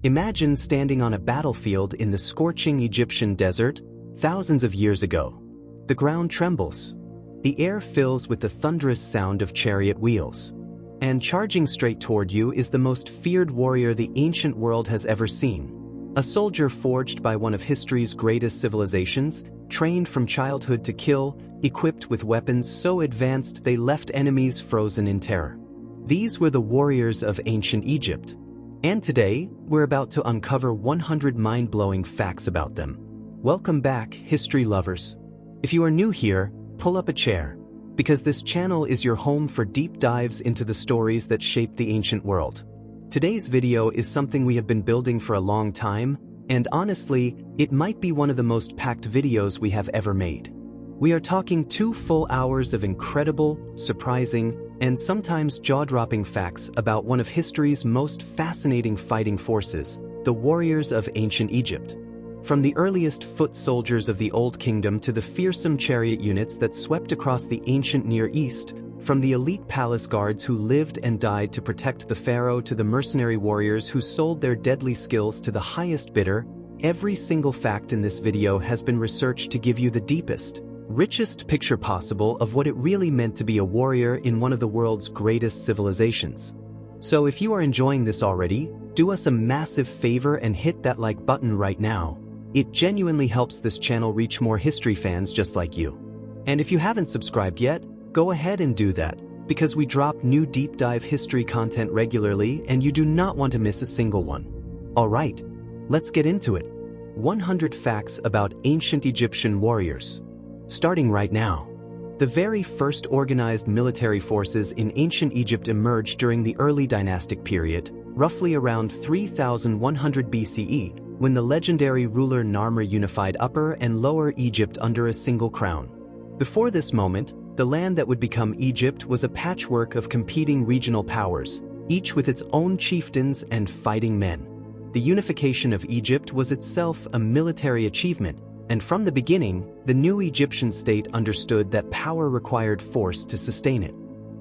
Imagine standing on a battlefield in the scorching Egyptian desert thousands of years ago. The ground trembles. The air fills with the thunderous sound of chariot wheels. And charging straight toward you is the most feared warrior the ancient world has ever seen. A soldier forged by one of history's greatest civilizations, trained from childhood to kill, equipped with weapons so advanced they left enemies frozen in terror. These were the warriors of ancient Egypt. And today, we're about to uncover 100 mind-blowing facts about them. Welcome back, history lovers. If you are new here, pull up a chair, because this channel is your home for deep dives into the stories that shaped the ancient world. Today's video is something we have been building for a long time, and honestly, it might be one of the most packed videos we have ever made. We are talking 2 full hours of incredible, surprising, and sometimes jaw-dropping facts about one of history's most fascinating fighting forces, the warriors of ancient Egypt. From the earliest foot soldiers of the Old Kingdom to the fearsome chariot units that swept across the ancient Near East, from the elite palace guards who lived and died to protect the pharaoh to the mercenary warriors who sold their deadly skills to the highest bidder, every single fact in this video has been researched to give you the deepest, richest picture possible of what it really meant to be a warrior in one of the world's greatest civilizations. So if you are enjoying this already, do us a massive favor and hit that like button right now. It genuinely helps this channel reach more history fans just like you. And if you haven't subscribed yet, go ahead and do that, because we drop new deep dive history content regularly and you do not want to miss a single one. Alright, let's get into it. 100 facts about ancient Egyptian warriors. Starting right now. The very first organized military forces in ancient Egypt emerged during the early dynastic period, roughly around 3100 BCE, when the legendary ruler Narmer unified Upper and Lower Egypt under a single crown. Before this moment, the land that would become Egypt was a patchwork of competing regional powers, each with its own chieftains and fighting men. The unification of Egypt was itself a military achievement, and from the beginning, the new Egyptian state understood that power required force to sustain it.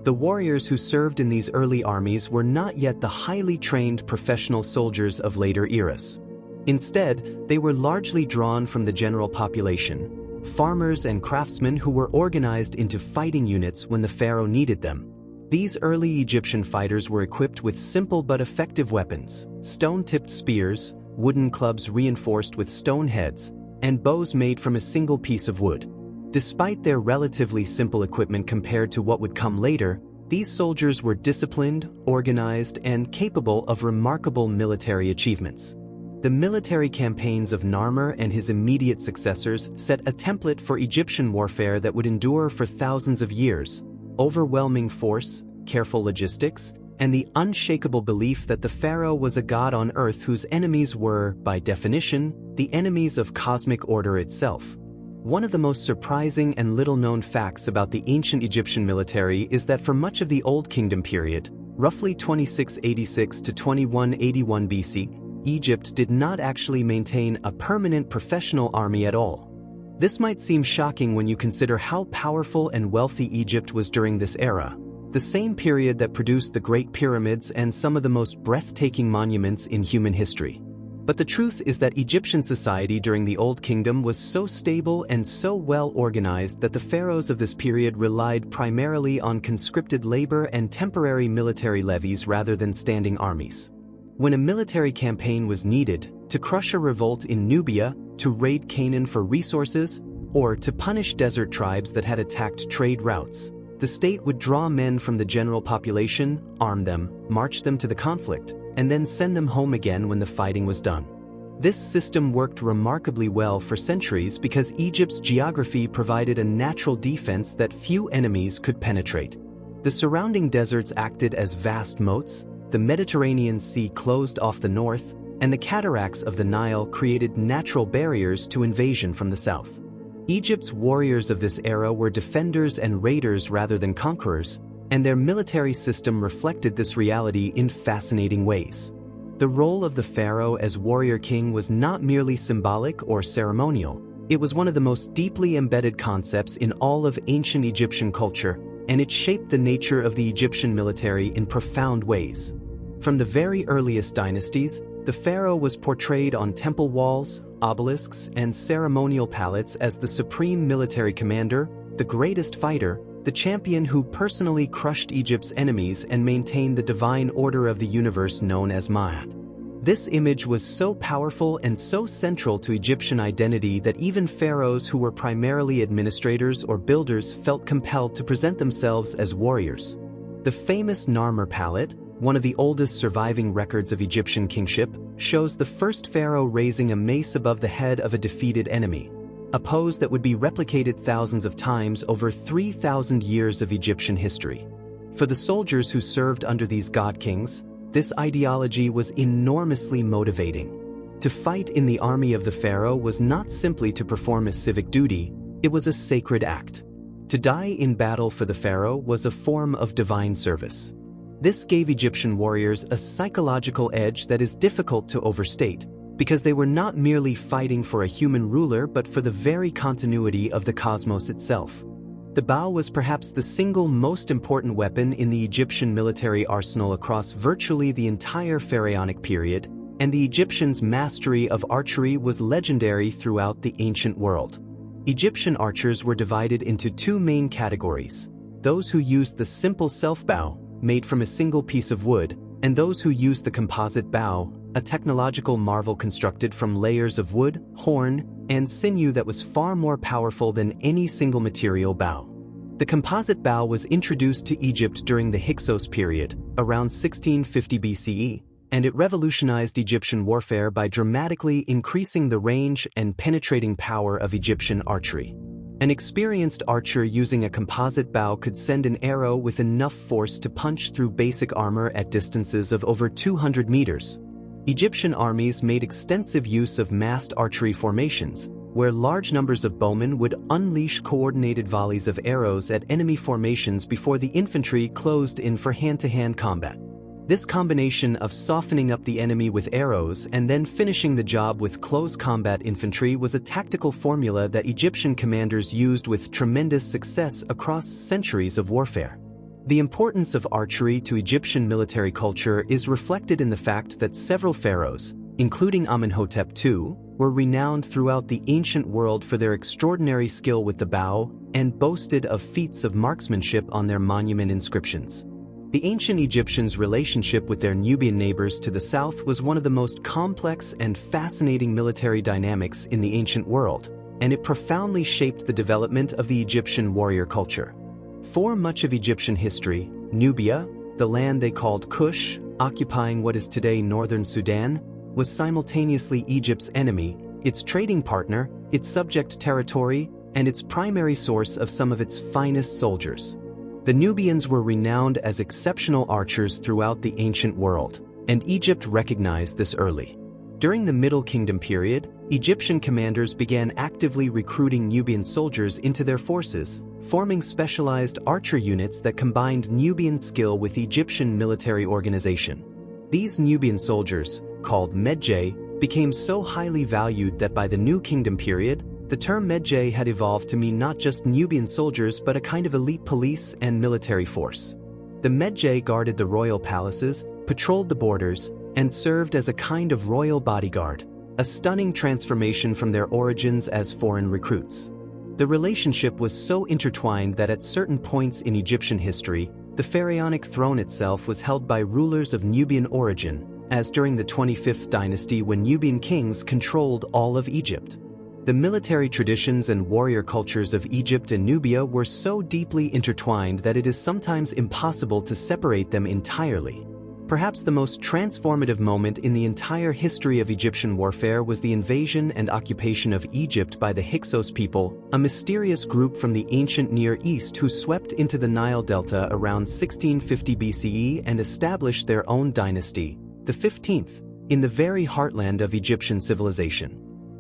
The warriors who served in these early armies were not yet the highly trained professional soldiers of later eras. Instead, they were largely drawn from the general population, farmers and craftsmen who were organized into fighting units when the pharaoh needed them. These early Egyptian fighters were equipped with simple but effective weapons: stone-tipped spears, wooden clubs reinforced with stone heads, and bows made from a single piece of wood. Despite their relatively simple equipment compared to what would come later, these soldiers were disciplined, organized, and capable of remarkable military achievements. The military campaigns of Narmer and his immediate successors set a template for Egyptian warfare that would endure for thousands of years: overwhelming force, careful logistics, and the unshakable belief that the pharaoh was a god on earth whose enemies were, by definition, the enemies of cosmic order itself. One of the most surprising and little-known facts about the ancient Egyptian military is that for much of the Old Kingdom period, roughly 2686 to 2181 BC, Egypt did not actually maintain a permanent professional army at all. This might seem shocking when you consider how powerful and wealthy Egypt was during this era, the same period that produced the Great Pyramids and some of the most breathtaking monuments in human history. But the truth is that Egyptian society during the Old Kingdom was so stable and so well organized that the pharaohs of this period relied primarily on conscripted labor and temporary military levies rather than standing armies. When a military campaign was needed, to crush a revolt in Nubia, to raid Canaan for resources, or to punish desert tribes that had attacked trade routes, the state would draw men from the general population, arm them, march them to the conflict, and then send them home again when the fighting was done. This system worked remarkably well for centuries because Egypt's geography provided a natural defense that few enemies could penetrate. The surrounding deserts acted as vast moats, the Mediterranean Sea closed off the north, and the cataracts of the Nile created natural barriers to invasion from the south. Egypt's warriors of this era were defenders and raiders rather than conquerors, and their military system reflected this reality in fascinating ways. The role of the pharaoh as warrior king was not merely symbolic or ceremonial. It was one of the most deeply embedded concepts in all of ancient Egyptian culture, and it shaped the nature of the Egyptian military in profound ways. From the very earliest dynasties, The pharaoh was portrayed on temple walls, obelisks, and ceremonial palettes as the supreme military commander, the greatest fighter, the champion who personally crushed Egypt's enemies and maintained the divine order of the universe known as Ma'at. This image was so powerful and so central to Egyptian identity that even pharaohs who were primarily administrators or builders felt compelled to present themselves as warriors. The famous Narmer palette, one of the oldest surviving records of Egyptian kingship, shows the first pharaoh raising a mace above the head of a defeated enemy, a pose that would be replicated thousands of times over 3,000 years of Egyptian history. For the soldiers who served under these god kings, this ideology was enormously motivating. To fight in the army of the pharaoh was not simply to perform a civic duty, it was a sacred act. To die in battle for the pharaoh was a form of divine service. This gave Egyptian warriors a psychological edge that is difficult to overstate, because they were not merely fighting for a human ruler but for the very continuity of the cosmos itself. The bow was perhaps the single most important weapon in the Egyptian military arsenal across virtually the entire pharaonic period, and the Egyptians' mastery of archery was legendary throughout the ancient world. Egyptian archers were divided into two main categories: those who used the simple self-bow, made from a single piece of wood, and those who used the composite bow, a technological marvel constructed from layers of wood, horn, and sinew that was far more powerful than any single material bow. The composite bow was introduced to Egypt during the Hyksos period, around 1650 BCE, and it revolutionized Egyptian warfare by dramatically increasing the range and penetrating power of Egyptian archery. An experienced archer using a composite bow could send an arrow with enough force to punch through basic armor at distances of over 200 meters. Egyptian armies made extensive use of massed archery formations, where large numbers of bowmen would unleash coordinated volleys of arrows at enemy formations before the infantry closed in for hand-to-hand combat. This combination of softening up the enemy with arrows and then finishing the job with close combat infantry was a tactical formula that Egyptian commanders used with tremendous success across centuries of warfare. The importance of archery to Egyptian military culture is reflected in the fact that several pharaohs, including Amenhotep II, were renowned throughout the ancient world for their extraordinary skill with the bow and boasted of feats of marksmanship on their monument inscriptions. The ancient Egyptians' relationship with their Nubian neighbors to the south was one of the most complex and fascinating military dynamics in the ancient world, and it profoundly shaped the development of the Egyptian warrior culture. For much of Egyptian history, Nubia, the land they called Kush, occupying what is today northern Sudan, was simultaneously Egypt's enemy, its trading partner, its subject territory, and its primary source of some of its finest soldiers. The Nubians were renowned as exceptional archers throughout the ancient world, and Egypt recognized this early. During the Middle Kingdom period, Egyptian commanders began actively recruiting Nubian soldiers into their forces, forming specialized archer units that combined Nubian skill with Egyptian military organization. These Nubian soldiers, called Medjay, became so highly valued that by the New Kingdom period, the term Medjay had evolved to mean not just Nubian soldiers but a kind of elite police and military force. The Medjay guarded the royal palaces, patrolled the borders, and served as a kind of royal bodyguard, a stunning transformation from their origins as foreign recruits. The relationship was so intertwined that at certain points in Egyptian history, the pharaonic throne itself was held by rulers of Nubian origin, as during the 25th dynasty when Nubian kings controlled all of Egypt. The military traditions and warrior cultures of Egypt and Nubia were so deeply intertwined that it is sometimes impossible to separate them entirely. Perhaps the most transformative moment in the entire history of Egyptian warfare was the invasion and occupation of Egypt by the Hyksos people, a mysterious group from the ancient Near East who swept into the Nile Delta around 1650 BCE and established their own dynasty, the 15th, in the very heartland of Egyptian civilization.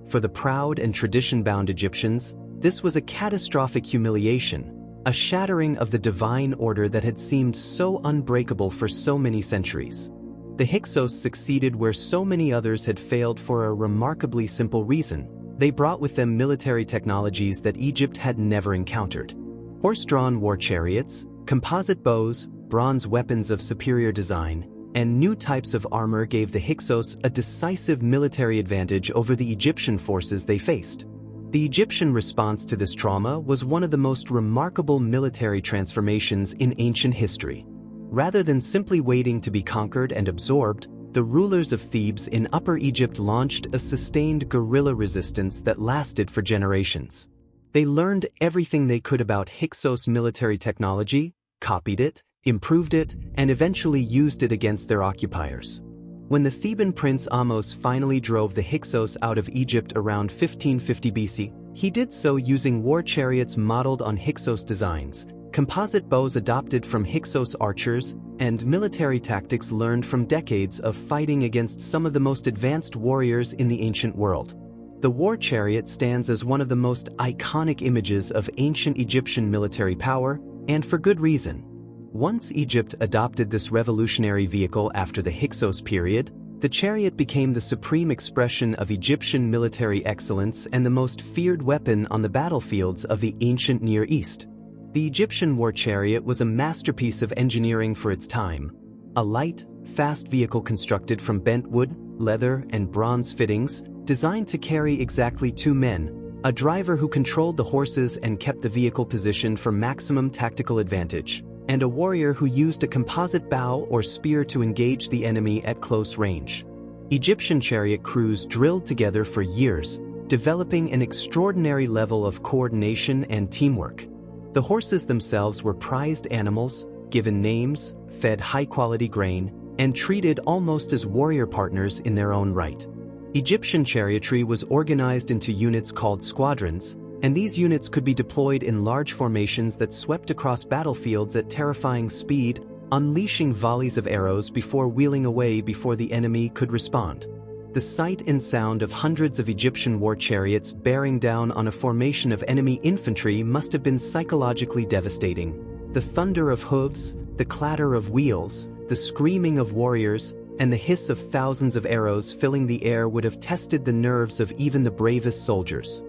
For the proud and tradition-bound Egyptians, this was a catastrophic humiliation, a shattering of the divine order that had seemed so unbreakable for so many centuries. The Hyksos succeeded where so many others had failed for a remarkably simple reason: they brought with them military technologies that Egypt had never encountered. Horse-drawn war chariots, composite bows, bronze weapons of superior design, and new types of armor gave the Hyksos a decisive military advantage over the Egyptian forces they faced. The Egyptian response to this trauma was one of the most remarkable military transformations in ancient history. Rather than simply waiting to be conquered and absorbed, the rulers of Thebes in Upper Egypt launched a sustained guerrilla resistance that lasted for generations. They learned everything they could about Hyksos military technology, copied it, improved it, and eventually used it against their occupiers. When the Theban prince Ahmose finally drove the Hyksos out of Egypt around 1550 BC, he did so using war chariots modeled on Hyksos designs, composite bows adopted from Hyksos archers, and military tactics learned from decades of fighting against some of the most advanced warriors in the ancient world. The war chariot stands as one of the most iconic images of ancient Egyptian military power, and for good reason. Once Egypt adopted this revolutionary vehicle after the Hyksos period, the chariot became the supreme expression of Egyptian military excellence and the most feared weapon on the battlefields of the ancient Near East. The Egyptian war chariot was a masterpiece of engineering for its time. A light, fast vehicle constructed from bent wood, leather, and bronze fittings, designed to carry exactly 2 men, a driver who controlled the horses and kept the vehicle positioned for maximum tactical advantage, and a warrior who used a composite bow or spear to engage the enemy at close range. Egyptian chariot crews drilled together for years, developing an extraordinary level of coordination and teamwork. The horses themselves were prized animals, given names, fed high-quality grain, and treated almost as warrior partners in their own right. Egyptian chariotry was organized into units called squadrons, and these units could be deployed in large formations that swept across battlefields at terrifying speed, unleashing volleys of arrows before wheeling away before the enemy could respond. The sight and sound of hundreds of Egyptian war chariots bearing down on a formation of enemy infantry must have been psychologically devastating. The thunder of hooves, the clatter of wheels, the screaming of warriors, and the hiss of thousands of arrows filling the air would have tested the nerves of even the bravest soldiers.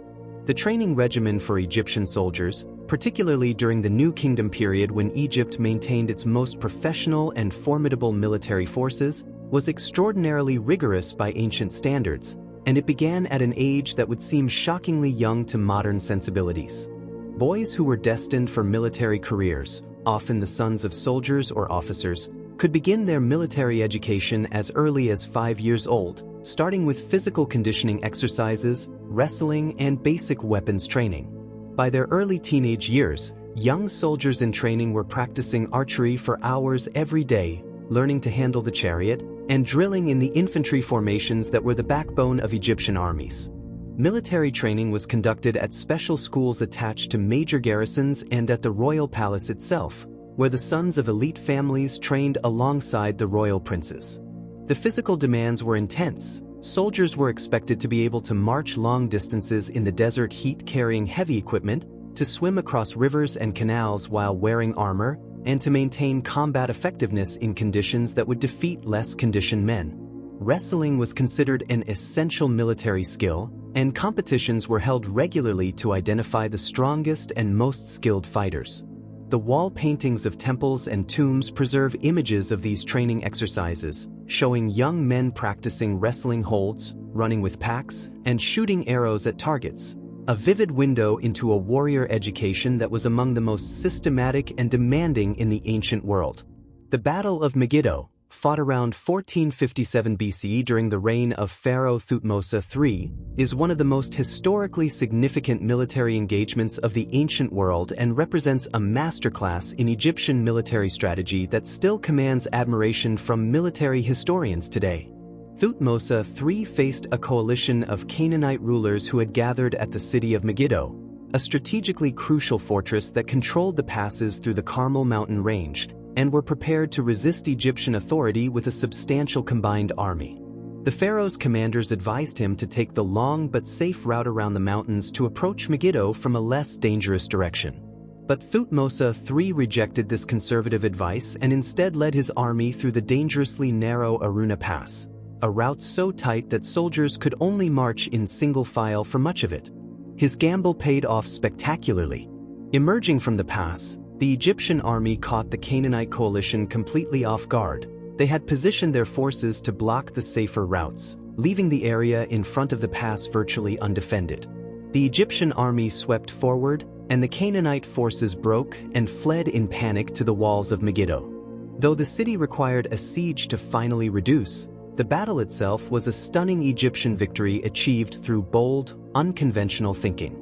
The training regimen for Egyptian soldiers, particularly during the New Kingdom period when Egypt maintained its most professional and formidable military forces, was extraordinarily rigorous by ancient standards, and it began at an age that would seem shockingly young to modern sensibilities. Boys who were destined for military careers, often the sons of soldiers or officers, could begin their military education as early as 5 years old, starting with physical conditioning exercises, wrestling, and basic weapons training. By their early teenage years, young soldiers in training were practicing archery for hours every day, learning to handle the chariot, and drilling in the infantry formations that were the backbone of Egyptian armies. Military training was conducted at special schools attached to major garrisons and at the royal palace itself, where the sons of elite families trained alongside the royal princes. The physical demands were intense. Soldiers were expected to be able to march long distances in the desert heat carrying heavy equipment, to swim across rivers and canals while wearing armor, and to maintain combat effectiveness in conditions that would defeat less conditioned men. Wrestling was considered an essential military skill, and competitions were held regularly to identify the strongest and most skilled fighters. The wall paintings of temples and tombs preserve images of these training exercises, showing young men practicing wrestling holds, running with packs, and shooting arrows at targets, a vivid window into a warrior education that was among the most systematic and demanding in the ancient world. The Battle of Megiddo, fought around 1457 BC during the reign of Pharaoh Thutmose III, is one of the most historically significant military engagements of the ancient world and represents a masterclass in Egyptian military strategy that still commands admiration from military historians today. Thutmose III faced a coalition of Canaanite rulers who had gathered at the city of Megiddo, a strategically crucial fortress that controlled the passes through the Carmel mountain range, and were prepared to resist Egyptian authority with a substantial combined army. The pharaoh's commanders advised him to take the long but safe route around the mountains to approach Megiddo from a less dangerous direction. But Thutmose III rejected this conservative advice and instead led his army through the dangerously narrow Aruna Pass, a route so tight that soldiers could only march in single file for much of it. His gamble paid off spectacularly. Emerging from the pass, the Egyptian army caught the Canaanite coalition completely off guard. They had positioned their forces to block the safer routes, leaving the area in front of the pass virtually undefended. The Egyptian army swept forward, and the Canaanite forces broke and fled in panic to the walls of Megiddo. Though the city required a siege to finally reduce, the battle itself was a stunning Egyptian victory achieved through bold, unconventional thinking.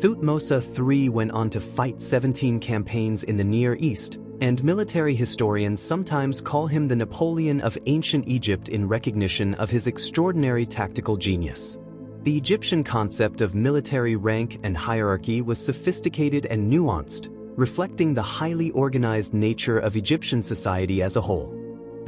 Thutmose III went on to fight 17 campaigns in the Near East, and military historians sometimes call him the Napoleon of ancient Egypt in recognition of his extraordinary tactical genius. The Egyptian concept of military rank and hierarchy was sophisticated and nuanced, reflecting the highly organized nature of Egyptian society as a whole.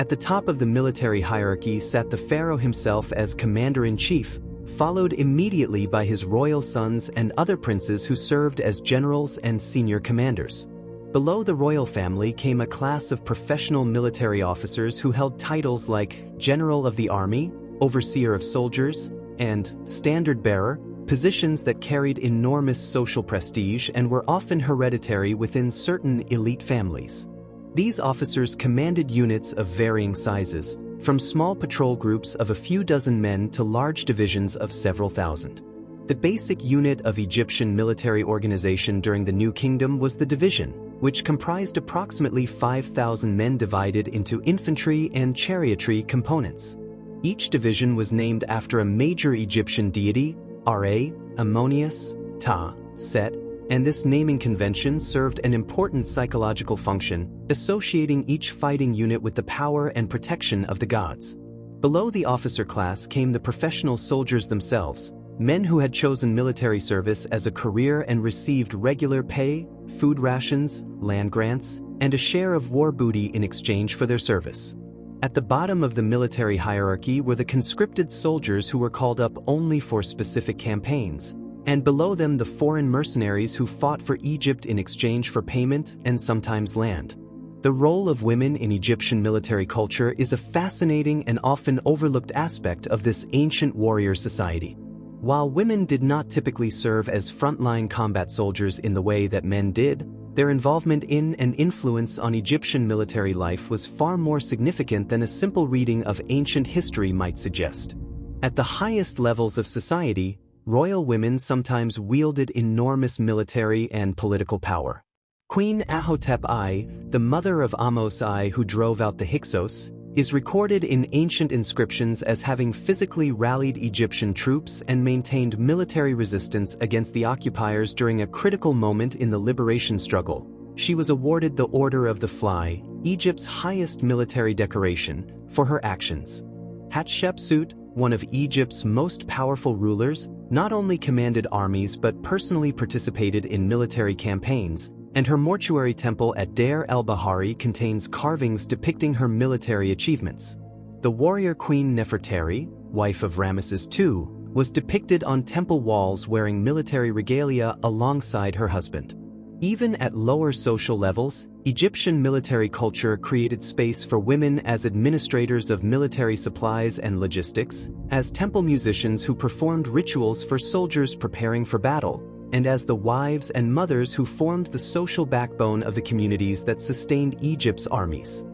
At the top of the military hierarchy sat the pharaoh himself as commander-in-chief, followed immediately by his royal sons and other princes who served as generals and senior commanders. Below the royal family came a class of professional military officers who held titles like General of the Army, Overseer of Soldiers, and Standard Bearer, positions that carried enormous social prestige and were often hereditary within certain elite families. These officers commanded units of varying sizes, from small patrol groups of a few dozen men to large divisions of several thousand. The basic unit of Egyptian military organization during the New Kingdom was the division, which comprised approximately 5,000 men divided into infantry and chariotry components. Each division was named after a major Egyptian deity, Ra, Ammonius, Ta, Set, and this naming convention served an important psychological function, associating each fighting unit with the power and protection of the gods. Below the officer class came the professional soldiers themselves, men who had chosen military service as a career and received regular pay, food rations, land grants, and a share of war booty in exchange for their service. At the bottom of the military hierarchy were the conscripted soldiers who were called up only for specific campaigns, and below them the foreign mercenaries who fought for Egypt in exchange for payment and sometimes land. The role of women in Egyptian military culture is a fascinating and often overlooked aspect of this ancient warrior society. While women did not typically serve as frontline combat soldiers in the way that men did, their involvement in and influence on Egyptian military life was far more significant than a simple reading of ancient history might suggest. At the highest levels of society, royal women sometimes wielded enormous military and political power. Queen Ahotep I, the mother of Amos I who drove out the Hyksos, is recorded in ancient inscriptions as having physically rallied Egyptian troops and maintained military resistance against the occupiers during a critical moment in the liberation struggle. She was awarded the Order of the Fly, Egypt's highest military decoration, for her actions. Hatshepsut, one of Egypt's most powerful rulers, not only commanded armies but personally participated in military campaigns, and her mortuary temple at Deir el-Bahari contains carvings depicting her military achievements. The warrior queen Nefertari, wife of Ramesses II, was depicted on temple walls wearing military regalia alongside her husband. Even at lower social levels, Egyptian military culture created space for women as administrators of military supplies and logistics, as temple musicians who performed rituals for soldiers preparing for battle, and as the wives and mothers who formed the social backbone of the communities that sustained Egypt's armies.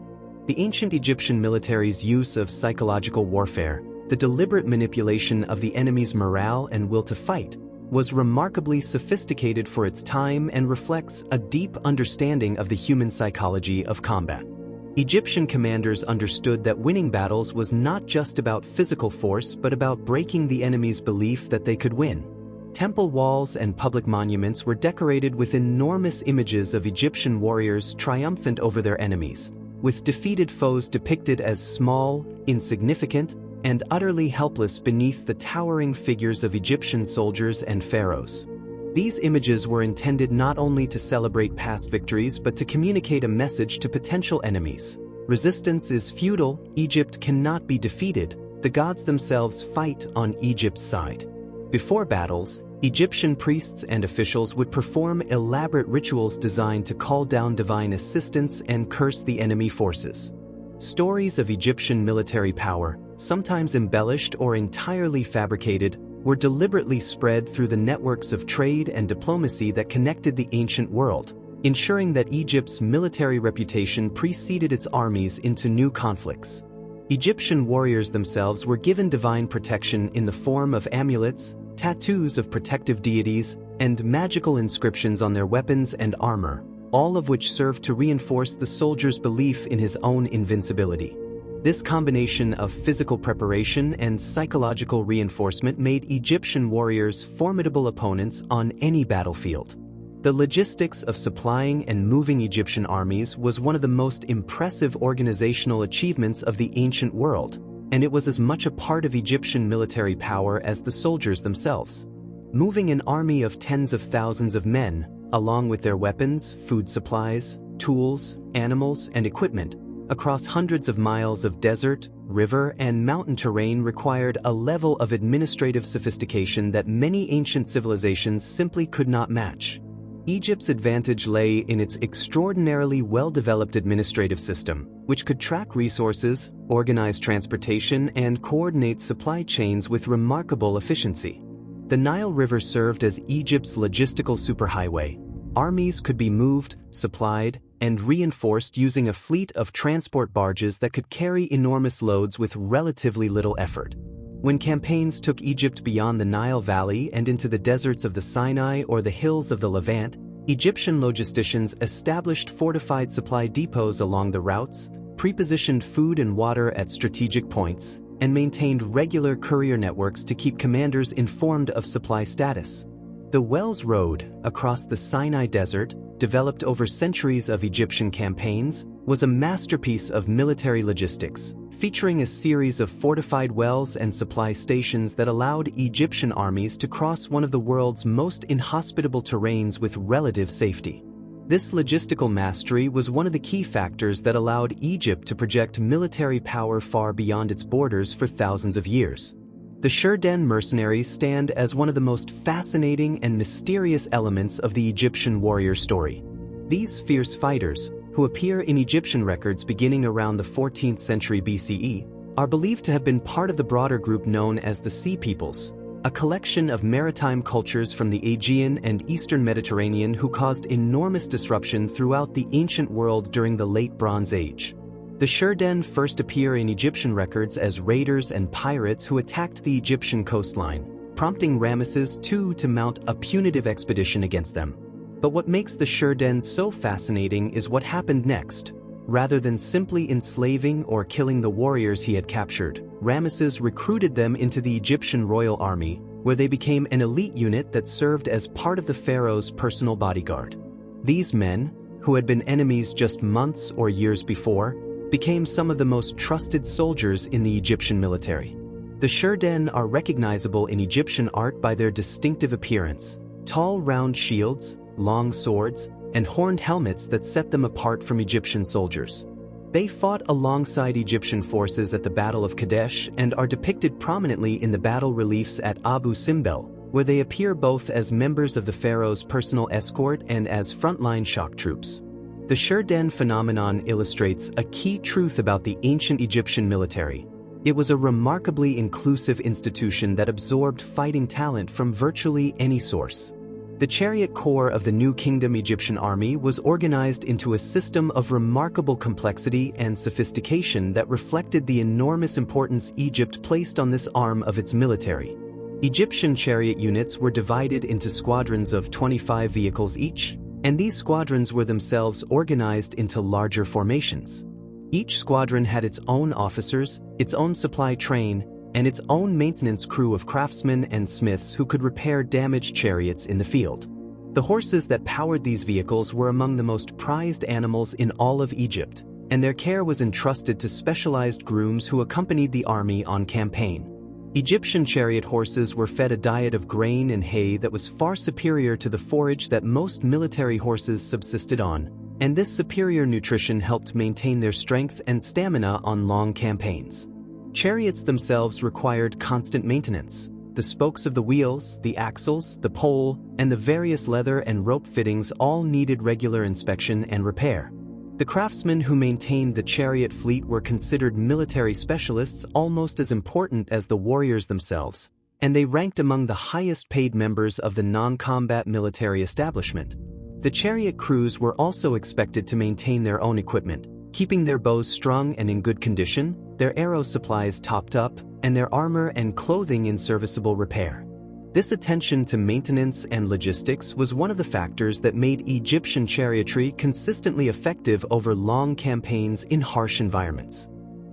The ancient Egyptian military's use of psychological warfare, the deliberate manipulation of the enemy's morale and will to fight, was remarkably sophisticated for its time and reflects a deep understanding of the human psychology of combat. Egyptian commanders understood that winning battles was not just about physical force but about breaking the enemy's belief that they could win. Temple walls and public monuments were decorated with enormous images of Egyptian warriors triumphant over their enemies, with defeated foes depicted as small, insignificant, and utterly helpless beneath the towering figures of Egyptian soldiers and pharaohs. These images were intended not only to celebrate past victories but to communicate a message to potential enemies. Resistance is futile, Egypt cannot be defeated, the gods themselves fight on Egypt's side. Before battles, Egyptian priests and officials would perform elaborate rituals designed to call down divine assistance and curse the enemy forces. Stories of Egyptian military power, sometimes embellished or entirely fabricated, were deliberately spread through the networks of trade and diplomacy that connected the ancient world, ensuring that Egypt's military reputation preceded its armies into new conflicts. Egyptian warriors themselves were given divine protection in the form of amulets, tattoos of protective deities, and magical inscriptions on their weapons and armor, all of which served to reinforce the soldier's belief in his own invincibility. This combination of physical preparation and psychological reinforcement made Egyptian warriors formidable opponents on any battlefield. The logistics of supplying and moving Egyptian armies was one of the most impressive organizational achievements of the ancient world, and it was as much a part of Egyptian military power as the soldiers themselves. Moving an army of tens of thousands of men, along with their weapons, food supplies, tools, animals, and equipment, across hundreds of miles of desert, river, and mountain terrain required a level of administrative sophistication that many ancient civilizations simply could not match. Egypt's advantage lay in its extraordinarily well-developed administrative system, which could track resources, organize transportation, and coordinate supply chains with remarkable efficiency. The Nile River served as Egypt's logistical superhighway. Armies could be moved, supplied, and reinforced using a fleet of transport barges that could carry enormous loads with relatively little effort. When campaigns took Egypt beyond the Nile Valley and into the deserts of the Sinai or the hills of the Levant, Egyptian logisticians established fortified supply depots along the routes, pre-positioned food and water at strategic points, and maintained regular courier networks to keep commanders informed of supply status. The Wells Road, across the Sinai Desert, developed over centuries of Egyptian campaigns, was a masterpiece of military logistics, featuring a series of fortified wells and supply stations that allowed Egyptian armies to cross one of the world's most inhospitable terrains with relative safety. This logistical mastery was one of the key factors that allowed Egypt to project military power far beyond its borders for thousands of years. The Shurden mercenaries stand as one of the most fascinating and mysterious elements of the Egyptian warrior story. These fierce fighters, who appear in Egyptian records beginning around the 14th century BCE, are believed to have been part of the broader group known as the Sea Peoples, a collection of maritime cultures from the Aegean and Eastern Mediterranean who caused enormous disruption throughout the ancient world during the Late Bronze Age. The Shurden first appear in Egyptian records as raiders and pirates who attacked the Egyptian coastline, prompting Ramesses II to mount a punitive expedition against them. But what makes the Shurden so fascinating is what happened next. Rather than simply enslaving or killing the warriors he had captured, Ramesses recruited them into the Egyptian royal army, where they became an elite unit that served as part of the pharaoh's personal bodyguard. These men, who had been enemies just months or years before, became some of the most trusted soldiers in the Egyptian military. The Shurden are recognizable in Egyptian art by their distinctive appearance: tall round shields, long swords, and horned helmets that set them apart from Egyptian soldiers. They fought alongside Egyptian forces at the Battle of Kadesh and are depicted prominently in the battle reliefs at Abu Simbel, where they appear both as members of the pharaoh's personal escort and as frontline shock troops. The Shurden phenomenon illustrates a key truth about the ancient Egyptian military. It was a remarkably inclusive institution that absorbed fighting talent from virtually any source. The chariot corps of the New Kingdom Egyptian army was organized into a system of remarkable complexity and sophistication that reflected the enormous importance Egypt placed on this arm of its military. Egyptian chariot units were divided into squadrons of 25 vehicles each, and these squadrons were themselves organized into larger formations. Each squadron had its own officers, its own supply train, and its own maintenance crew of craftsmen and smiths who could repair damaged chariots in the field. The horses that powered these vehicles were among the most prized animals in all of Egypt, and their care was entrusted to specialized grooms who accompanied the army on campaign. Egyptian chariot horses were fed a diet of grain and hay that was far superior to the forage that most military horses subsisted on, and this superior nutrition helped maintain their strength and stamina on long campaigns. Chariots themselves required constant maintenance. The spokes of the wheels, the axles, the pole, and the various leather and rope fittings all needed regular inspection and repair. The craftsmen who maintained the chariot fleet were considered military specialists almost as important as the warriors themselves, and they ranked among the highest paid members of the non-combat military establishment. The chariot crews were also expected to maintain their own equipment, keeping their bows strung and in good condition, their arrow supplies topped up, and their armor and clothing in serviceable repair. This attention to maintenance and logistics was one of the factors that made Egyptian chariotry consistently effective over long campaigns in harsh environments.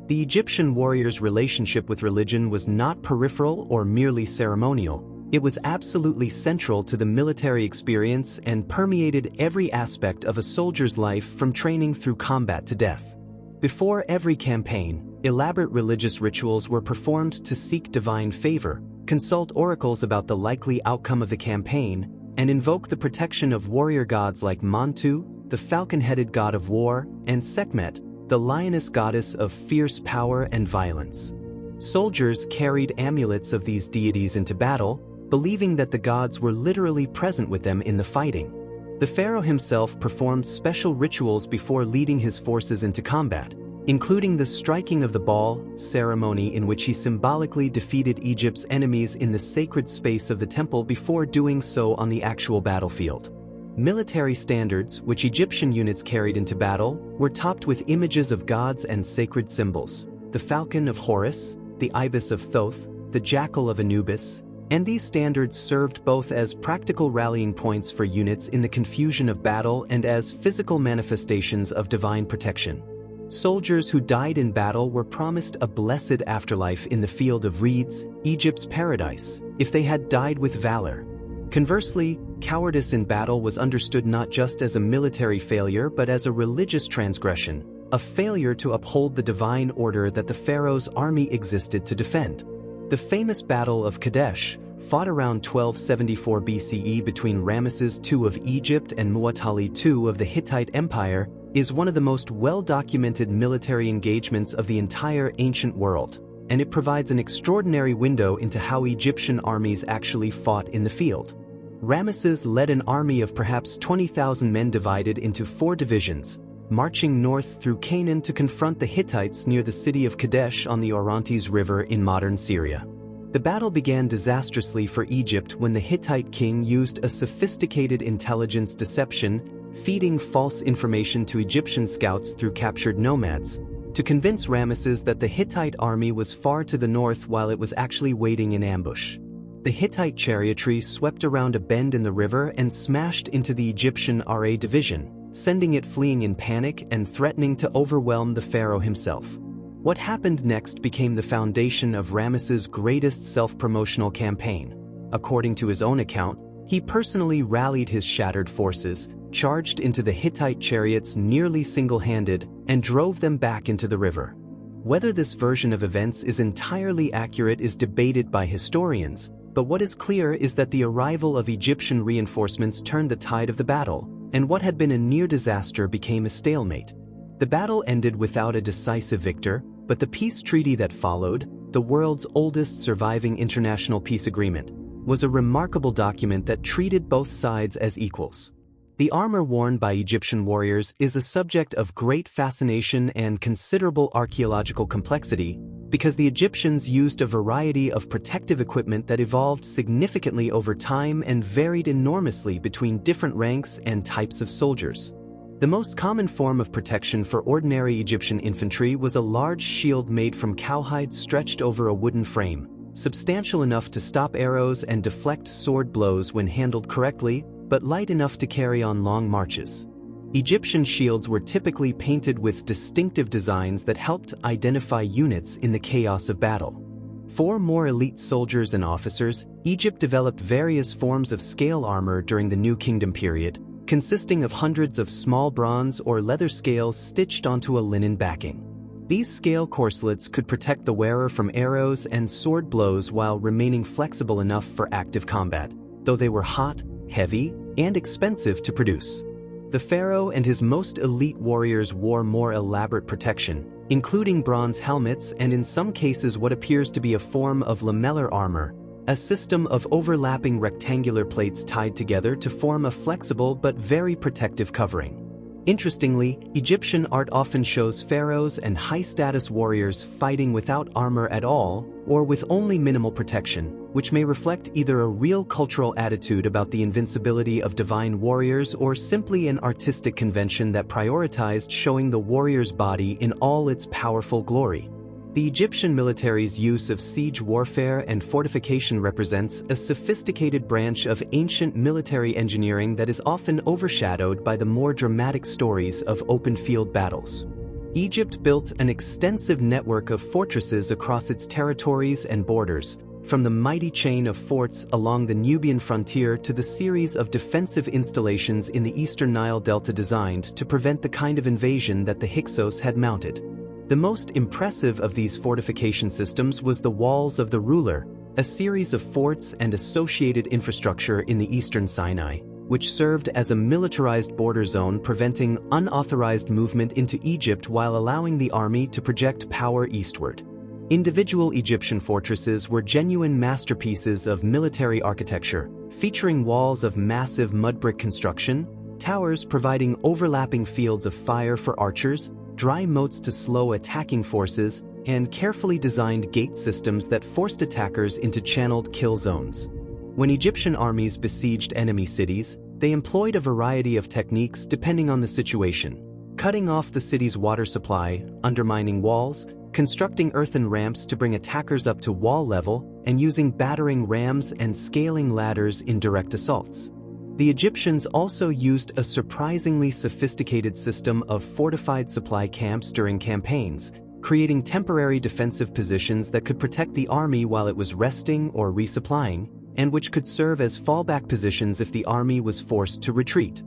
The Egyptian warrior's relationship with religion was not peripheral or merely ceremonial. It was absolutely central to the military experience and permeated every aspect of a soldier's life from training through combat to death. Before every campaign, elaborate religious rituals were performed to seek divine favor, consult oracles about the likely outcome of the campaign, and invoke the protection of warrior gods like Montu, the falcon-headed god of war, and Sekhmet, the lioness goddess of fierce power and violence. Soldiers carried amulets of these deities into battle, believing that the gods were literally present with them in the fighting. The pharaoh himself performed special rituals before leading his forces into combat, including the striking of the ball ceremony in which he symbolically defeated Egypt's enemies in the sacred space of the temple before doing so on the actual battlefield. Military standards, which Egyptian units carried into battle, were topped with images of gods and sacred symbols: the falcon of Horus, the ibis of Thoth, the jackal of Anubis, and these standards served both as practical rallying points for units in the confusion of battle and as physical manifestations of divine protection. Soldiers who died in battle were promised a blessed afterlife in the field of reeds, Egypt's paradise, if they had died with valor. Conversely, cowardice in battle was understood not just as a military failure but as a religious transgression, a failure to uphold the divine order that the pharaoh's army existed to defend. The famous Battle of Kadesh, fought around 1274 BCE between Ramesses II of Egypt and Muwatalli II of the Hittite Empire, is one of the most well-documented military engagements of the entire ancient world, and it provides an extraordinary window into how Egyptian armies actually fought in the field. Ramesses led an army of perhaps 20,000 men divided into 4 divisions, marching north through Canaan to confront the Hittites near the city of Kadesh on the Orontes River in modern Syria. The battle began disastrously for Egypt when the Hittite king used a sophisticated intelligence deception, feeding false information to Egyptian scouts through captured nomads, to convince Ramesses that the Hittite army was far to the north while it was actually waiting in ambush. The Hittite chariotry swept around a bend in the river and smashed into the Egyptian RA division, sending it fleeing in panic and threatening to overwhelm the pharaoh himself. What happened next became the foundation of Ramesses' greatest self-promotional campaign. According to his own account, he personally rallied his shattered forces, charged into the Hittite chariots nearly single-handed, and drove them back into the river. Whether this version of events is entirely accurate is debated by historians, but what is clear is that the arrival of Egyptian reinforcements turned the tide of the battle, and what had been a near disaster became a stalemate. The battle ended without a decisive victor, but the peace treaty that followed, the world's oldest surviving international peace agreement, was a remarkable document that treated both sides as equals. The armor worn by Egyptian warriors is a subject of great fascination and considerable archaeological complexity, because the Egyptians used a variety of protective equipment that evolved significantly over time and varied enormously between different ranks and types of soldiers. The most common form of protection for ordinary Egyptian infantry was a large shield made from cowhide stretched over a wooden frame, substantial enough to stop arrows and deflect sword blows when handled correctly, but light enough to carry on long marches. Egyptian shields were typically painted with distinctive designs that helped identify units in the chaos of battle. For more elite soldiers and officers, Egypt developed various forms of scale armor during the New Kingdom period, consisting of hundreds of small bronze or leather scales stitched onto a linen backing. These scale corselets could protect the wearer from arrows and sword blows while remaining flexible enough for active combat, though they were hot, heavy, and expensive to produce. The pharaoh and his most elite warriors wore more elaborate protection, including bronze helmets and in some cases what appears to be a form of lamellar armor, a system of overlapping rectangular plates tied together to form a flexible but very protective covering. Interestingly, Egyptian art often shows pharaohs and high-status warriors fighting without armor at all, or with only minimal protection, which may reflect either a real cultural attitude about the invincibility of divine warriors or simply an artistic convention that prioritized showing the warrior's body in all its powerful glory. The Egyptian military's use of siege warfare and fortification represents a sophisticated branch of ancient military engineering that is often overshadowed by the more dramatic stories of open-field battles. Egypt built an extensive network of fortresses across its territories and borders, from the mighty chain of forts along the Nubian frontier to the series of defensive installations in the eastern Nile Delta designed to prevent the kind of invasion that the Hyksos had mounted. The most impressive of these fortification systems was the Walls of the Ruler, a series of forts and associated infrastructure in the eastern Sinai, which served as a militarized border zone preventing unauthorized movement into Egypt while allowing the army to project power eastward. Individual Egyptian fortresses were genuine masterpieces of military architecture, featuring walls of massive mud brick construction, towers providing overlapping fields of fire for archers, dry moats to slow attacking forces, and carefully designed gate systems that forced attackers into channeled kill zones. When Egyptian armies besieged enemy cities, they employed a variety of techniques depending on the situation, cutting off the city's water supply, undermining walls, constructing earthen ramps to bring attackers up to wall level, and using battering rams and scaling ladders in direct assaults. The Egyptians also used a surprisingly sophisticated system of fortified supply camps during campaigns, creating temporary defensive positions that could protect the army while it was resting or resupplying, and which could serve as fallback positions if the army was forced to retreat.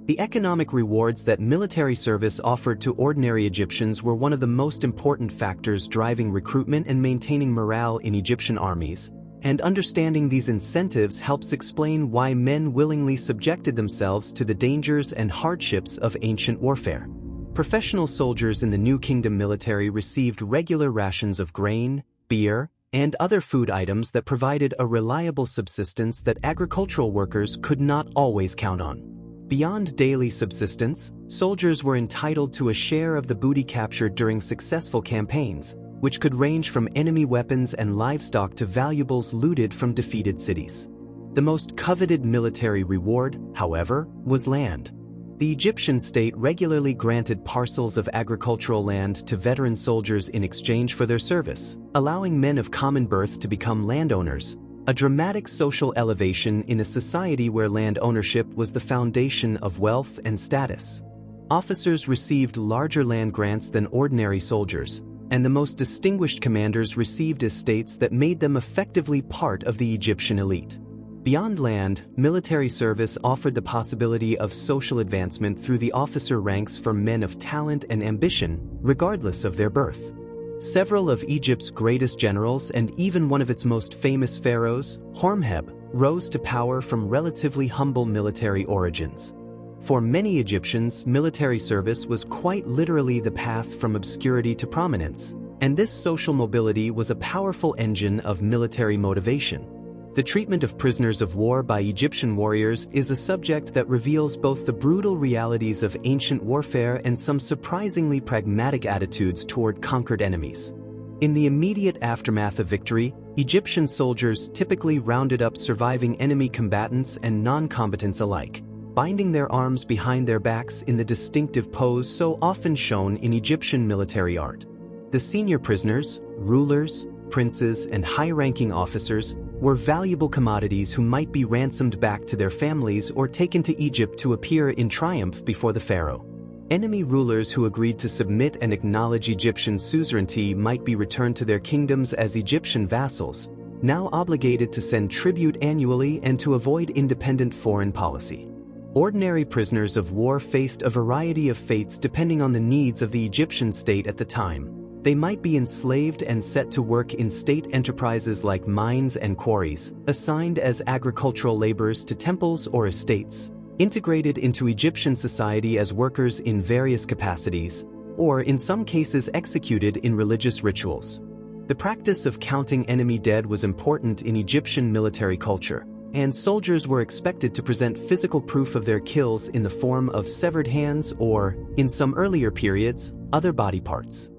The economic rewards that military service offered to ordinary Egyptians were one of the most important factors driving recruitment and maintaining morale in Egyptian armies, and understanding these incentives helps explain why men willingly subjected themselves to the dangers and hardships of ancient warfare. Professional soldiers in the New Kingdom military received regular rations of grain, beer, and other food items that provided a reliable subsistence that agricultural workers could not always count on. Beyond daily subsistence, soldiers were entitled to a share of the booty captured during successful campaigns, which could range from enemy weapons and livestock to valuables looted from defeated cities. The most coveted military reward, however, was land. The Egyptian state regularly granted parcels of agricultural land to veteran soldiers in exchange for their service, allowing men of common birth to become landowners, a dramatic social elevation in a society where land ownership was the foundation of wealth and status. Officers received larger land grants than ordinary soldiers, and the most distinguished commanders received estates that made them effectively part of the Egyptian elite. Beyond land, military service offered the possibility of social advancement through the officer ranks for men of talent and ambition, regardless of their birth. Several of Egypt's greatest generals and even one of its most famous pharaohs, Horemheb, rose to power from relatively humble military origins. For many Egyptians, military service was quite literally the path from obscurity to prominence, and this social mobility was a powerful engine of military motivation. The treatment of prisoners of war by Egyptian warriors is a subject that reveals both the brutal realities of ancient warfare and some surprisingly pragmatic attitudes toward conquered enemies. In the immediate aftermath of victory, Egyptian soldiers typically rounded up surviving enemy combatants and non-combatants alike, binding their arms behind their backs in the distinctive pose so often shown in Egyptian military art. The senior prisoners, rulers, princes, and high-ranking officers were valuable commodities who might be ransomed back to their families or taken to Egypt to appear in triumph before the pharaoh. Enemy rulers who agreed to submit and acknowledge Egyptian suzerainty might be returned to their kingdoms as Egyptian vassals, now obligated to send tribute annually and to avoid independent foreign policy. Ordinary prisoners of war faced a variety of fates depending on the needs of the Egyptian state at the time. They might be enslaved and set to work in state enterprises like mines and quarries, assigned as agricultural laborers to temples or estates, integrated into Egyptian society as workers in various capacities, or in some cases executed in religious rituals. The practice of counting enemy dead was important in Egyptian military culture, and soldiers were expected to present physical proof of their kills in the form of severed hands or, in some earlier periods, other body parts.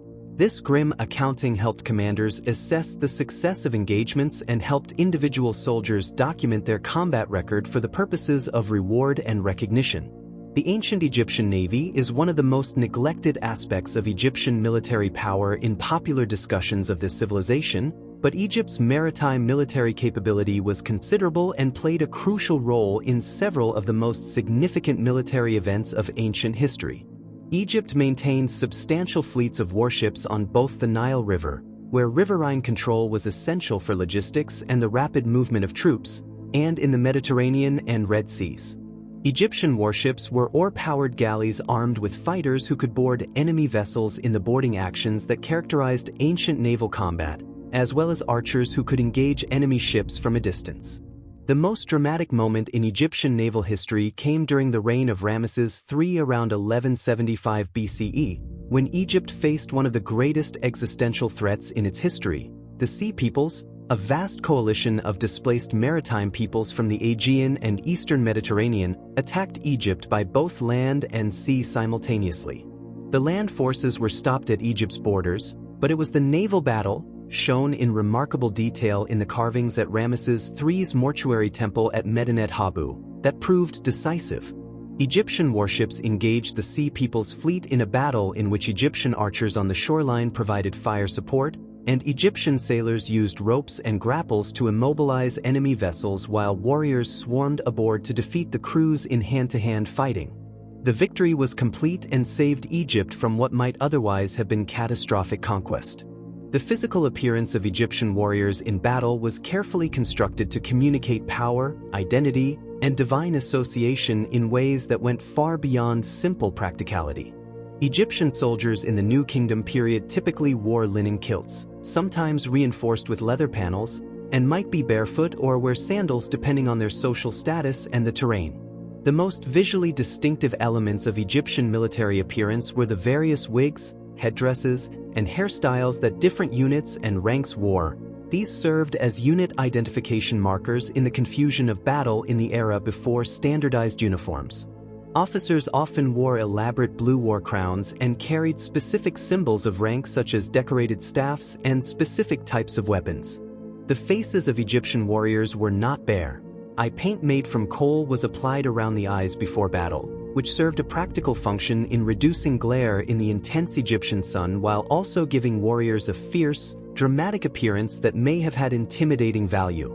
This grim accounting helped commanders assess the success of engagements and helped individual soldiers document their combat record for the purposes of reward and recognition. The ancient Egyptian navy is one of the most neglected aspects of Egyptian military power in popular discussions of this civilization, but Egypt's maritime military capability was considerable and played a crucial role in several of the most significant military events of ancient history. Egypt maintained substantial fleets of warships on both the Nile River, where riverine control was essential for logistics and the rapid movement of troops, and in the Mediterranean and Red Seas. Egyptian warships were oar-powered galleys armed with fighters who could board enemy vessels in the boarding actions that characterized ancient naval combat, as well as archers who could engage enemy ships from a distance. The most dramatic moment in Egyptian naval history came during the reign of Ramesses III around 1175 BCE, when Egypt faced one of the greatest existential threats in its history. The Sea Peoples, a vast coalition of displaced maritime peoples from the Aegean and Eastern Mediterranean, attacked Egypt by both land and sea simultaneously. The land forces were stopped at Egypt's borders, but it was the naval battle, shown in remarkable detail in the carvings at Ramesses III's mortuary temple at Medinet Habu, that proved decisive. Egyptian warships engaged the Sea People's fleet in a battle in which Egyptian archers on the shoreline provided fire support, and Egyptian sailors used ropes and grapples to immobilize enemy vessels while warriors swarmed aboard to defeat the crews in hand-to-hand fighting. The victory was complete and saved Egypt from what might otherwise have been catastrophic conquest. The physical appearance of Egyptian warriors in battle was carefully constructed to communicate power, identity, and divine association in ways that went far beyond simple practicality. Egyptian soldiers in the New Kingdom period typically wore linen kilts, sometimes reinforced with leather panels, and might be barefoot or wear sandals depending on their social status and the terrain. The most visually distinctive elements of Egyptian military appearance were the various wigs, headdresses, and hairstyles that different units and ranks wore. These served as unit identification markers in the confusion of battle in the era before standardized uniforms. Officers often wore elaborate blue war crowns and carried specific symbols of rank such as decorated staffs and specific types of weapons. The faces of Egyptian warriors were not bare. Eye paint made from coal was applied around the eyes before battle, which served a practical function in reducing glare in the intense Egyptian sun while also giving warriors a fierce, dramatic appearance that may have had intimidating value.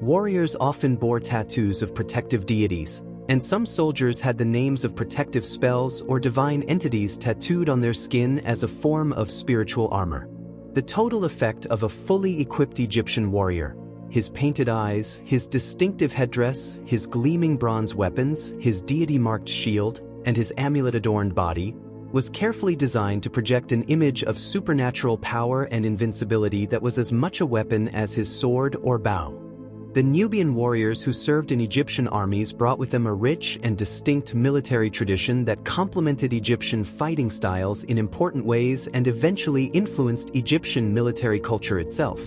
Warriors often bore tattoos of protective deities, and some soldiers had the names of protective spells or divine entities tattooed on their skin as a form of spiritual armor. The total effect of a fully equipped Egyptian warrior, his painted eyes, his distinctive headdress, his gleaming bronze weapons, his deity-marked shield, and his amulet-adorned body, was carefully designed to project an image of supernatural power and invincibility that was as much a weapon as his sword or bow. The Nubian warriors who served in Egyptian armies brought with them a rich and distinct military tradition that complemented Egyptian fighting styles in important ways and eventually influenced Egyptian military culture itself.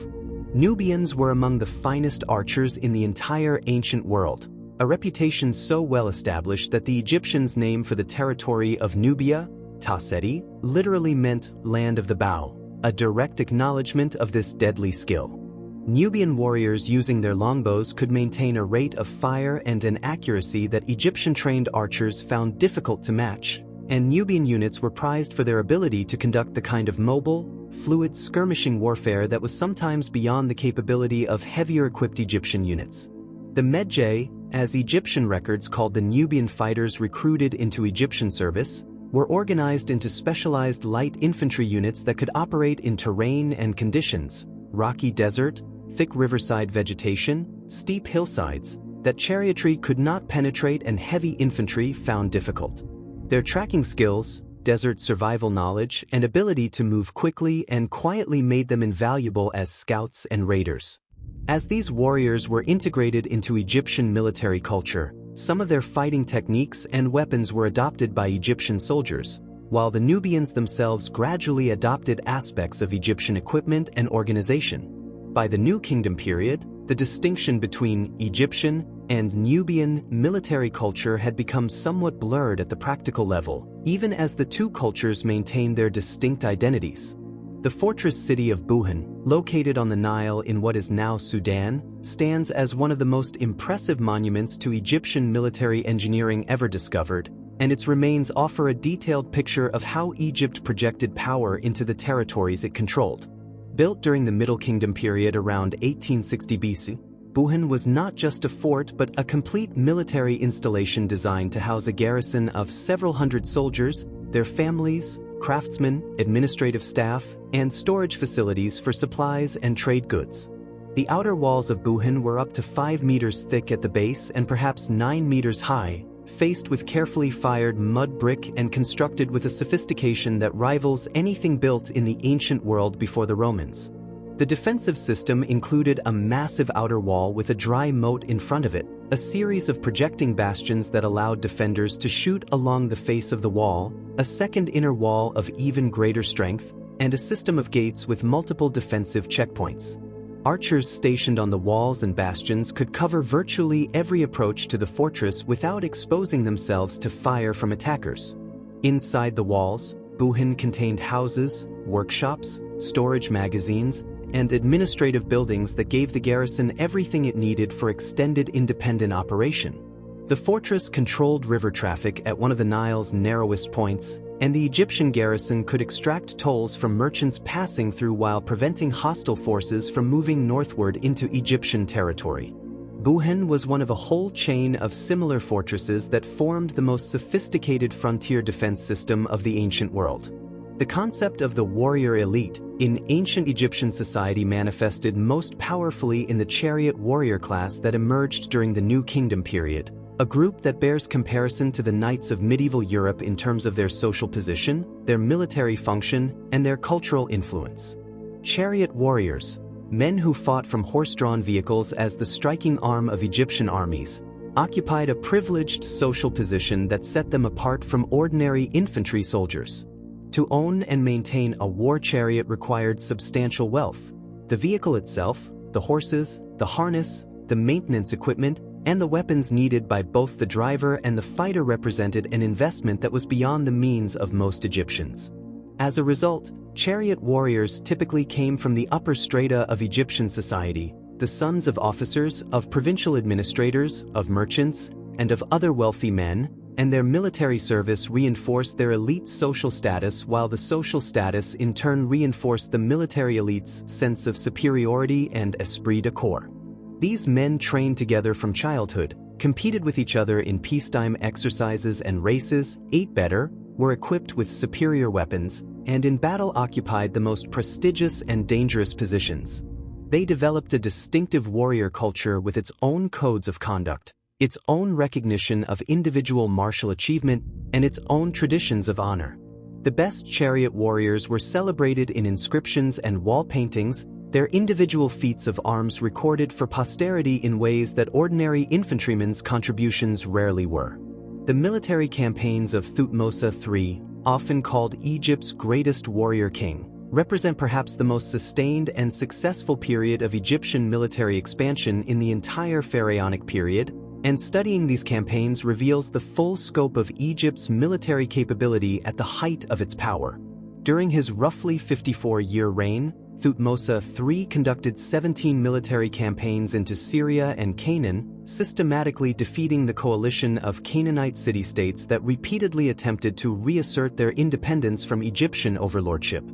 Nubians were among the finest archers in the entire ancient world, a reputation so well established that the Egyptians' name for the territory of Nubia, Taseti, literally meant land of the bow, a direct acknowledgement of this deadly skill. Nubian warriors using their longbows could maintain a rate of fire and an accuracy that Egyptian-trained archers found difficult to match, and Nubian units were prized for their ability to conduct the kind of mobile, fluid skirmishing warfare that was sometimes beyond the capability of heavier-equipped Egyptian units. The Medjay, as Egyptian records called the Nubian fighters recruited into Egyptian service, were organized into specialized light infantry units that could operate in terrain and conditions, rocky desert, thick riverside vegetation, steep hillsides, that chariotry could not penetrate and heavy infantry found difficult. Their tracking skills, desert survival knowledge, and ability to move quickly and quietly made them invaluable as scouts and raiders. As these warriors were integrated into Egyptian military culture, some of their fighting techniques and weapons were adopted by Egyptian soldiers, while the Nubians themselves gradually adopted aspects of Egyptian equipment and organization. By the New Kingdom period, the distinction between Egyptian and Nubian military culture had become somewhat blurred at the practical level, even as the two cultures maintained their distinct identities. The fortress city of Buhan, located on the Nile in what is now Sudan, stands as one of the most impressive monuments to Egyptian military engineering ever discovered, and its remains offer a detailed picture of how Egypt projected power into the territories it controlled. Built during the Middle Kingdom period around 1860 BC, Buhan was not just a fort but a complete military installation designed to house a garrison of several hundred soldiers, their families, craftsmen, administrative staff, and storage facilities for supplies and trade goods. The outer walls of Buhan were up to 5 meters thick at the base and perhaps 9 meters high, faced with carefully fired mud brick and constructed with a sophistication that rivals anything built in the ancient world before the Romans. The defensive system included a massive outer wall with a dry moat in front of it, a series of projecting bastions that allowed defenders to shoot along the face of the wall, a second inner wall of even greater strength, and a system of gates with multiple defensive checkpoints. Archers stationed on the walls and bastions could cover virtually every approach to the fortress without exposing themselves to fire from attackers. Inside the walls, Buhan contained houses, workshops, storage magazines, and administrative buildings that gave the garrison everything it needed for extended independent operation. The fortress controlled river traffic at one of the Nile's narrowest points, and the Egyptian garrison could extract tolls from merchants passing through while preventing hostile forces from moving northward into Egyptian territory. Buhan was one of a whole chain of similar fortresses that formed the most sophisticated frontier defense system of the ancient world. The concept of the warrior elite in ancient Egyptian society manifested most powerfully in the chariot warrior class that emerged during the New Kingdom period, a group that bears comparison to the knights of medieval Europe in terms of their social position, their military function, and their cultural influence. Chariot warriors, men who fought from horse-drawn vehicles as the striking arm of Egyptian armies, occupied a privileged social position that set them apart from ordinary infantry soldiers. To own and maintain a war chariot required substantial wealth. The vehicle itself, the horses, the harness, the maintenance equipment, and the weapons needed by both the driver and the fighter represented an investment that was beyond the means of most Egyptians. As a result, chariot warriors typically came from the upper strata of Egyptian society, the sons of officers, of provincial administrators, of merchants, and of other wealthy men, and their military service reinforced their elite social status, while the social status in turn reinforced the military elite's sense of superiority and esprit de corps. These men trained together from childhood, competed with each other in peacetime exercises and races, ate better, were equipped with superior weapons, and in battle occupied the most prestigious and dangerous positions. They developed a distinctive warrior culture with its own codes of conduct, its own recognition of individual martial achievement, and its own traditions of honor. The best chariot warriors were celebrated in inscriptions and wall paintings, their individual feats of arms recorded for posterity in ways that ordinary infantrymen's contributions rarely were. The military campaigns of Thutmose III, often called Egypt's greatest warrior king, represent perhaps the most sustained and successful period of Egyptian military expansion in the entire Pharaonic period, and studying these campaigns reveals the full scope of Egypt's military capability at the height of its power. During his roughly 54-year reign, Thutmose III conducted 17 military campaigns into Syria and Canaan, systematically defeating the coalition of Canaanite city-states that repeatedly attempted to reassert their independence from Egyptian overlordship.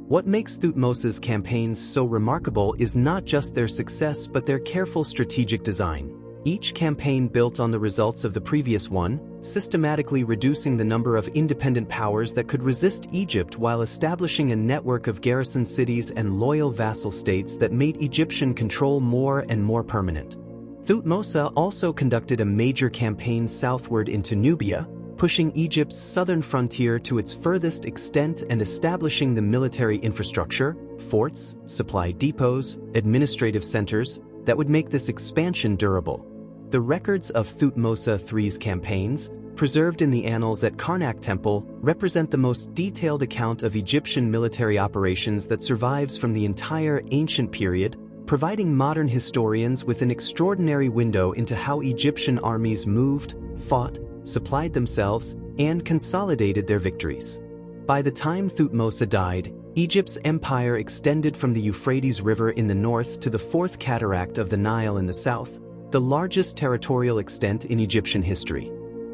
What makes Thutmose's campaigns so remarkable is not just their success but their careful strategic design. Each campaign built on the results of the previous one, systematically reducing the number of independent powers that could resist Egypt while establishing a network of garrison cities and loyal vassal states that made Egyptian control more and more permanent. Thutmose also conducted a major campaign southward into Nubia, pushing Egypt's southern frontier to its furthest extent and establishing the military infrastructure, forts, supply depots, administrative centers, that would make this expansion durable. The records of Thutmose III's campaigns, preserved in the annals at Karnak Temple, represent the most detailed account of Egyptian military operations that survives from the entire ancient period, providing modern historians with an extraordinary window into how Egyptian armies moved, fought, supplied themselves, and consolidated their victories. By the time Thutmose died, Egypt's empire extended from the Euphrates River in the north to the Fourth Cataract of the Nile in the south, the largest territorial extent in Egyptian history.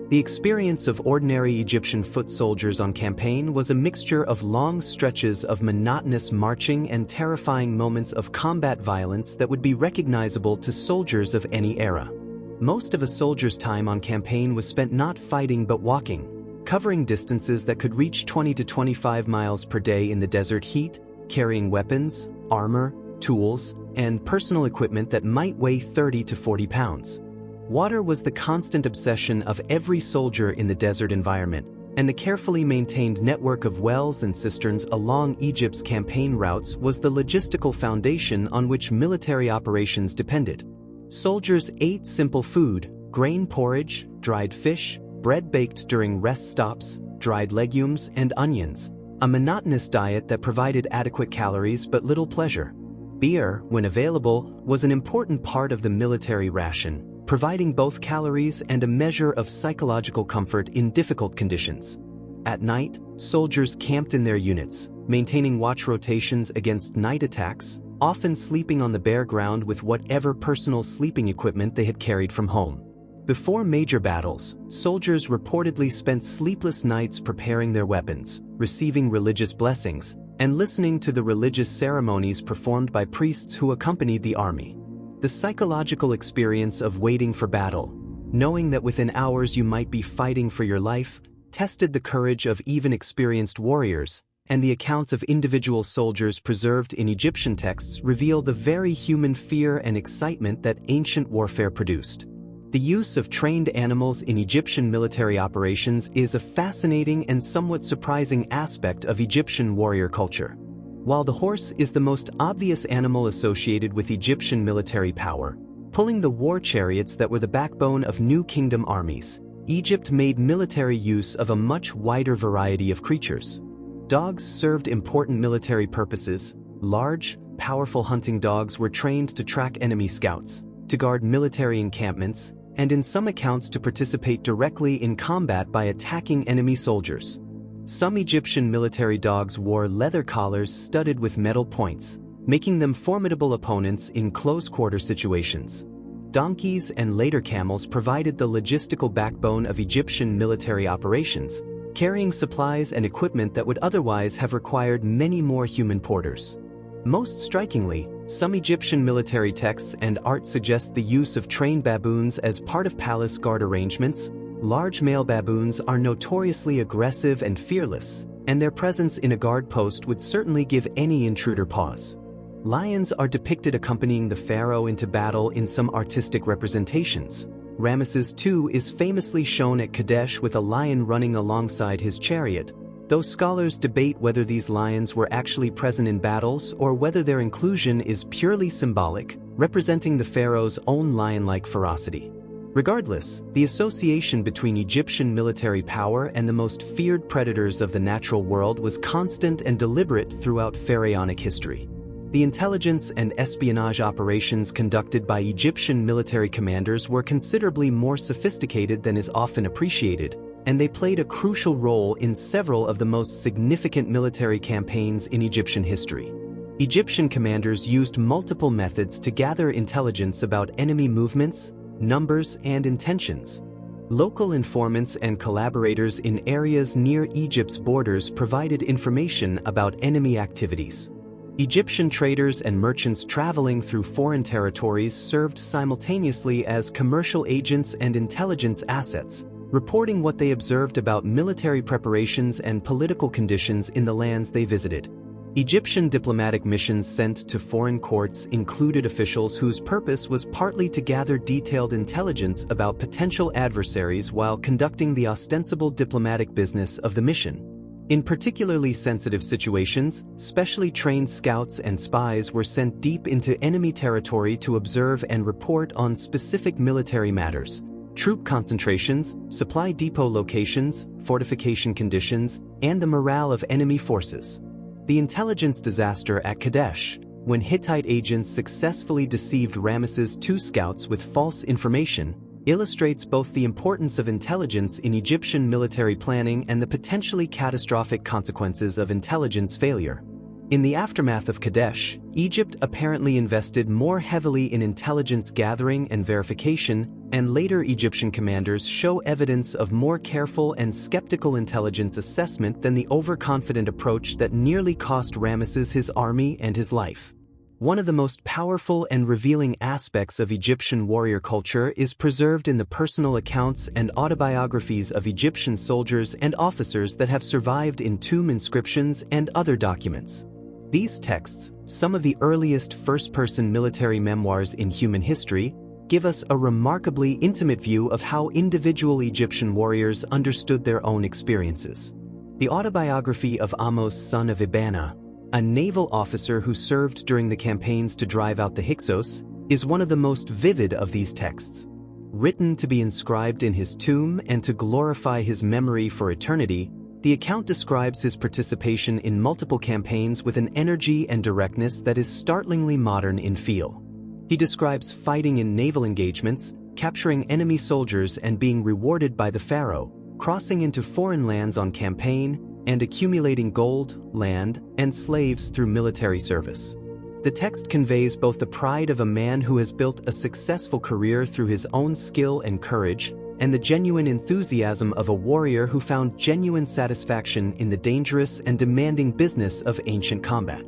The experience of ordinary Egyptian foot soldiers on campaign was a mixture of long stretches of monotonous marching and terrifying moments of combat violence that would be recognizable to soldiers of any era. Most of a soldier's time on campaign was spent not fighting but walking, covering distances that could reach 20 to 25 miles per day in the desert heat, carrying weapons, armor, tools, and personal equipment that might weigh 30 to 40 pounds. Water was the constant obsession of every soldier in the desert environment, and the carefully maintained network of wells and cisterns along Egypt's campaign routes was the logistical foundation on which military operations depended. Soldiers ate simple food, grain porridge, dried fish, bread baked during rest stops, dried legumes, and onions, a monotonous diet that provided adequate calories but little pleasure. Beer, when available, was an important part of the military ration, providing both calories and a measure of psychological comfort in difficult conditions. At night, soldiers camped in their units, maintaining watch rotations against night attacks, often sleeping on the bare ground with whatever personal sleeping equipment they had carried from home. Before major battles, soldiers reportedly spent sleepless nights preparing their weapons, receiving religious blessings, and listening to the religious ceremonies performed by priests who accompanied the army. The psychological experience of waiting for battle, knowing that within hours you might be fighting for your life, tested the courage of even experienced warriors, and the accounts of individual soldiers preserved in Egyptian texts reveal the very human fear and excitement that ancient warfare produced. The use of trained animals in Egyptian military operations is a fascinating and somewhat surprising aspect of Egyptian warrior culture. While the horse is the most obvious animal associated with Egyptian military power, pulling the war chariots that were the backbone of New Kingdom armies, Egypt made military use of a much wider variety of creatures. Dogs served important military purposes. Large, powerful hunting dogs were trained to track enemy scouts, to guard military encampments, and in some accounts to participate directly in combat by attacking enemy soldiers. Some Egyptian military dogs wore leather collars studded with metal points, making them formidable opponents in close-quarter situations. Donkeys and later camels provided the logistical backbone of Egyptian military operations, carrying supplies and equipment that would otherwise have required many more human porters. Most strikingly, some Egyptian military texts and art suggest the use of trained baboons as part of palace guard arrangements. Large male baboons are notoriously aggressive and fearless, and their presence in a guard post would certainly give any intruder pause. Lions are depicted accompanying the pharaoh into battle in some artistic representations. Ramesses II is famously shown at Kadesh with a lion running alongside his chariot, though scholars debate whether these lions were actually present in battles or whether their inclusion is purely symbolic, representing the pharaoh's own lion-like ferocity. Regardless, the association between Egyptian military power and the most feared predators of the natural world was constant and deliberate throughout pharaonic history. The intelligence and espionage operations conducted by Egyptian military commanders were considerably more sophisticated than is often appreciated, and they played a crucial role in several of the most significant military campaigns in Egyptian history. Egyptian commanders used multiple methods to gather intelligence about enemy movements, numbers, and intentions. Local informants and collaborators in areas near Egypt's borders provided information about enemy activities. Egyptian traders and merchants traveling through foreign territories served simultaneously as commercial agents and intelligence assets, reporting what they observed about military preparations and political conditions in the lands they visited. Egyptian diplomatic missions sent to foreign courts included officials whose purpose was partly to gather detailed intelligence about potential adversaries while conducting the ostensible diplomatic business of the mission. In particularly sensitive situations, specially trained scouts and spies were sent deep into enemy territory to observe and report on specific military matters, troop concentrations, supply depot locations, fortification conditions, and the morale of enemy forces. The intelligence disaster at Kadesh, when Hittite agents successfully deceived Ramesses II scouts with false information, illustrates both the importance of intelligence in Egyptian military planning and the potentially catastrophic consequences of intelligence failure. In the aftermath of Kadesh, Egypt apparently invested more heavily in intelligence gathering and verification, and later Egyptian commanders show evidence of more careful and skeptical intelligence assessment than the overconfident approach that nearly cost Ramesses his army and his life. One of the most powerful and revealing aspects of Egyptian warrior culture is preserved in the personal accounts and autobiographies of Egyptian soldiers and officers that have survived in tomb inscriptions and other documents. These texts, some of the earliest first-person military memoirs in human history, give us a remarkably intimate view of how individual Egyptian warriors understood their own experiences. The autobiography of Amos, son of Ibana, a naval officer who served during the campaigns to drive out the Hyksos, is one of the most vivid of these texts. Written to be inscribed in his tomb and to glorify his memory for eternity, the account describes his participation in multiple campaigns with an energy and directness that is startlingly modern in feel. He describes fighting in naval engagements, capturing enemy soldiers and being rewarded by the Pharaoh, crossing into foreign lands on campaign, and accumulating gold, land, and slaves through military service. The text conveys both the pride of a man who has built a successful career through his own skill and courage, and the genuine enthusiasm of a warrior who found genuine satisfaction in the dangerous and demanding business of ancient combat.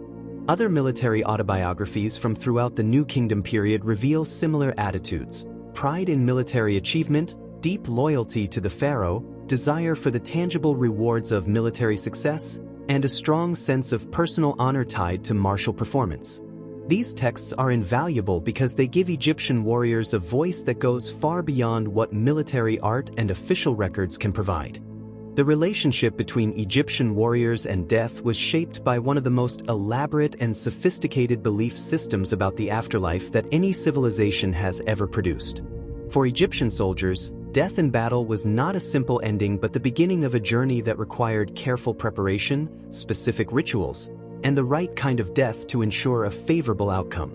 Other military autobiographies from throughout the New Kingdom period reveal similar attitudes: pride in military achievement, deep loyalty to the pharaoh, desire for the tangible rewards of military success, and a strong sense of personal honor tied to martial performance. These texts are invaluable because they give Egyptian warriors a voice that goes far beyond what military art and official records can provide. The relationship between Egyptian warriors and death was shaped by one of the most elaborate and sophisticated belief systems about the afterlife that any civilization has ever produced. For Egyptian soldiers, death in battle was not a simple ending but the beginning of a journey that required careful preparation, specific rituals, and the right kind of death to ensure a favorable outcome.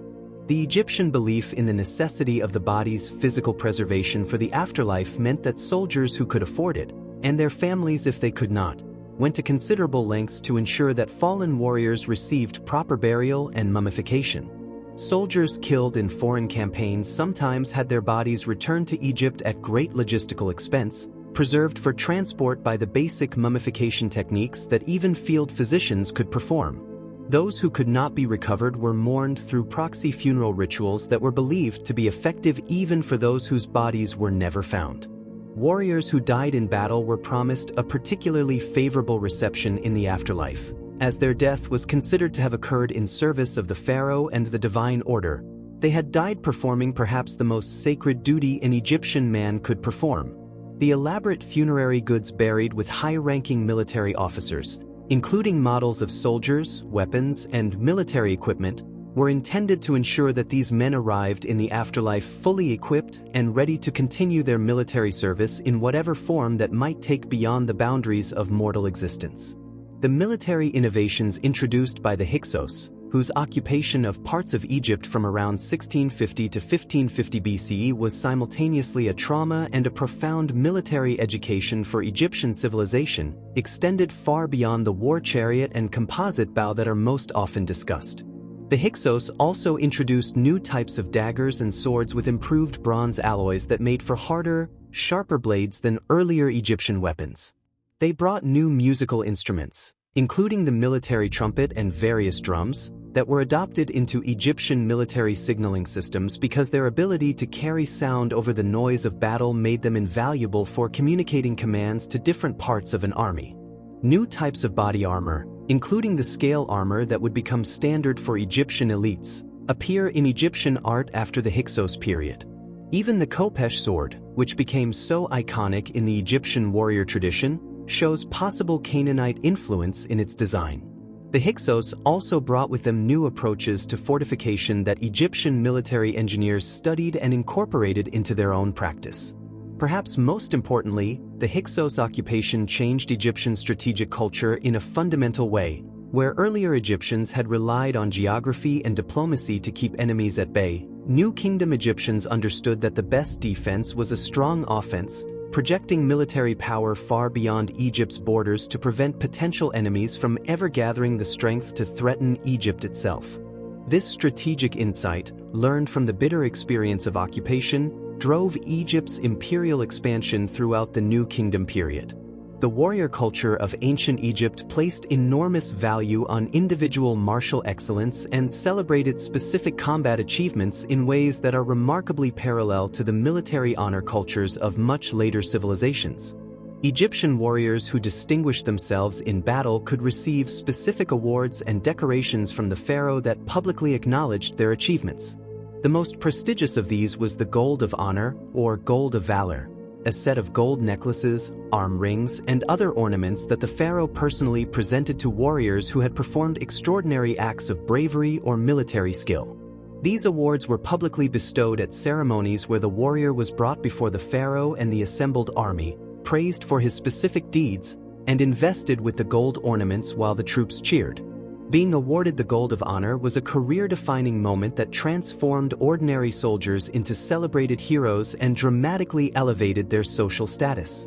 The Egyptian belief in the necessity of the body's physical preservation for the afterlife meant that soldiers who could afford it, and their families if they could not, went to considerable lengths to ensure that fallen warriors received proper burial and mummification. Soldiers killed in foreign campaigns sometimes had their bodies returned to Egypt at great logistical expense, preserved for transport by the basic mummification techniques that even field physicians could perform. Those who could not be recovered were mourned through proxy funeral rituals that were believed to be effective even for those whose bodies were never found. Warriors who died in battle were promised a particularly favorable reception in the afterlife, as their death was considered to have occurred in service of the pharaoh and the divine order. They had died performing perhaps the most sacred duty an Egyptian man could perform. The elaborate funerary goods buried with high-ranking military officers, including models of soldiers, weapons, and military equipment, were intended to ensure that these men arrived in the afterlife fully equipped and ready to continue their military service in whatever form that might take beyond the boundaries of mortal existence. The military innovations introduced by the Hyksos, whose occupation of parts of Egypt from around 1650 to 1550 BCE was simultaneously a trauma and a profound military education for Egyptian civilization, extended far beyond the war chariot and composite bow that are most often discussed. The Hyksos also introduced new types of daggers and swords with improved bronze alloys that made for harder, sharper blades than earlier Egyptian weapons. They brought new musical instruments, including the military trumpet and various drums, that were adopted into Egyptian military signaling systems because their ability to carry sound over the noise of battle made them invaluable for communicating commands to different parts of an army. New types of body armor, including the scale armor that would become standard for Egyptian elites, appear in Egyptian art after the Hyksos period. Even the khopesh sword, which became so iconic in the Egyptian warrior tradition, shows possible Canaanite influence in its design. The Hyksos also brought with them new approaches to fortification that Egyptian military engineers studied and incorporated into their own practice. Perhaps most importantly, the Hyksos occupation changed Egyptian strategic culture in a fundamental way. Where earlier Egyptians had relied on geography and diplomacy to keep enemies at bay, New Kingdom Egyptians understood that the best defense was a strong offense, projecting military power far beyond Egypt's borders to prevent potential enemies from ever gathering the strength to threaten Egypt itself. This strategic insight, learned from the bitter experience of occupation, drove Egypt's imperial expansion throughout the New Kingdom period. The warrior culture of ancient Egypt placed enormous value on individual martial excellence and celebrated specific combat achievements in ways that are remarkably parallel to the military honor cultures of much later civilizations. Egyptian warriors who distinguished themselves in battle could receive specific awards and decorations from the pharaoh that publicly acknowledged their achievements. The most prestigious of these was the Gold of Honor, or Gold of Valor, a set of gold necklaces, arm rings, and other ornaments that the pharaoh personally presented to warriors who had performed extraordinary acts of bravery or military skill. These awards were publicly bestowed at ceremonies where the warrior was brought before the pharaoh and the assembled army, praised for his specific deeds, and invested with the gold ornaments while the troops cheered. Being awarded the Gold of Honor was a career-defining moment that transformed ordinary soldiers into celebrated heroes and dramatically elevated their social status.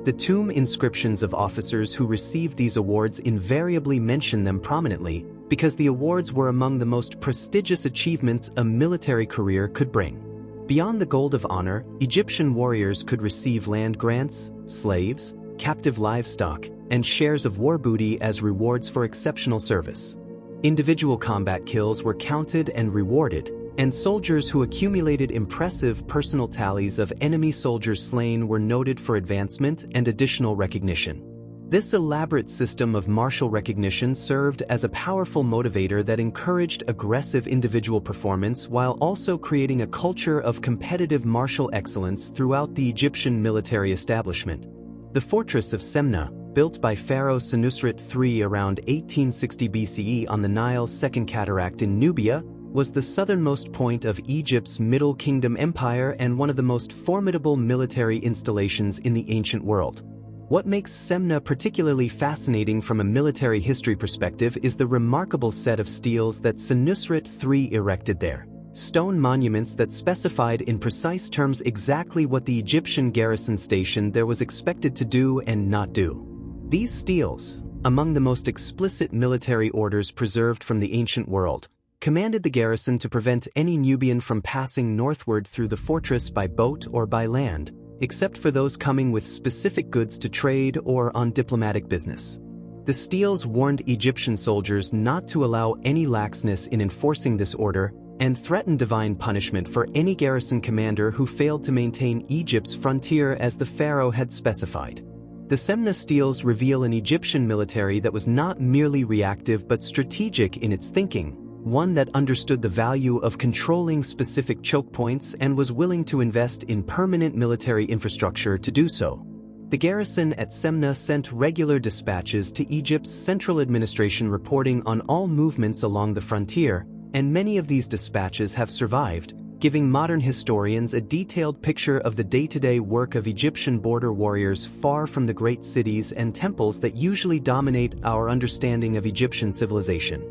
The tomb inscriptions of officers who received these awards invariably mention them prominently because the awards were among the most prestigious achievements a military career could bring. Beyond the Gold of Honor, Egyptian warriors could receive land grants, slaves, captive livestock, and shares of war booty as rewards for exceptional service. Individual combat kills were counted and rewarded, and soldiers who accumulated impressive personal tallies of enemy soldiers slain were noted for advancement and additional recognition. This elaborate system of martial recognition served as a powerful motivator that encouraged aggressive individual performance while also creating a culture of competitive martial excellence throughout the Egyptian military establishment. The fortress of Semna, built by Pharaoh Senusret III around 1860 BCE on the Nile's Second Cataract in Nubia, was the southernmost point of Egypt's Middle Kingdom Empire and one of the most formidable military installations in the ancient world. What makes Semna particularly fascinating from a military history perspective is the remarkable set of steles that Senusret III erected there. Stone monuments that specified in precise terms exactly what the Egyptian garrison station there was expected to do and not do. These steles, among the most explicit military orders preserved from the ancient world, commanded the garrison to prevent any Nubian from passing northward through the fortress by boat or by land, except for those coming with specific goods to trade or on diplomatic business. The steles warned Egyptian soldiers not to allow any laxness in enforcing this order and threatened divine punishment for any garrison commander who failed to maintain Egypt's frontier as the pharaoh had specified. The Semna steles reveal an Egyptian military that was not merely reactive but strategic in its thinking, one that understood the value of controlling specific choke points and was willing to invest in permanent military infrastructure to do so. The garrison at Semna sent regular dispatches to Egypt's central administration reporting on all movements along the frontier, and many of these dispatches have survived, giving modern historians a detailed picture of the day-to-day work of Egyptian border warriors far from the great cities and temples that usually dominate our understanding of Egyptian civilization.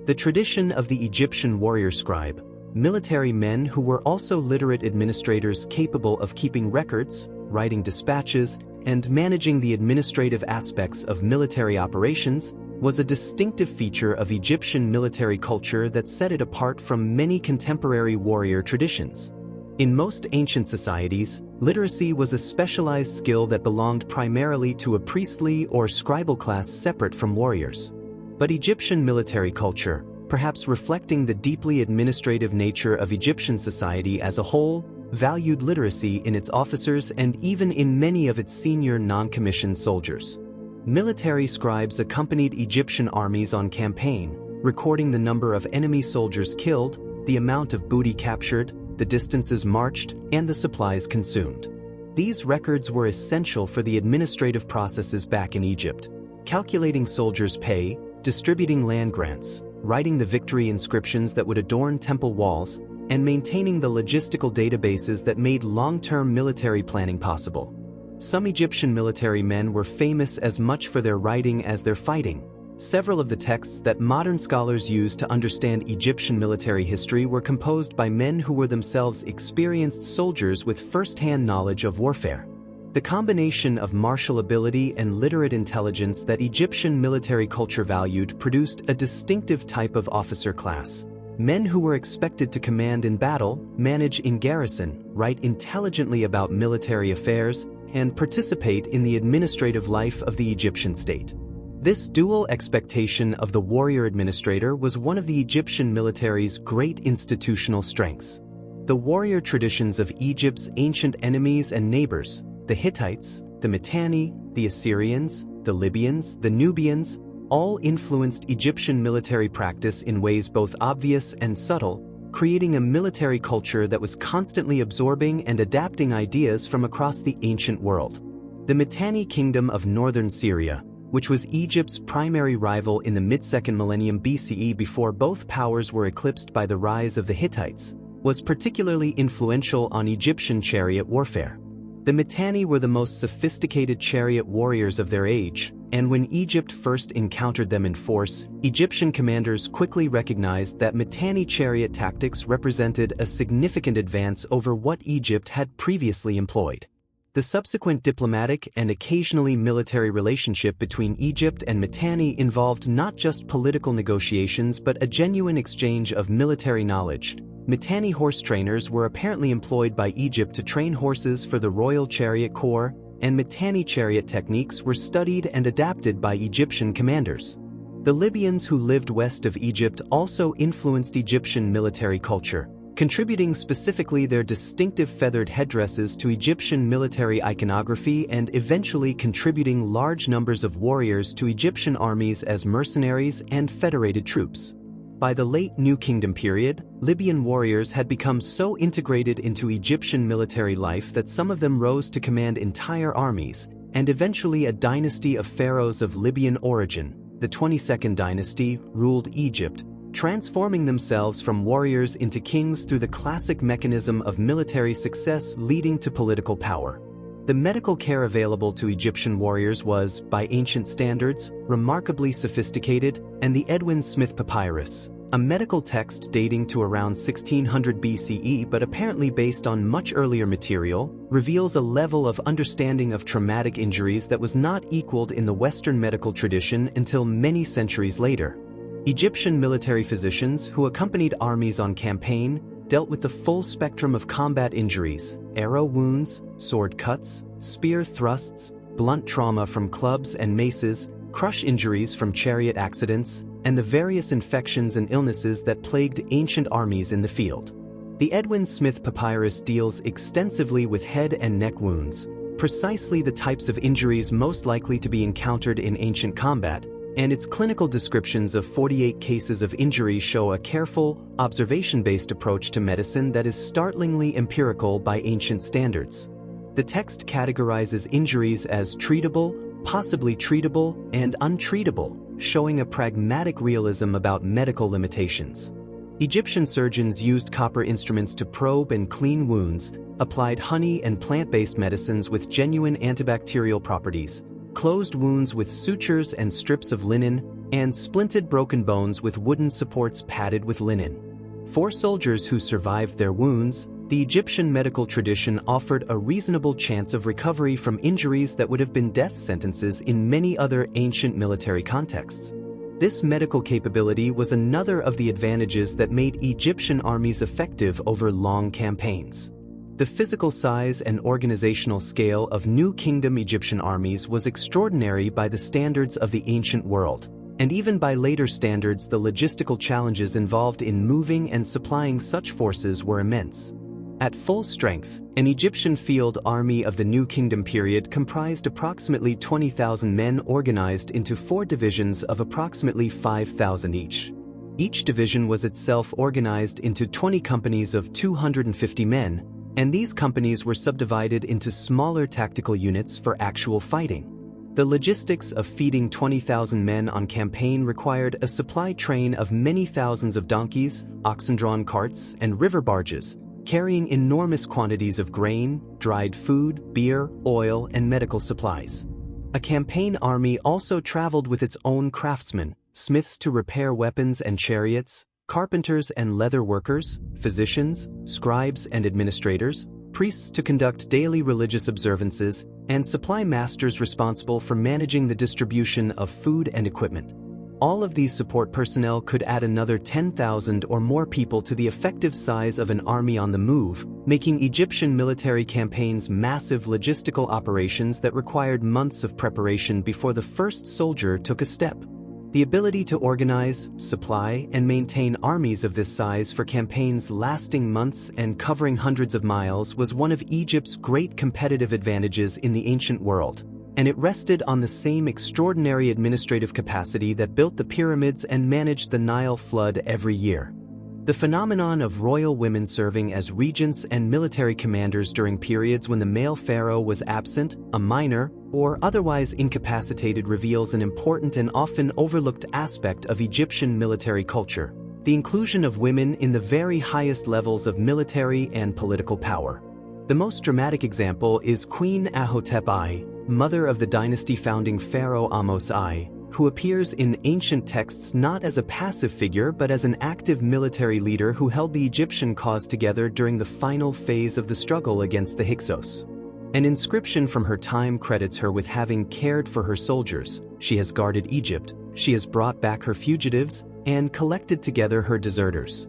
The tradition of the Egyptian warrior scribe, military men who were also literate administrators capable of keeping records, writing dispatches, and managing the administrative aspects of military operations, was a distinctive feature of Egyptian military culture that set it apart from many contemporary warrior traditions. In most ancient societies, literacy was a specialized skill that belonged primarily to a priestly or scribal class separate from warriors. But Egyptian military culture, perhaps reflecting the deeply administrative nature of Egyptian society as a whole, valued literacy in its officers and even in many of its senior non-commissioned soldiers. Military scribes accompanied Egyptian armies on campaign, recording the number of enemy soldiers killed, the amount of booty captured, the distances marched, and the supplies consumed. These records were essential for the administrative processes back in Egypt, calculating soldiers' pay, distributing land grants, writing the victory inscriptions that would adorn temple walls, and maintaining the logistical databases that made long-term military planning possible. Some Egyptian military men were famous as much for their writing as their fighting. Several of the texts that modern scholars use to understand Egyptian military history were composed by men who were themselves experienced soldiers with first-hand knowledge of warfare. The combination of martial ability and literate intelligence that Egyptian military culture valued produced a distinctive type of officer class. Men who were expected to command in battle, manage in garrison, write intelligently about military affairs, and participate in the administrative life of the Egyptian state. This dual expectation of the warrior administrator was one of the Egyptian military's great institutional strengths. The warrior traditions of Egypt's ancient enemies and neighbors, the Hittites, the Mitanni, the Assyrians, the Libyans, the Nubians, all influenced Egyptian military practice in ways both obvious and subtle, creating a military culture that was constantly absorbing and adapting ideas from across the ancient world. The Mitanni kingdom of northern Syria, which was Egypt's primary rival in the mid-2nd millennium BCE before both powers were eclipsed by the rise of the Hittites, was particularly influential on Egyptian chariot warfare. The Mitanni were the most sophisticated chariot warriors of their age, and when Egypt first encountered them in force, Egyptian commanders quickly recognized that Mitanni chariot tactics represented a significant advance over what Egypt had previously employed. The subsequent diplomatic and occasionally military relationship between Egypt and Mitanni involved not just political negotiations but a genuine exchange of military knowledge. Mitanni horse trainers were apparently employed by Egypt to train horses for the Royal Chariot Corps, and Mitanni chariot techniques were studied and adapted by Egyptian commanders. The Libyans who lived west of Egypt also influenced Egyptian military culture, contributing specifically their distinctive feathered headdresses to Egyptian military iconography and eventually contributing large numbers of warriors to Egyptian armies as mercenaries and federated troops. By the late New Kingdom period, Libyan warriors had become so integrated into Egyptian military life that some of them rose to command entire armies, and eventually a dynasty of pharaohs of Libyan origin, the 22nd dynasty, ruled Egypt, transforming themselves from warriors into kings through the classic mechanism of military success leading to political power. The medical care available to Egyptian warriors was, by ancient standards, remarkably sophisticated, and the Edwin Smith Papyrus, a medical text dating to around 1600 BCE but apparently based on much earlier material, reveals a level of understanding of traumatic injuries that was not equaled in the Western medical tradition until many centuries later. Egyptian military physicians who accompanied armies on campaign dealt with the full spectrum of combat injuries: arrow wounds, sword cuts, spear thrusts, blunt trauma from clubs and maces, crush injuries from chariot accidents, and the various infections and illnesses that plagued ancient armies in the field. The Edwin Smith Papyrus deals extensively with head and neck wounds, precisely the types of injuries most likely to be encountered in ancient combat, and its clinical descriptions of 48 cases of injury show a careful, observation-based approach to medicine that is startlingly empirical by ancient standards. The text categorizes injuries as treatable, possibly treatable, and untreatable, showing a pragmatic realism about medical limitations. Egyptian surgeons used copper instruments to probe and clean wounds, applied honey and plant-based medicines with genuine antibacterial properties, closed wounds with sutures and strips of linen, and splinted broken bones with wooden supports padded with linen. For soldiers who survived their wounds, the Egyptian medical tradition offered a reasonable chance of recovery from injuries that would have been death sentences in many other ancient military contexts. This medical capability was another of the advantages that made Egyptian armies effective over long campaigns. The physical size and organizational scale of New Kingdom Egyptian armies was extraordinary by the standards of the ancient world, and even by later standards the logistical challenges involved in moving and supplying such forces were immense. At full strength, an Egyptian field army of the New Kingdom period comprised approximately 20,000 men organized into 4 divisions of approximately 5,000 each. Each division was itself organized into 20 companies of 250 men, and these companies were subdivided into smaller tactical units for actual fighting. The logistics of feeding 20,000 men on campaign required a supply train of many thousands of donkeys, oxen-drawn carts, and river barges, carrying enormous quantities of grain, dried food, beer, oil, and medical supplies. A campaign army also traveled with its own craftsmen, smiths to repair weapons and chariots, carpenters and leather workers, physicians, scribes and administrators, priests to conduct daily religious observances, and supply masters responsible for managing the distribution of food and equipment. All of these support personnel could add another 10,000 or more people to the effective size of an army on the move, making Egyptian military campaigns massive logistical operations that required months of preparation before the first soldier took a step. The ability to organize, supply, and maintain armies of this size for campaigns lasting months and covering hundreds of miles was one of Egypt's great competitive advantages in the ancient world, and it rested on the same extraordinary administrative capacity that built the pyramids and managed the Nile flood every year. The phenomenon of royal women serving as regents and military commanders during periods when the male pharaoh was absent, a minor, or otherwise incapacitated reveals an important and often overlooked aspect of Egyptian military culture: the inclusion of women in the very highest levels of military and political power. The most dramatic example is Queen Ahotep I, mother of the dynasty founding Pharaoh Ahmose I, who appears in ancient texts not as a passive figure but as an active military leader who held the Egyptian cause together during the final phase of the struggle against the Hyksos. An inscription from her time credits her with having cared for her soldiers. She has guarded Egypt, she has brought back her fugitives, and collected together her deserters.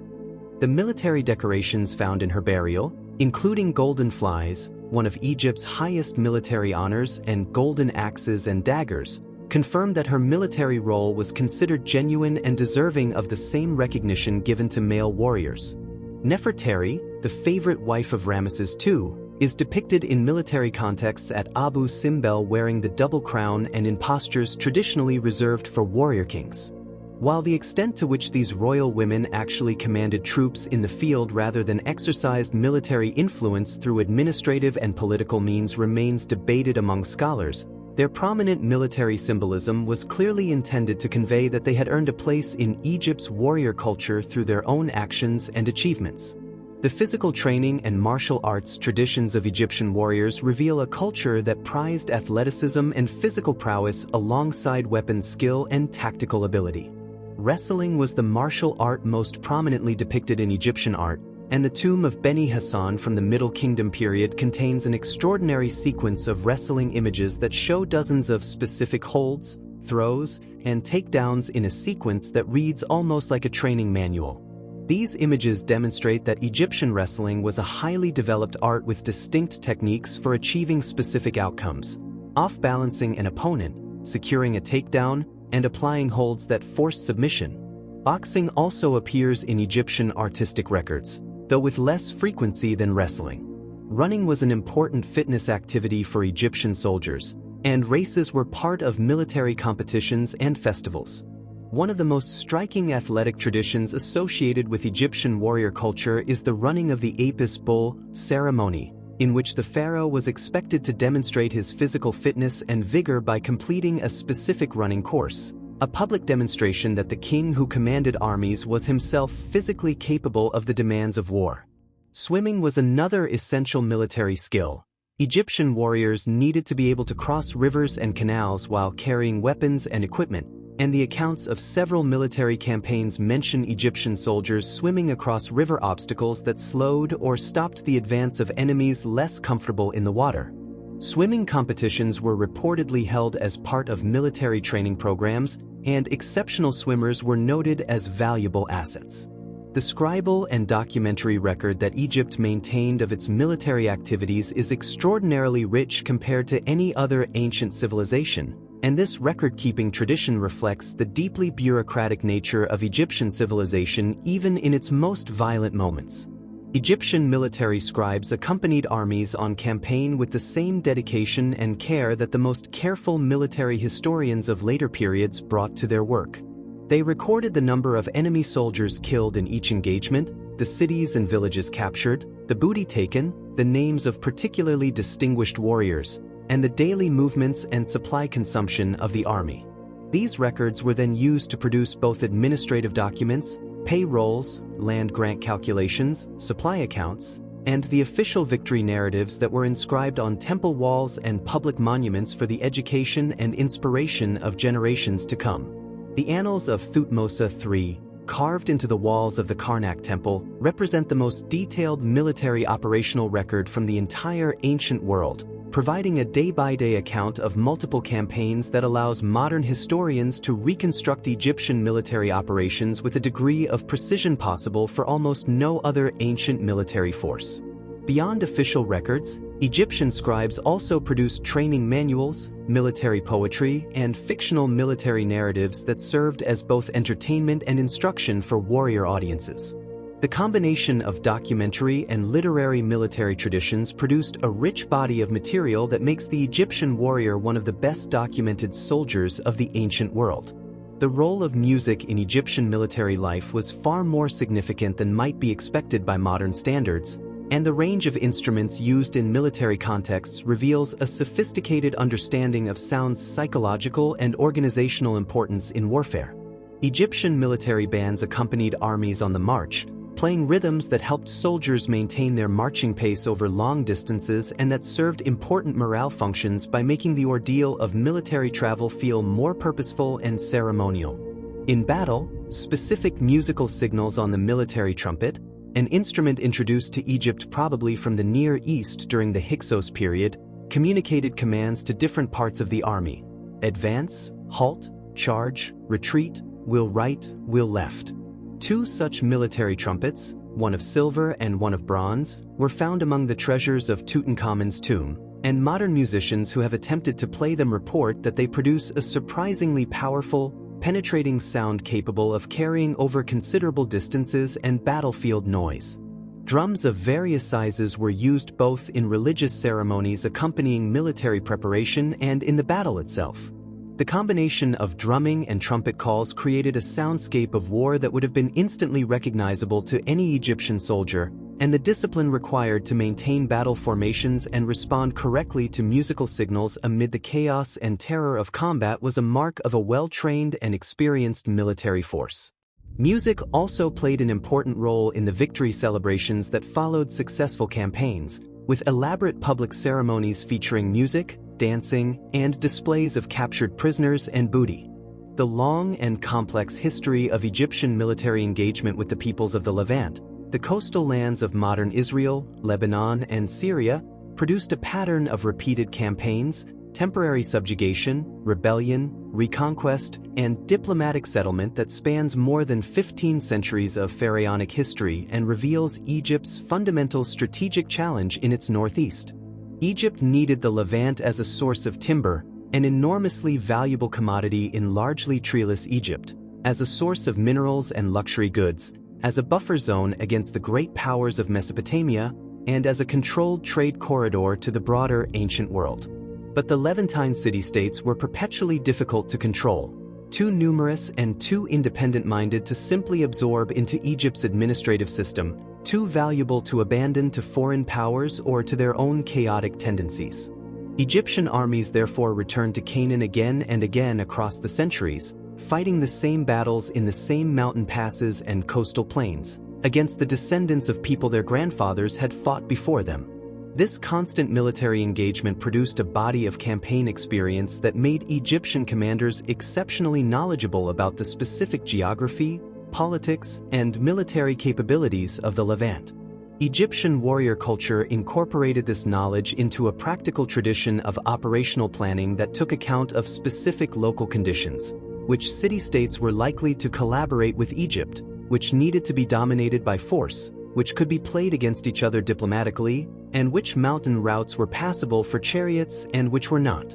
The military decorations found in her burial, including golden flies, one of Egypt's highest military honors, and golden axes and daggers, confirmed that her military role was considered genuine and deserving of the same recognition given to male warriors. Nefertari, the favorite wife of Ramesses II, is depicted in military contexts at Abu Simbel wearing the double crown and in postures traditionally reserved for warrior kings. While the extent to which these royal women actually commanded troops in the field rather than exercised military influence through administrative and political means remains debated among scholars, their prominent military symbolism was clearly intended to convey that they had earned a place in Egypt's warrior culture through their own actions and achievements. The physical training and martial arts traditions of Egyptian warriors reveal a culture that prized athleticism and physical prowess alongside weapons skill and tactical ability. Wrestling was the martial art most prominently depicted in Egyptian art, and the tomb of Beni Hassan from the Middle Kingdom period contains an extraordinary sequence of wrestling images that show dozens of specific holds, throws, and takedowns in a sequence that reads almost like a training manual. These images demonstrate that Egyptian wrestling was a highly developed art with distinct techniques for achieving specific outcomes: off-balancing an opponent, securing a takedown, and applying holds that forced submission. Boxing also appears in Egyptian artistic records, though with less frequency than wrestling. Running was an important fitness activity for Egyptian soldiers, and races were part of military competitions and festivals. One of the most striking athletic traditions associated with Egyptian warrior culture is the running of the Apis bull ceremony, in which the pharaoh was expected to demonstrate his physical fitness and vigor by completing a specific running course, a public demonstration that the king who commanded armies was himself physically capable of the demands of war. Swimming was another essential military skill. Egyptian warriors needed to be able to cross rivers and canals while carrying weapons and equipment, and the accounts of several military campaigns mention Egyptian soldiers swimming across river obstacles that slowed or stopped the advance of enemies less comfortable in the water. Swimming competitions were reportedly held as part of military training programs, and exceptional swimmers were noted as valuable assets. The scribal and documentary record that Egypt maintained of its military activities is extraordinarily rich compared to any other ancient civilization, and this record-keeping tradition reflects the deeply bureaucratic nature of Egyptian civilization even in its most violent moments. Egyptian military scribes accompanied armies on campaign with the same dedication and care that the most careful military historians of later periods brought to their work. They recorded the number of enemy soldiers killed in each engagement, the cities and villages captured, the booty taken, the names of particularly distinguished warriors, and the daily movements and supply consumption of the army. These records were then used to produce both administrative documents, payrolls, land grant calculations, supply accounts, and the official victory narratives that were inscribed on temple walls and public monuments for the education and inspiration of generations to come. The Annals of Thutmose III, carved into the walls of the Karnak temple, represent the most detailed military operational record from the entire ancient world, providing a day-by-day account of multiple campaigns that allows modern historians to reconstruct Egyptian military operations with a degree of precision possible for almost no other ancient military force. Beyond official records, Egyptian scribes also produced training manuals, military poetry, and fictional military narratives that served as both entertainment and instruction for warrior audiences. The combination of documentary and literary military traditions produced a rich body of material that makes the Egyptian warrior one of the best documented soldiers of the ancient world. The role of music in Egyptian military life was far more significant than might be expected by modern standards, and the range of instruments used in military contexts reveals a sophisticated understanding of sound's psychological and organizational importance in warfare. Egyptian military bands accompanied armies on the march, playing rhythms that helped soldiers maintain their marching pace over long distances and that served important morale functions by making the ordeal of military travel feel more purposeful and ceremonial. In battle, specific musical signals on the military trumpet, an instrument introduced to Egypt probably from the Near East during the Hyksos period, communicated commands to different parts of the army: advance, halt, charge, retreat, wheel right, wheel left. Two such military trumpets, one of silver and one of bronze, were found among the treasures of Tutankhamun's tomb, and modern musicians who have attempted to play them report that they produce a surprisingly powerful, penetrating sound capable of carrying over considerable distances and battlefield noise. Drums of various sizes were used both in religious ceremonies accompanying military preparation and in the battle itself. The combination of drumming and trumpet calls created a soundscape of war that would have been instantly recognizable to any Egyptian soldier, and the discipline required to maintain battle formations and respond correctly to musical signals amid the chaos and terror of combat was a mark of a well-trained and experienced military force. Music also played an important role in the victory celebrations that followed successful campaigns, with elaborate public ceremonies featuring music, dancing, and displays of captured prisoners and booty. The long and complex history of Egyptian military engagement with the peoples of the Levant, the coastal lands of modern Israel, Lebanon, and Syria, produced a pattern of repeated campaigns, temporary subjugation, rebellion, reconquest, and diplomatic settlement that spans more than 15 centuries of pharaonic history and reveals Egypt's fundamental strategic challenge in its northeast. Egypt needed the Levant as a source of timber, an enormously valuable commodity in largely treeless Egypt, as a source of minerals and luxury goods, as a buffer zone against the great powers of Mesopotamia, and as a controlled trade corridor to the broader ancient world. But the Levantine city-states were perpetually difficult to control, too numerous and too independent-minded to simply absorb into Egypt's administrative system, too valuable to abandon to foreign powers or to their own chaotic tendencies. Egyptian armies therefore returned to Canaan again and again across the centuries, fighting the same battles in the same mountain passes and coastal plains, against the descendants of people their grandfathers had fought before them. This constant military engagement produced a body of campaign experience that made Egyptian commanders exceptionally knowledgeable about the specific geography, politics, and military capabilities of the Levant. Egyptian warrior culture incorporated this knowledge into a practical tradition of operational planning that took account of specific local conditions, which city-states were likely to collaborate with Egypt, which needed to be dominated by force, which could be played against each other diplomatically, and which mountain routes were passable for chariots and which were not.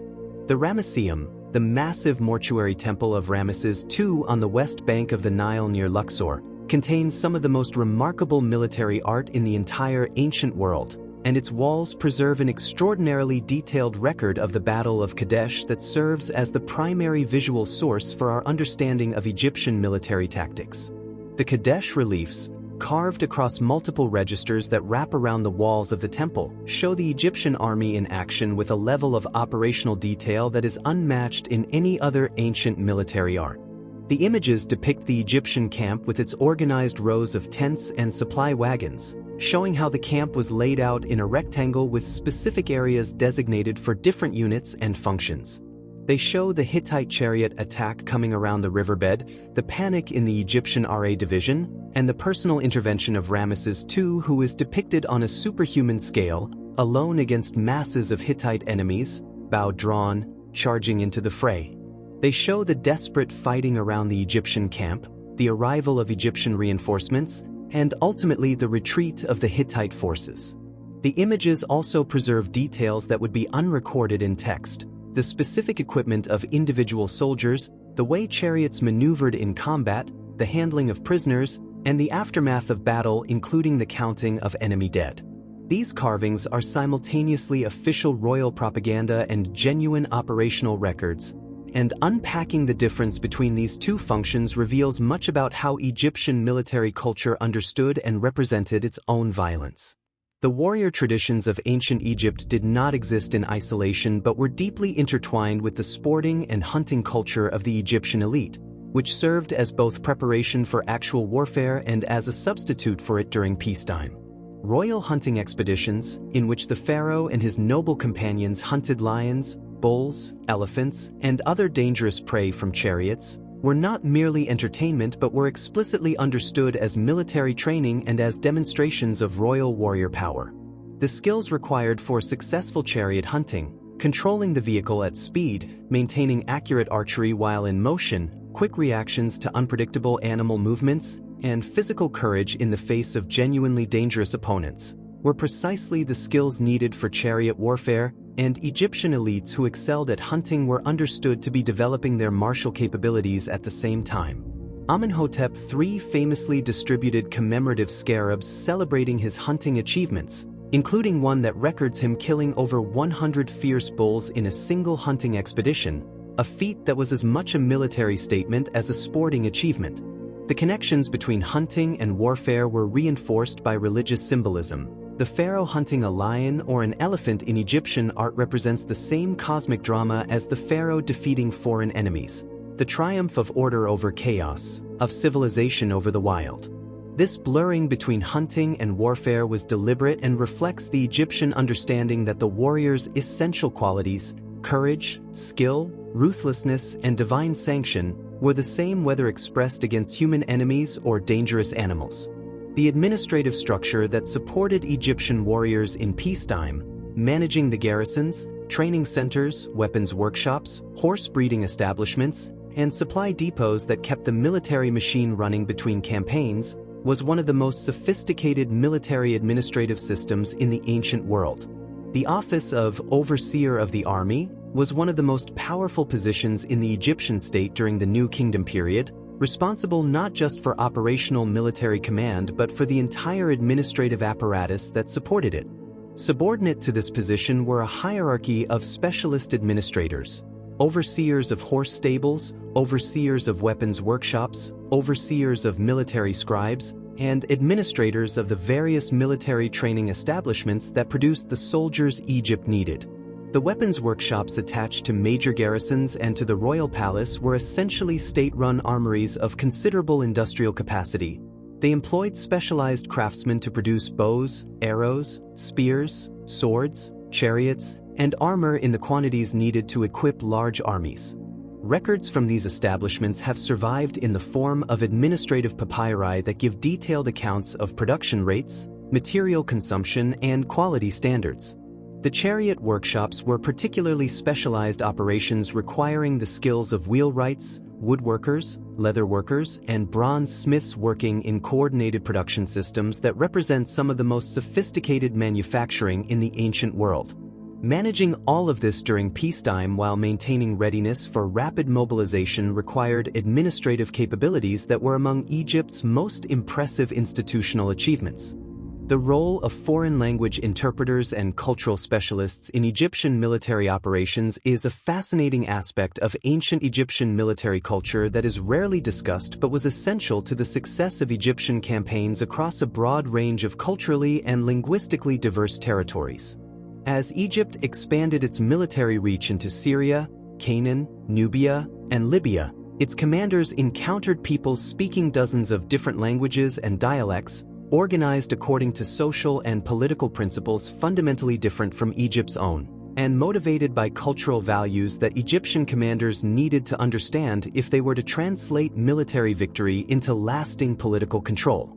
The Ramesseum, the massive mortuary temple of Ramesses II on the west bank of the Nile near Luxor, contains some of the most remarkable military art in the entire ancient world, and its walls preserve an extraordinarily detailed record of the Battle of Kadesh that serves as the primary visual source for our understanding of Egyptian military tactics. The Kadesh reliefs, carved across multiple registers that wrap around the walls of the temple, show the Egyptian army in action with a level of operational detail that is unmatched in any other ancient military art. The images depict the Egyptian camp with its organized rows of tents and supply wagons, showing how the camp was laid out in a rectangle with specific areas designated for different units and functions. They show the Hittite chariot attack coming around the riverbed, the panic in the Egyptian RA division, and the personal intervention of Ramesses II, who is depicted on a superhuman scale, alone against masses of Hittite enemies, bow drawn, charging into the fray. They show the desperate fighting around the Egyptian camp, the arrival of Egyptian reinforcements, and ultimately the retreat of the Hittite forces. The images also preserve details that would be unrecorded in text: the specific equipment of individual soldiers, the way chariots maneuvered in combat, the handling of prisoners, and the aftermath of battle, including the counting of enemy dead. These carvings are simultaneously official royal propaganda and genuine operational records, and unpacking the difference between these two functions reveals much about how Egyptian military culture understood and represented its own violence. The warrior traditions of ancient Egypt did not exist in isolation but were deeply intertwined with the sporting and hunting culture of the Egyptian elite, which served as both preparation for actual warfare and as a substitute for it during peacetime. Royal hunting expeditions, in which the pharaoh and his noble companions hunted lions, bulls, elephants, and other dangerous prey from chariots, were not merely entertainment but were explicitly understood as military training and as demonstrations of royal warrior power. The skills required for successful chariot hunting, controlling the vehicle at speed, maintaining accurate archery while in motion, quick reactions to unpredictable animal movements, and physical courage in the face of genuinely dangerous opponents, were precisely the skills needed for chariot warfare, and Egyptian elites who excelled at hunting were understood to be developing their martial capabilities at the same time. Amenhotep III famously distributed commemorative scarabs celebrating his hunting achievements, including one that records him killing over 100 fierce bulls in a single hunting expedition, a feat that was as much a military statement as a sporting achievement. The connections between hunting and warfare were reinforced by religious symbolism. The pharaoh hunting a lion or an elephant in Egyptian art represents the same cosmic drama as the pharaoh defeating foreign enemies, the triumph of order over chaos, of civilization over the wild. This blurring between hunting and warfare was deliberate and reflects the Egyptian understanding that the warrior's essential qualities, courage, skill, ruthlessness, and divine sanction, were the same whether expressed against human enemies or dangerous animals. The administrative structure that supported Egyptian warriors in peacetime, managing the garrisons, training centers, weapons workshops, horse breeding establishments, and supply depots that kept the military machine running between campaigns, was one of the most sophisticated military administrative systems in the ancient world. The office of Overseer of the Army was one of the most powerful positions in the Egyptian state during the New Kingdom period, responsible not just for operational military command but for the entire administrative apparatus that supported it. Subordinate to this position were a hierarchy of specialist administrators: overseers of horse stables, overseers of weapons workshops, overseers of military scribes, and administrators of the various military training establishments that produced the soldiers Egypt needed. The weapons workshops attached to major garrisons and to the royal palace were essentially state-run armories of considerable industrial capacity. They employed specialized craftsmen to produce bows, arrows, spears, swords, chariots, and armor in the quantities needed to equip large armies. Records from these establishments have survived in the form of administrative papyri that give detailed accounts of production rates, material consumption, and quality standards. The chariot workshops were particularly specialized operations requiring the skills of wheelwrights, woodworkers, leatherworkers, and bronze smiths working in coordinated production systems that represent some of the most sophisticated manufacturing in the ancient world. Managing all of this during peacetime while maintaining readiness for rapid mobilization required administrative capabilities that were among Egypt's most impressive institutional achievements. The role of foreign language interpreters and cultural specialists in Egyptian military operations is a fascinating aspect of ancient Egyptian military culture that is rarely discussed but was essential to the success of Egyptian campaigns across a broad range of culturally and linguistically diverse territories. As Egypt expanded its military reach into Syria, Canaan, Nubia, and Libya, its commanders encountered peoples speaking dozens of different languages and dialects, organized according to social and political principles fundamentally different from Egypt's own. and motivated by cultural values that Egyptian commanders needed to understand if they were to translate military victory into lasting political control.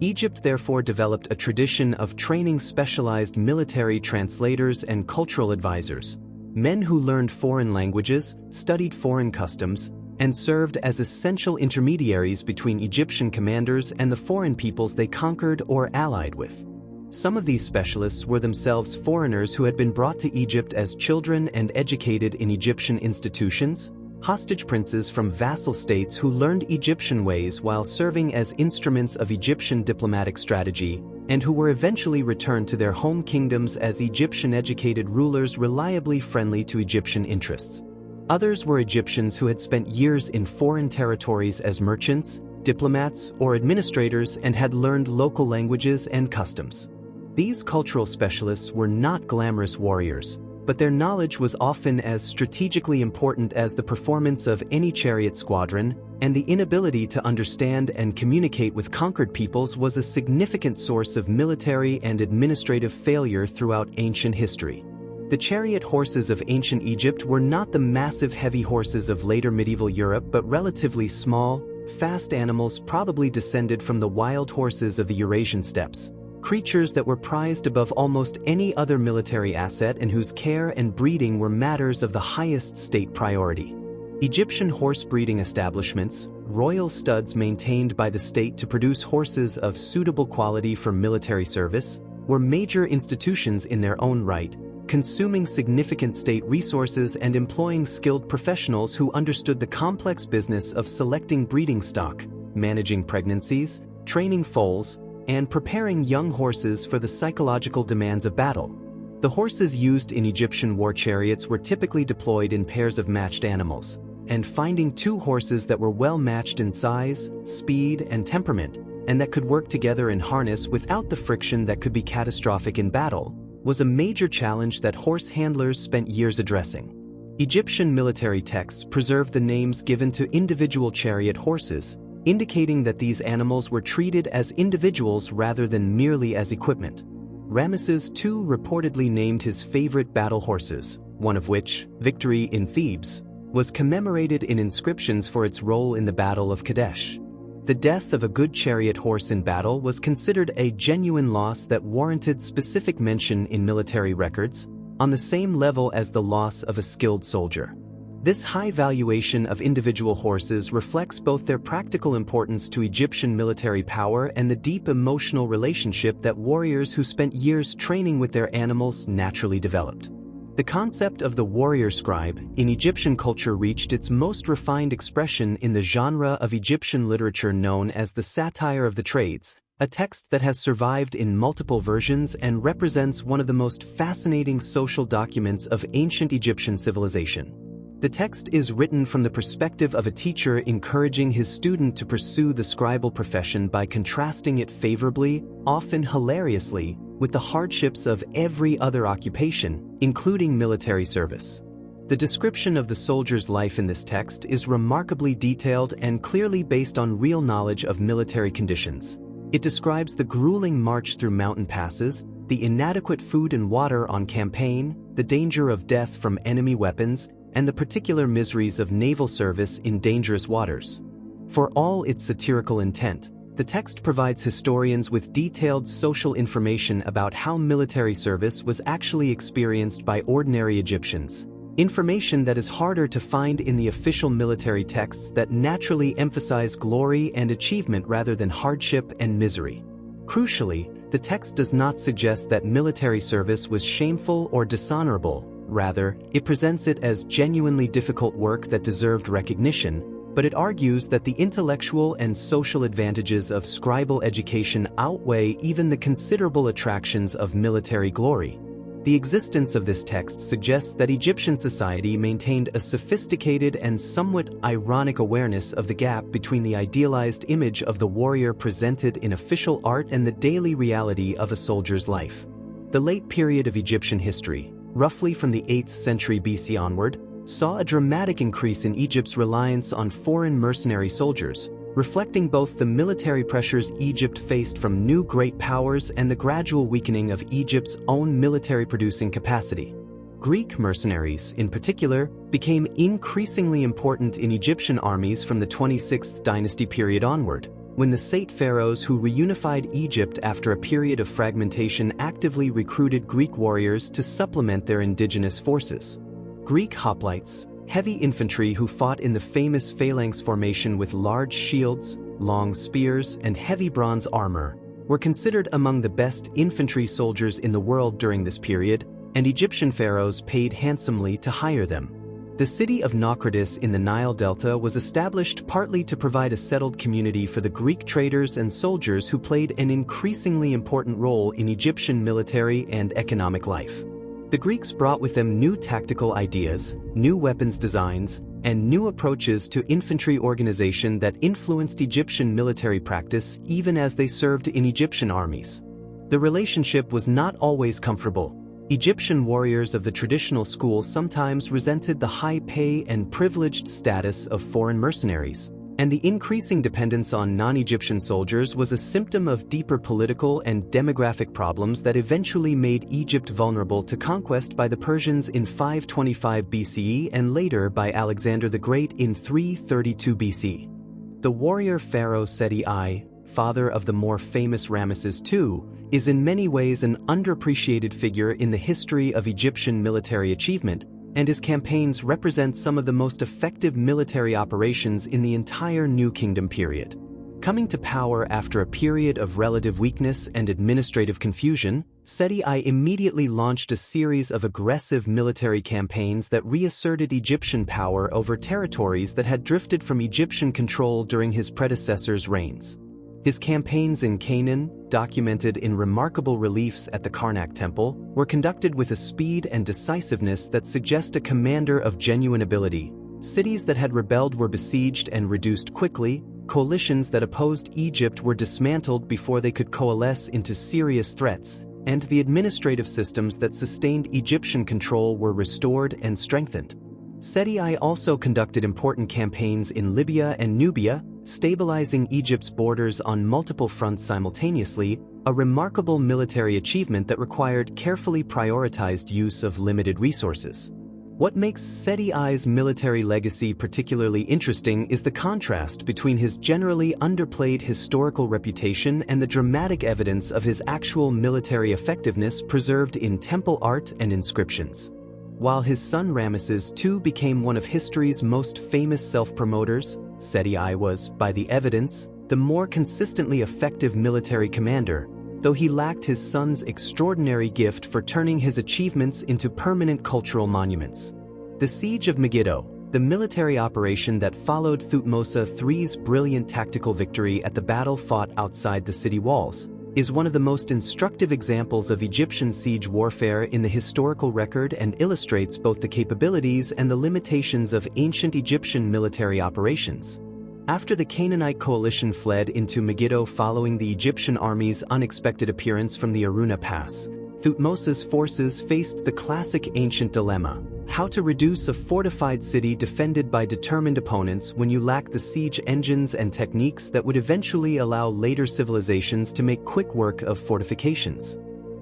Egypt therefore developed a tradition of training specialized military translators and cultural advisors, men who learned foreign languages, studied foreign customs, and served as essential intermediaries between Egyptian commanders and the foreign peoples they conquered or allied with. Some of these specialists were themselves foreigners who had been brought to Egypt as children and educated in Egyptian institutions, hostage princes from vassal states who learned Egyptian ways while serving as instruments of Egyptian diplomatic strategy, and who were eventually returned to their home kingdoms as Egyptian-educated rulers reliably friendly to Egyptian interests. Others were Egyptians who had spent years in foreign territories as merchants, diplomats, or administrators and had learned local languages and customs. These cultural specialists were not glamorous warriors, but their knowledge was often as strategically important as the performance of any chariot squadron, and the inability to understand and communicate with conquered peoples was a significant source of military and administrative failure throughout ancient history. The chariot horses of ancient Egypt were not the massive heavy horses of later medieval Europe but relatively small, fast animals probably descended from the wild horses of the Eurasian steppes, creatures that were prized above almost any other military asset and whose care and breeding were matters of the highest state priority. Egyptian horse breeding establishments, royal studs maintained by the state to produce horses of suitable quality for military service, were major institutions in their own right, consuming significant state resources and employing skilled professionals who understood the complex business of selecting breeding stock, managing pregnancies, training foals, and preparing young horses for the psychological demands of battle. The horses used in Egyptian war chariots were typically deployed in pairs of matched animals, and finding two horses that were well matched in size, speed, and temperament, and that could work together in harness without the friction that could be catastrophic in battle, was a major challenge that horse handlers spent years addressing. Egyptian military texts preserve the names given to individual chariot horses, indicating that these animals were treated as individuals rather than merely as equipment. Ramesses II reportedly named his favorite battle horses, one of which, Victory in Thebes, was commemorated in inscriptions for its role in the Battle of Kadesh. The death of a good chariot horse in battle was considered a genuine loss that warranted specific mention in military records, on the same level as the loss of a skilled soldier. This high valuation of individual horses reflects both their practical importance to Egyptian military power and the deep emotional relationship that warriors who spent years training with their animals naturally developed. The concept of the warrior scribe in Egyptian culture reached its most refined expression in the genre of Egyptian literature known as the Satire of the Trades, a text that has survived in multiple versions and represents one of the most fascinating social documents of ancient Egyptian civilization. The text is written from the perspective of a teacher encouraging his student to pursue the scribal profession by contrasting it favorably, often hilariously, with the hardships of every other occupation, including military service. The description of the soldier's life in this text is remarkably detailed and clearly based on real knowledge of military conditions. It describes the grueling march through mountain passes, the inadequate food and water on campaign, the danger of death from enemy weapons, and the particular miseries of naval service in dangerous waters. For all its satirical intent, the text provides historians with detailed social information about how military service was actually experienced by ordinary Egyptians, information that is harder to find in the official military texts that naturally emphasize glory and achievement rather than hardship and misery. Crucially, the text does not suggest that military service was shameful or dishonorable. Rather, it presents it as genuinely difficult work that deserved recognition, but it argues that the intellectual and social advantages of scribal education outweigh even the considerable attractions of military glory. The existence of this text suggests that Egyptian society maintained a sophisticated and somewhat ironic awareness of the gap between the idealized image of the warrior presented in official art and the daily reality of a soldier's life. The late period of Egyptian history, roughly from the 8th century BC onward, saw a dramatic increase in Egypt's reliance on foreign mercenary soldiers, reflecting both the military pressures Egypt faced from new great powers and the gradual weakening of Egypt's own military producing capacity. Greek mercenaries, in particular, became increasingly important in Egyptian armies from the 26th dynasty period onward, when the Sate pharaohs who reunified Egypt after a period of fragmentation actively recruited Greek warriors to supplement their indigenous forces. Greek hoplites, heavy infantry who fought in the famous phalanx formation with large shields, long spears, and heavy bronze armor, were considered among the best infantry soldiers in the world during this period, and Egyptian pharaohs paid handsomely to hire them. The city of Naucratis in the Nile Delta was established partly to provide a settled community for the Greek traders and soldiers who played an increasingly important role in Egyptian military and economic life. The Greeks brought with them new tactical ideas, new weapons designs, and new approaches to infantry organization that influenced Egyptian military practice even as they served in Egyptian armies. The relationship was not always comfortable. Egyptian warriors of the traditional school sometimes resented the high pay and privileged status of foreign mercenaries, and the increasing dependence on non-Egyptian soldiers was a symptom of deeper political and demographic problems that eventually made Egypt vulnerable to conquest by the Persians in 525 BCE and later by Alexander the Great in 332 BC. The warrior pharaoh Seti I, father of the more famous Ramesses II, is in many ways an underappreciated figure in the history of Egyptian military achievement, and his campaigns represent some of the most effective military operations in the entire New Kingdom period. Coming to power after a period of relative weakness and administrative confusion, Seti I immediately launched a series of aggressive military campaigns that reasserted Egyptian power over territories that had drifted from Egyptian control during his predecessors' reigns. His campaigns in Canaan, documented in remarkable reliefs at the Karnak Temple, were conducted with a speed and decisiveness that suggest a commander of genuine ability. Cities that had rebelled were besieged and reduced quickly, coalitions that opposed Egypt were dismantled before they could coalesce into serious threats, and the administrative systems that sustained Egyptian control were restored and strengthened. Seti I also conducted important campaigns in Libya and Nubia, stabilizing Egypt's borders on multiple fronts simultaneously, a remarkable military achievement that required carefully prioritized use of limited resources. What makes Seti I's military legacy particularly interesting is the contrast between his generally underplayed historical reputation and the dramatic evidence of his actual military effectiveness preserved in temple art and inscriptions. While his son Ramesses II became one of history's most famous self-promoters, Seti I was, by the evidence, the more consistently effective military commander, though he lacked his son's extraordinary gift for turning his achievements into permanent cultural monuments. The Siege of Megiddo, the military operation that followed Thutmose III's brilliant tactical victory at the battle fought outside the city walls, is one of the most instructive examples of Egyptian siege warfare in the historical record and illustrates both the capabilities and the limitations of ancient Egyptian military operations. After the Canaanite coalition fled into Megiddo following the Egyptian army's unexpected appearance from the Aruna Pass, Thutmose's forces faced the classic ancient dilemma: how to reduce a fortified city defended by determined opponents when you lack the siege engines and techniques that would eventually allow later civilizations to make quick work of fortifications.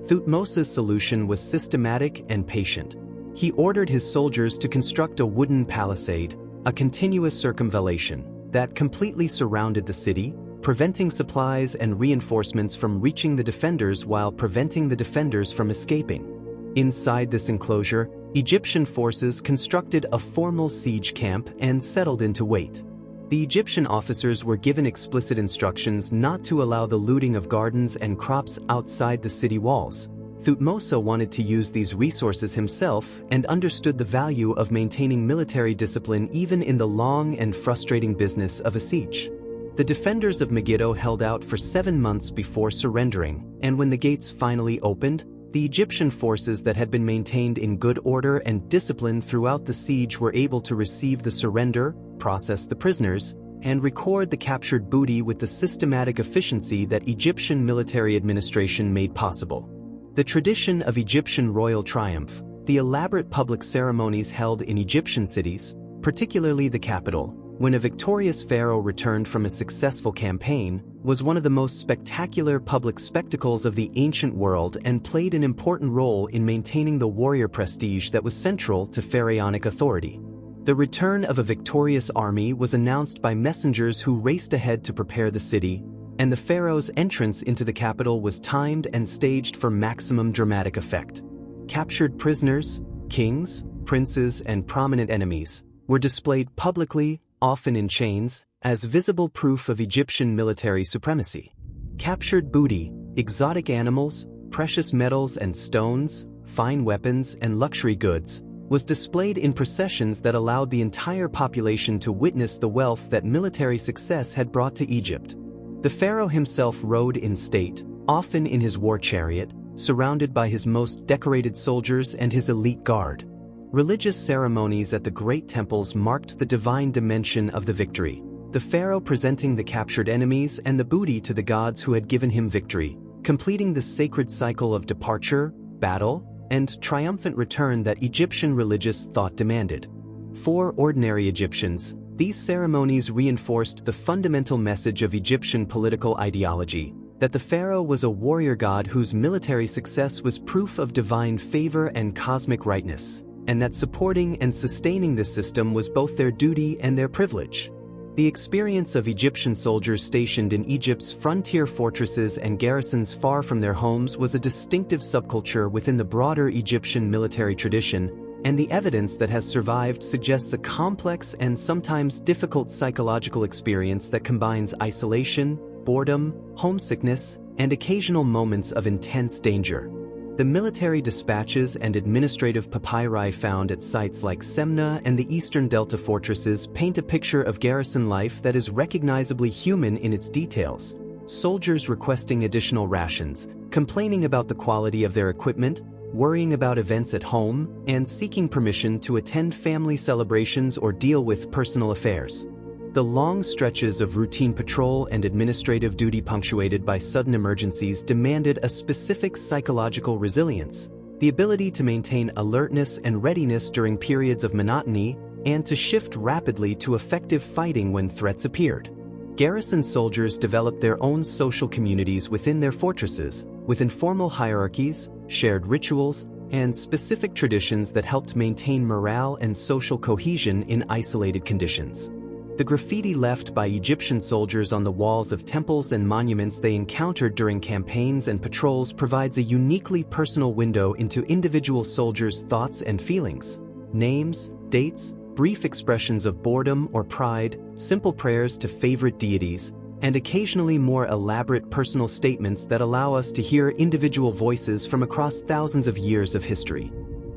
Thutmose's solution was systematic and patient. He ordered his soldiers to construct a wooden palisade, a continuous circumvallation, that completely surrounded the city, preventing supplies and reinforcements from reaching the defenders while preventing the defenders from escaping. Inside this enclosure, Egyptian forces constructed a formal siege camp and settled in to wait. The Egyptian officers were given explicit instructions not to allow the looting of gardens and crops outside the city walls. Thutmose wanted to use these resources himself and understood the value of maintaining military discipline even in the long and frustrating business of a siege. The defenders of Megiddo held out for 7 months before surrendering, and when the gates finally opened, the Egyptian forces that had been maintained in good order and discipline throughout the siege were able to receive the surrender, process the prisoners, and record the captured booty with the systematic efficiency that Egyptian military administration made possible. The tradition of Egyptian royal triumph, the elaborate public ceremonies held in Egyptian cities, particularly the capital, when a victorious pharaoh returned from a successful campaign, was one of the most spectacular public spectacles of the ancient world and played an important role in maintaining the warrior prestige that was central to pharaonic authority. The return of a victorious army was announced by messengers who raced ahead to prepare the city, and the pharaoh's entrance into the capital was timed and staged for maximum dramatic effect. Captured prisoners, kings, princes, and prominent enemies were displayed publicly, often in chains, as visible proof of Egyptian military supremacy. Captured booty, exotic animals, precious metals and stones, fine weapons, and luxury goods was displayed in processions that allowed the entire population to witness the wealth that military success had brought to Egypt. The pharaoh himself rode in state, often in his war chariot, surrounded by his most decorated soldiers and his elite guard. Religious ceremonies at the great temples marked the divine dimension of the victory, the pharaoh presenting the captured enemies and the booty to the gods who had given him victory, completing the sacred cycle of departure, battle, and triumphant return that Egyptian religious thought demanded. For ordinary Egyptians, these ceremonies reinforced the fundamental message of Egyptian political ideology, that the pharaoh was a warrior god whose military success was proof of divine favor and cosmic rightness, and that supporting and sustaining this system was both their duty and their privilege. The experience of Egyptian soldiers stationed in Egypt's frontier fortresses and garrisons far from their homes was a distinctive subculture within the broader Egyptian military tradition, and the evidence that has survived suggests a complex and sometimes difficult psychological experience that combines isolation, boredom, homesickness, and occasional moments of intense danger. The military dispatches and administrative papyri found at sites like Semna and the eastern Delta fortresses paint a picture of garrison life that is recognizably human in its details. Soldiers requesting additional rations, complaining about the quality of their equipment, worrying about events at home, and seeking permission to attend family celebrations or deal with personal affairs. The long stretches of routine patrol and administrative duty punctuated by sudden emergencies demanded a specific psychological resilience, the ability to maintain alertness and readiness during periods of monotony, and to shift rapidly to effective fighting when threats appeared. Garrison soldiers developed their own social communities within their fortresses, with informal hierarchies, shared rituals, and specific traditions that helped maintain morale and social cohesion in isolated conditions. The graffiti left by Egyptian soldiers on the walls of temples and monuments they encountered during campaigns and patrols provides a uniquely personal window into individual soldiers' thoughts and feelings. Names, dates, brief expressions of boredom or pride, simple prayers to favorite deities, and occasionally more elaborate personal statements that allow us to hear individual voices from across thousands of years of history.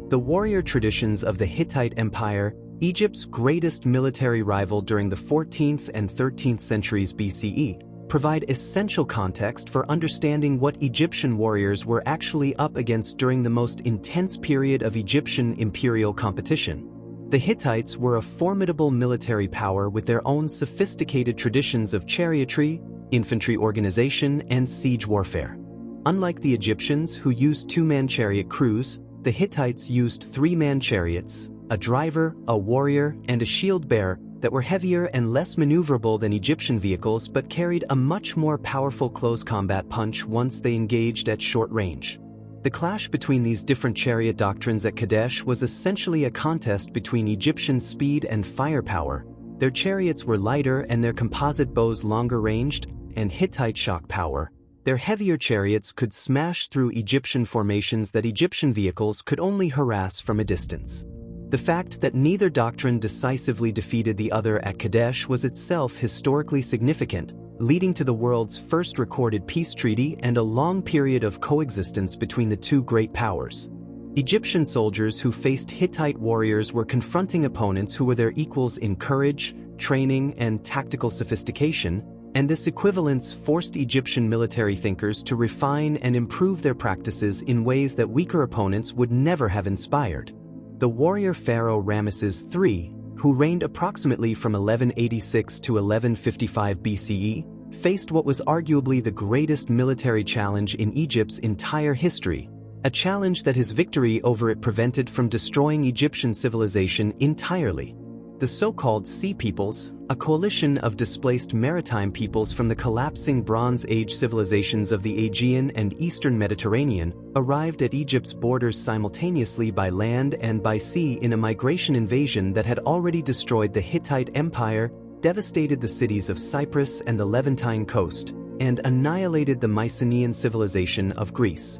The warrior traditions of the Hittite Empire, Egypt's greatest military rival during the 14th and 13th centuries BCE, provide essential context for understanding what Egyptian warriors were actually up against during the most intense period of Egyptian imperial competition. The Hittites were a formidable military power with their own sophisticated traditions of chariotry, infantry organization, and siege warfare. Unlike the Egyptians, who used two-man chariot crews, the Hittites used three-man chariots, a driver, a warrior, and a shield bearer that were heavier and less maneuverable than Egyptian vehicles but carried a much more powerful close combat punch once they engaged at short range. The clash between these different chariot doctrines at Kadesh was essentially a contest between Egyptian speed and firepower. Their chariots were lighter and their composite bows longer ranged, and Hittite shock power. Their heavier chariots could smash through Egyptian formations that Egyptian vehicles could only harass from a distance. The fact that neither doctrine decisively defeated the other at Kadesh was itself historically significant, leading to the world's first recorded peace treaty and a long period of coexistence between the two great powers. Egyptian soldiers who faced Hittite warriors were confronting opponents who were their equals in courage, training, and tactical sophistication, and this equivalence forced Egyptian military thinkers to refine and improve their practices in ways that weaker opponents would never have inspired. The warrior pharaoh Ramesses III, who reigned approximately from 1186 to 1155 BCE, faced what was arguably the greatest military challenge in Egypt's entire history, a challenge that his victory over it prevented from destroying Egyptian civilization entirely. The so-called Sea Peoples, a coalition of displaced maritime peoples from the collapsing Bronze Age civilizations of the Aegean and Eastern Mediterranean, arrived at Egypt's borders simultaneously by land and by sea in a migration invasion that had already destroyed the Hittite Empire, devastated the cities of Cyprus and the Levantine coast, and annihilated the Mycenaean civilization of Greece.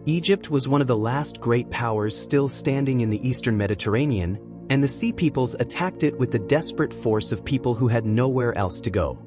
Egypt was one of the last great powers still standing in the Eastern Mediterranean, and the Sea Peoples attacked it with the desperate force of people who had nowhere else to go.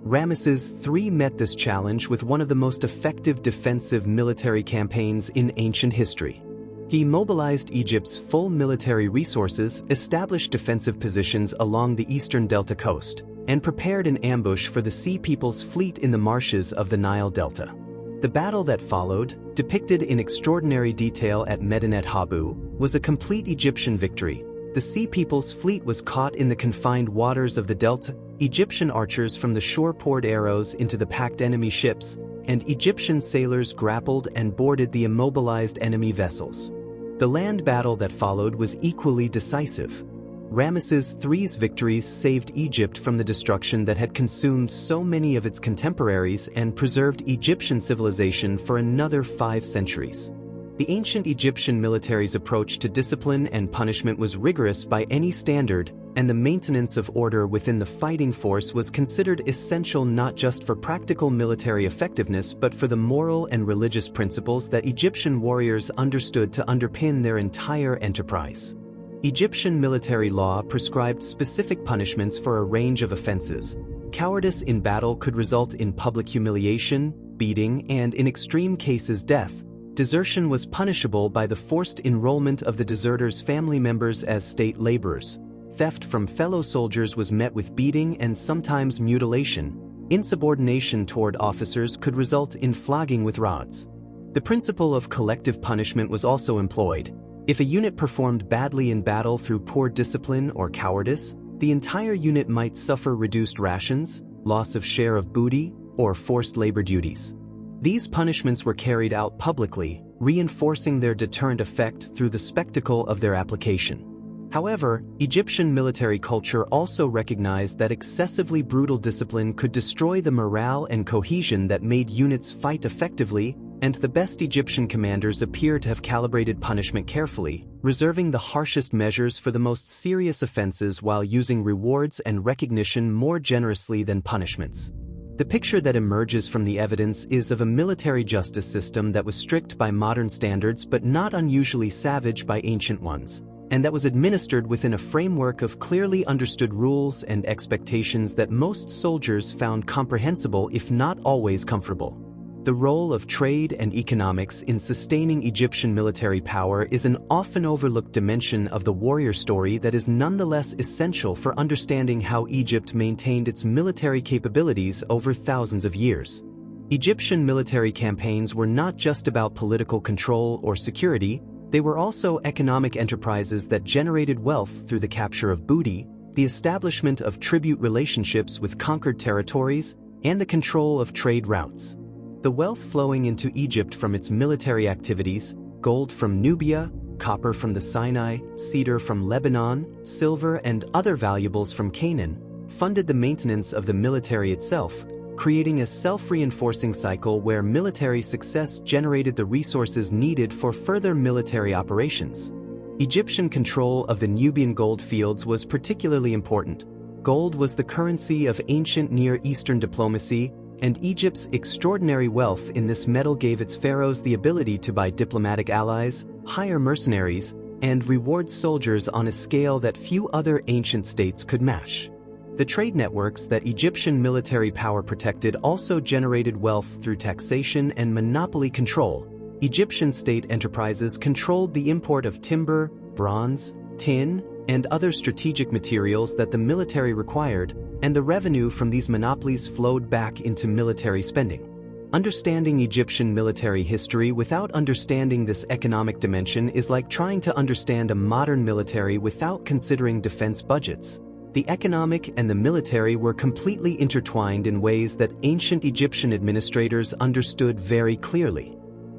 Ramesses III met this challenge with one of the most effective defensive military campaigns in ancient history. He mobilized Egypt's full military resources, established defensive positions along the eastern delta coast, and prepared an ambush for the Sea Peoples' fleet in the marshes of the Nile Delta. The battle that followed, depicted in extraordinary detail at Medinet Habu, was a complete Egyptian victory. The Sea Peoples' fleet was caught in the confined waters of the delta, Egyptian archers from the shore poured arrows into the packed enemy ships, and Egyptian sailors grappled and boarded the immobilized enemy vessels. The land battle that followed was equally decisive. Ramesses III's victories saved Egypt from the destruction that had consumed so many of its contemporaries and preserved Egyptian civilization for another 5 centuries. The ancient Egyptian military's approach to discipline and punishment was rigorous by any standard, and the maintenance of order within the fighting force was considered essential not just for practical military effectiveness but for the moral and religious principles that Egyptian warriors understood to underpin their entire enterprise. Egyptian military law prescribed specific punishments for a range of offenses. Cowardice in battle could result in public humiliation, beating, and in extreme cases death. Desertion was punishable by the forced enrollment of the deserters' family members as state laborers. Theft from fellow soldiers was met with beating and sometimes mutilation. Insubordination toward officers could result in flogging with rods. The principle of collective punishment was also employed. If a unit performed badly in battle through poor discipline or cowardice, the entire unit might suffer reduced rations, loss of share of booty, or forced labor duties. These punishments were carried out publicly, reinforcing their deterrent effect through the spectacle of their application. However, Egyptian military culture also recognized that excessively brutal discipline could destroy the morale and cohesion that made units fight effectively, and the best Egyptian commanders appear to have calibrated punishment carefully, reserving the harshest measures for the most serious offenses while using rewards and recognition more generously than punishments. The picture that emerges from the evidence is of a military justice system that was strict by modern standards but not unusually savage by ancient ones, and that was administered within a framework of clearly understood rules and expectations that most soldiers found comprehensible if not always comfortable. The role of trade and economics in sustaining Egyptian military power is an often overlooked dimension of the warrior story that is nonetheless essential for understanding how Egypt maintained its military capabilities over thousands of years. Egyptian military campaigns were not just about political control or security, they were also economic enterprises that generated wealth through the capture of booty, the establishment of tribute relationships with conquered territories, and the control of trade routes. The wealth flowing into Egypt from its military activities, gold from Nubia, copper from the Sinai, cedar from Lebanon, silver and other valuables from Canaan, funded the maintenance of the military itself, creating a self-reinforcing cycle where military success generated the resources needed for further military operations. Egyptian control of the Nubian gold fields was particularly important. Gold was the currency of ancient Near Eastern diplomacy, and Egypt's extraordinary wealth in this metal gave its pharaohs the ability to buy diplomatic allies, hire mercenaries, and reward soldiers on a scale that few other ancient states could match. The trade networks that Egyptian military power protected also generated wealth through taxation and monopoly control. Egyptian state enterprises controlled the import of timber, bronze, tin, and other strategic materials that the military required, and the revenue from these monopolies flowed back into military spending. Understanding Egyptian military history without understanding this economic dimension is like trying to understand a modern military without considering defense budgets. The economic and the military were completely intertwined in ways that ancient Egyptian administrators understood very clearly.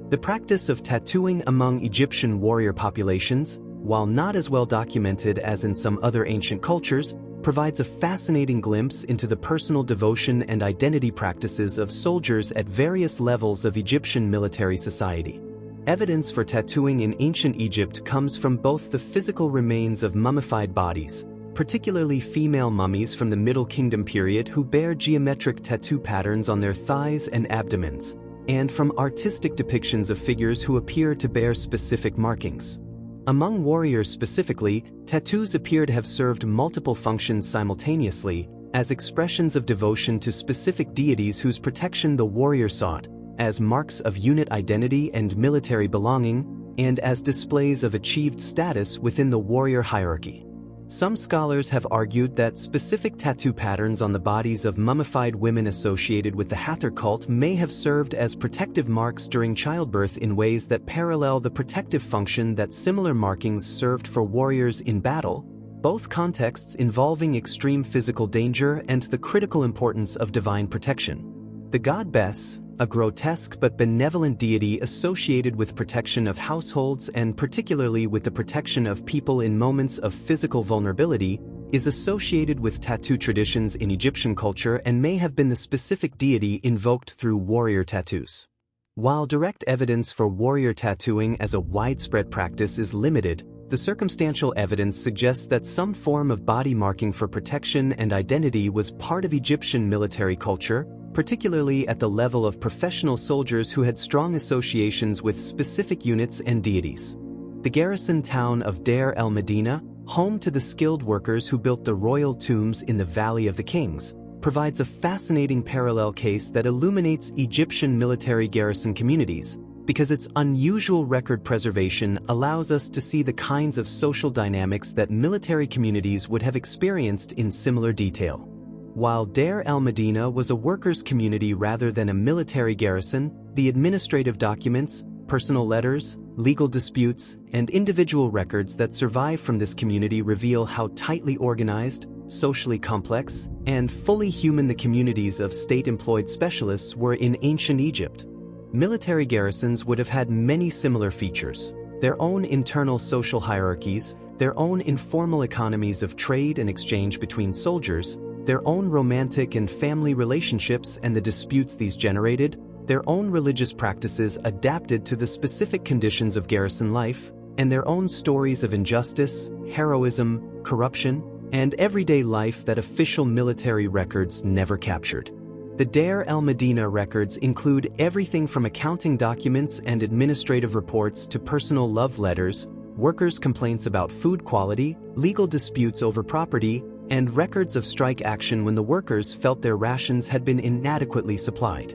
The practice of tattooing among Egyptian warrior populations, while not as well documented as in some other ancient cultures, provides a fascinating glimpse into the personal devotion and identity practices of soldiers at various levels of Egyptian military society. Evidence for tattooing in ancient Egypt comes from both the physical remains of mummified bodies, particularly female mummies from the Middle Kingdom period who bear geometric tattoo patterns on their thighs and abdomens, and from artistic depictions of figures who appear to bear specific markings. Among warriors specifically, tattoos appear to have served multiple functions simultaneously, as expressions of devotion to specific deities whose protection the warrior sought, as marks of unit identity and military belonging, and as displays of achieved status within the warrior hierarchy. Some scholars have argued that specific tattoo patterns on the bodies of mummified women associated with the Hathor cult may have served as protective marks during childbirth in ways that parallel the protective function that similar markings served for warriors in battle, both contexts involving extreme physical danger and the critical importance of divine protection. The god Bes, a grotesque but benevolent deity associated with protection of households and particularly with the protection of people in moments of physical vulnerability, is associated with tattoo traditions in Egyptian culture and may have been the specific deity invoked through warrior tattoos. While direct evidence for warrior tattooing as a widespread practice is limited, the circumstantial evidence suggests that some form of body marking for protection and identity was part of Egyptian military culture, particularly at the level of professional soldiers who had strong associations with specific units and deities. The garrison town of Deir el-Medina, home to the skilled workers who built the royal tombs in the Valley of the Kings, provides a fascinating parallel case that illuminates Egyptian military garrison communities, because its unusual record preservation allows us to see the kinds of social dynamics that military communities would have experienced in similar detail. While Deir el-Medina was a workers' community rather than a military garrison, the administrative documents, personal letters, legal disputes, and individual records that survive from this community reveal how tightly organized, socially complex, and fully human the communities of state-employed specialists were in ancient Egypt. Military garrisons would have had many similar features: their own internal social hierarchies, their own informal economies of trade and exchange between soldiers, their own romantic and family relationships and the disputes these generated, their own religious practices adapted to the specific conditions of garrison life, and their own stories of injustice, heroism, corruption, and everyday life that official military records never captured. The Deir el-Medina records include everything from accounting documents and administrative reports to personal love letters, workers' complaints about food quality, legal disputes over property, and records of strike action when the workers felt their rations had been inadequately supplied.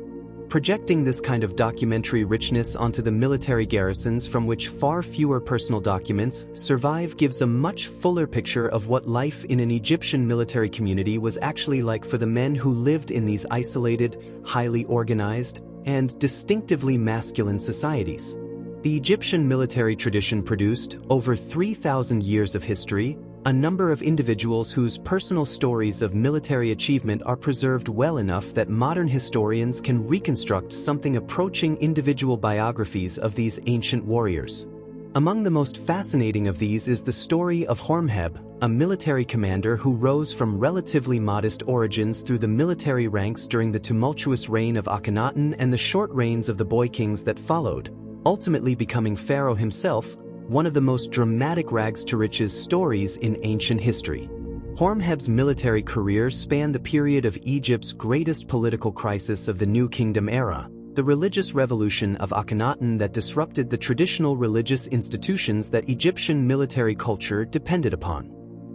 Projecting this kind of documentary richness onto the military garrisons from which far fewer personal documents survive gives a much fuller picture of what life in an Egyptian military community was actually like for the men who lived in these isolated, highly organized, and distinctively masculine societies. The Egyptian military tradition produced, over 3,000 years of history, a number of individuals whose personal stories of military achievement are preserved well enough that modern historians can reconstruct something approaching individual biographies of these ancient warriors. Among the most fascinating of these is the story of Hormheb, a military commander who rose from relatively modest origins through the military ranks during the tumultuous reign of Akhenaten and the short reigns of the boy kings that followed, ultimately becoming Pharaoh himself, one of the most dramatic rags-to-riches stories in ancient history. Hormheb's military career spanned the period of Egypt's greatest political crisis of the New Kingdom era, the religious revolution of Akhenaten that disrupted the traditional religious institutions that Egyptian military culture depended upon.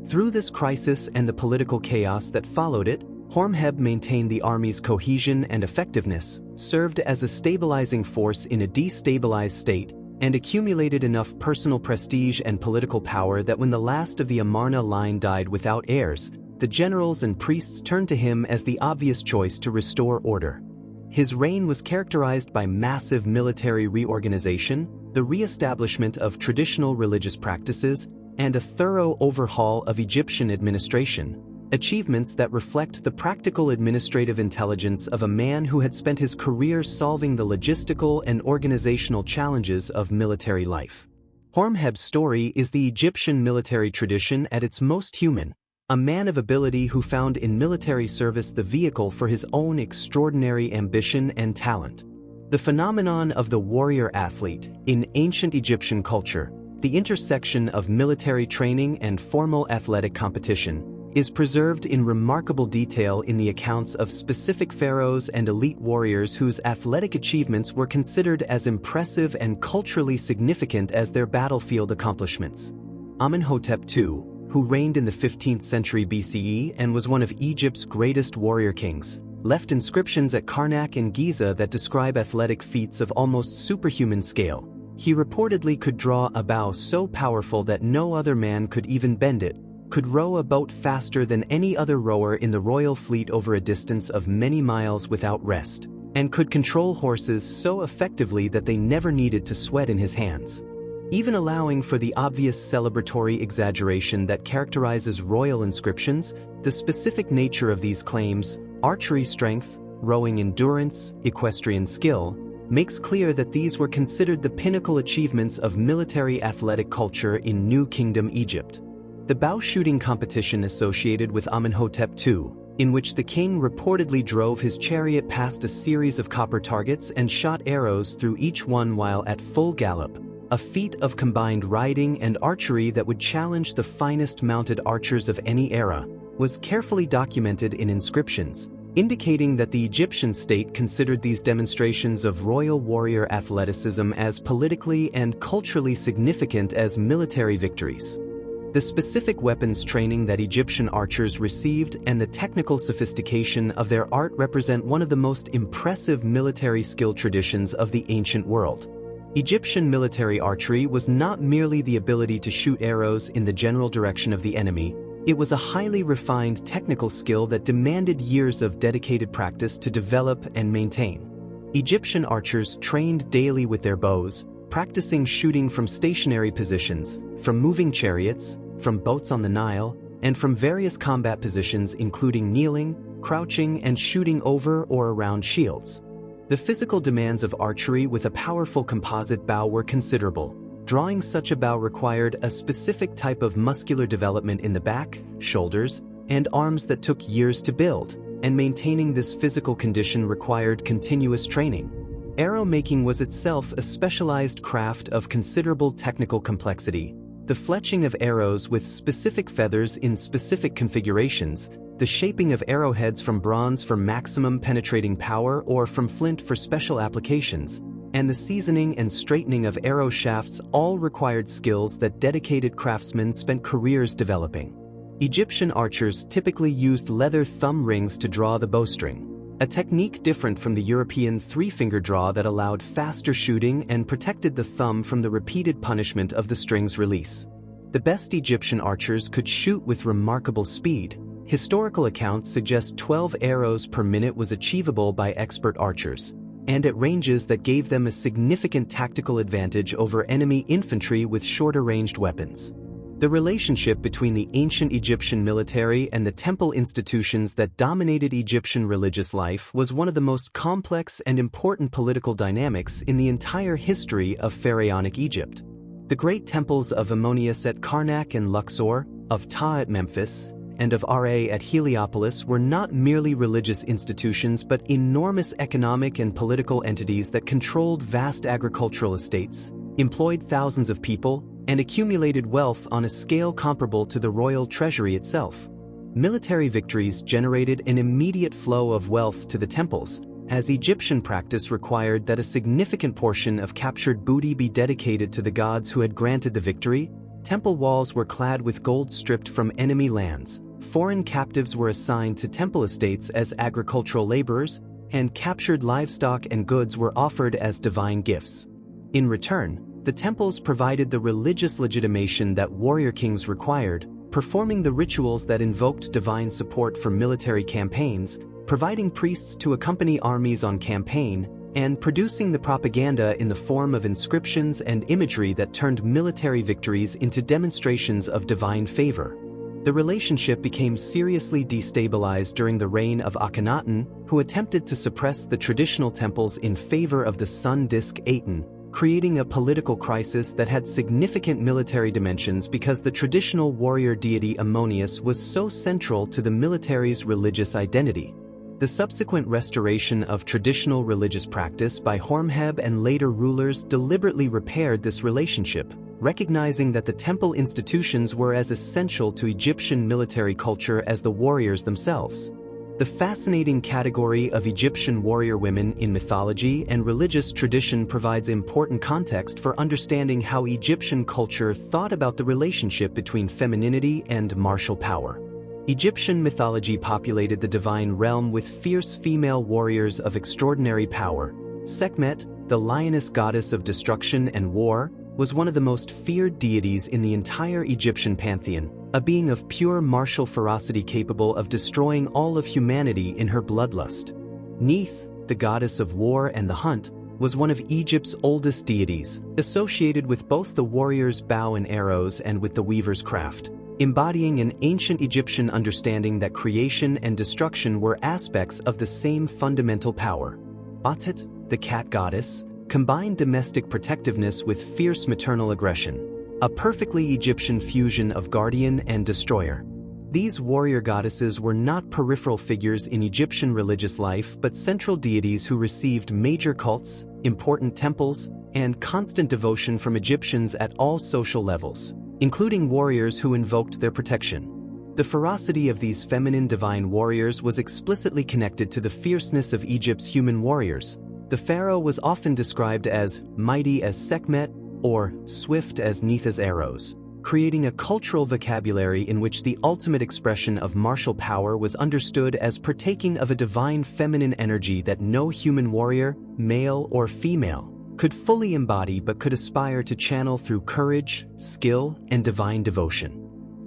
Through this crisis and the political chaos that followed it, Hormheb maintained the army's cohesion and effectiveness, served as a stabilizing force in a destabilized state, and accumulated enough personal prestige and political power that when the last of the Amarna line died without heirs, the generals and priests turned to him as the obvious choice to restore order. His reign was characterized by massive military reorganization, the re-establishment of traditional religious practices, and a thorough overhaul of Egyptian administration, achievements that reflect the practical administrative intelligence of a man who had spent his career solving the logistical and organizational challenges of military life. Hormheb's story is the Egyptian military tradition at its most human, a man of ability who found in military service the vehicle for his own extraordinary ambition and talent. The phenomenon of the warrior athlete, in ancient Egyptian culture, the intersection of military training and formal athletic competition, is preserved in remarkable detail in the accounts of specific pharaohs and elite warriors whose athletic achievements were considered as impressive and culturally significant as their battlefield accomplishments. Amenhotep II, who reigned in the 15th century BCE and was one of Egypt's greatest warrior kings, left inscriptions at Karnak and Giza that describe athletic feats of almost superhuman scale. He reportedly could draw a bow so powerful that no other man could even bend it, could row a boat faster than any other rower in the royal fleet over a distance of many miles without rest, and could control horses so effectively that they never needed to sweat in his hands. Even allowing for the obvious celebratory exaggeration that characterizes royal inscriptions, the specific nature of these claims, archery strength, rowing endurance, equestrian skill, makes clear that these were considered the pinnacle achievements of military athletic culture in New Kingdom Egypt. The bow shooting competition associated with Amenhotep II, in which the king reportedly drove his chariot past a series of copper targets and shot arrows through each one while at full gallop, a feat of combined riding and archery that would challenge the finest mounted archers of any era, was carefully documented in inscriptions, indicating that the Egyptian state considered these demonstrations of royal warrior athleticism as politically and culturally significant as military victories. The specific weapons training that Egyptian archers received and the technical sophistication of their art represent one of the most impressive military skill traditions of the ancient world. Egyptian military archery was not merely the ability to shoot arrows in the general direction of the enemy, it was a highly refined technical skill that demanded years of dedicated practice to develop and maintain. Egyptian archers trained daily with their bows, practicing shooting from stationary positions, from moving chariots, from boats on the Nile, and from various combat positions including kneeling, crouching, and shooting over or around shields. The physical demands of archery with a powerful composite bow were considerable. Drawing such a bow required a specific type of muscular development in the back, shoulders, and arms that took years to build, and maintaining this physical condition required continuous training. Arrow making was itself a specialized craft of considerable technical complexity. The fletching of arrows with specific feathers in specific configurations, the shaping of arrowheads from bronze for maximum penetrating power or from flint for special applications, and the seasoning and straightening of arrow shafts all required skills that dedicated craftsmen spent careers developing. Egyptian archers typically used leather thumb rings to draw the bowstring, a technique different from the European three-finger draw that allowed faster shooting and protected the thumb from the repeated punishment of the string's release. The best Egyptian archers could shoot with remarkable speed. Historical accounts suggest 12 arrows per minute was achievable by expert archers, and at ranges that gave them a significant tactical advantage over enemy infantry with shorter-ranged weapons. The relationship between the ancient Egyptian military and the temple institutions that dominated Egyptian religious life was one of the most complex and important political dynamics in the entire history of pharaonic Egypt. The great temples of Ammonius at Karnak and Luxor, of Ptah at Memphis, and of Ra at Heliopolis were not merely religious institutions but enormous economic and political entities that controlled vast agricultural estates, employed thousands of people, and accumulated wealth on a scale comparable to the royal treasury itself. Military victories generated an immediate flow of wealth to the temples, as Egyptian practice required that a significant portion of captured booty be dedicated to the gods who had granted the victory. Temple walls were clad with gold stripped from enemy lands, foreign captives were assigned to temple estates as agricultural laborers, and captured livestock and goods were offered as divine gifts. In return, the temples provided the religious legitimation that warrior kings required, performing the rituals that invoked divine support for military campaigns, providing priests to accompany armies on campaign, and producing the propaganda in the form of inscriptions and imagery that turned military victories into demonstrations of divine favor. The relationship became seriously destabilized during the reign of Akhenaten, who attempted to suppress the traditional temples in favor of the sun disk Aten, creating a political crisis that had significant military dimensions because the traditional warrior deity Ammonius was so central to the military's religious identity. The subsequent restoration of traditional religious practice by Horemheb and later rulers deliberately repaired this relationship, recognizing that the temple institutions were as essential to Egyptian military culture as the warriors themselves. The fascinating category of Egyptian warrior women in mythology and religious tradition provides important context for understanding how Egyptian culture thought about the relationship between femininity and martial power. Egyptian mythology populated the divine realm with fierce female warriors of extraordinary power. Sekhmet, the lioness goddess of destruction and war, was one of the most feared deities in the entire Egyptian pantheon, a being of pure martial ferocity capable of destroying all of humanity in her bloodlust. Neith, the goddess of war and the hunt, was one of Egypt's oldest deities, associated with both the warrior's bow and arrows and with the weaver's craft, embodying an ancient Egyptian understanding that creation and destruction were aspects of the same fundamental power. Atet, the cat goddess, combined domestic protectiveness with fierce maternal aggression, a perfectly Egyptian fusion of guardian and destroyer. These warrior goddesses were not peripheral figures in Egyptian religious life but central deities who received major cults, important temples, and constant devotion from Egyptians at all social levels, including warriors who invoked their protection. The ferocity of these feminine divine warriors was explicitly connected to the fierceness of Egypt's human warriors. The pharaoh was often described as mighty as Sekhmet or swift as Neith's arrows, creating a cultural vocabulary in which the ultimate expression of martial power was understood as partaking of a divine feminine energy that no human warrior, male or female, could fully embody but could aspire to channel through courage, skill, and divine devotion.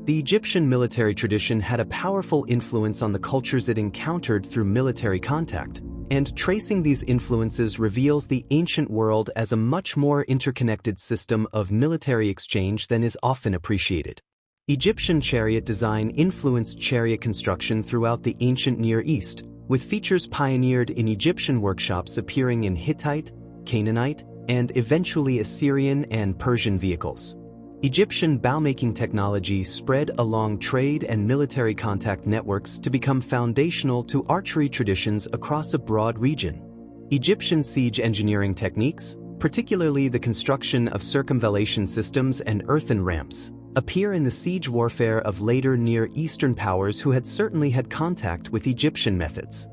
The Egyptian military tradition had a powerful influence on the cultures it encountered through military contact, and tracing these influences reveals the ancient world as a much more interconnected system of military exchange than is often appreciated. Egyptian chariot design influenced chariot construction throughout the ancient Near East, with features pioneered in Egyptian workshops appearing in Hittite, Canaanite, and eventually Assyrian and Persian vehicles. Egyptian bow-making technology spread along trade and military contact networks to become foundational to archery traditions across a broad region. Egyptian siege engineering techniques, particularly the construction of circumvallation systems and earthen ramps, appear in the siege warfare of later Near Eastern powers who had certainly had contact with Egyptian methods.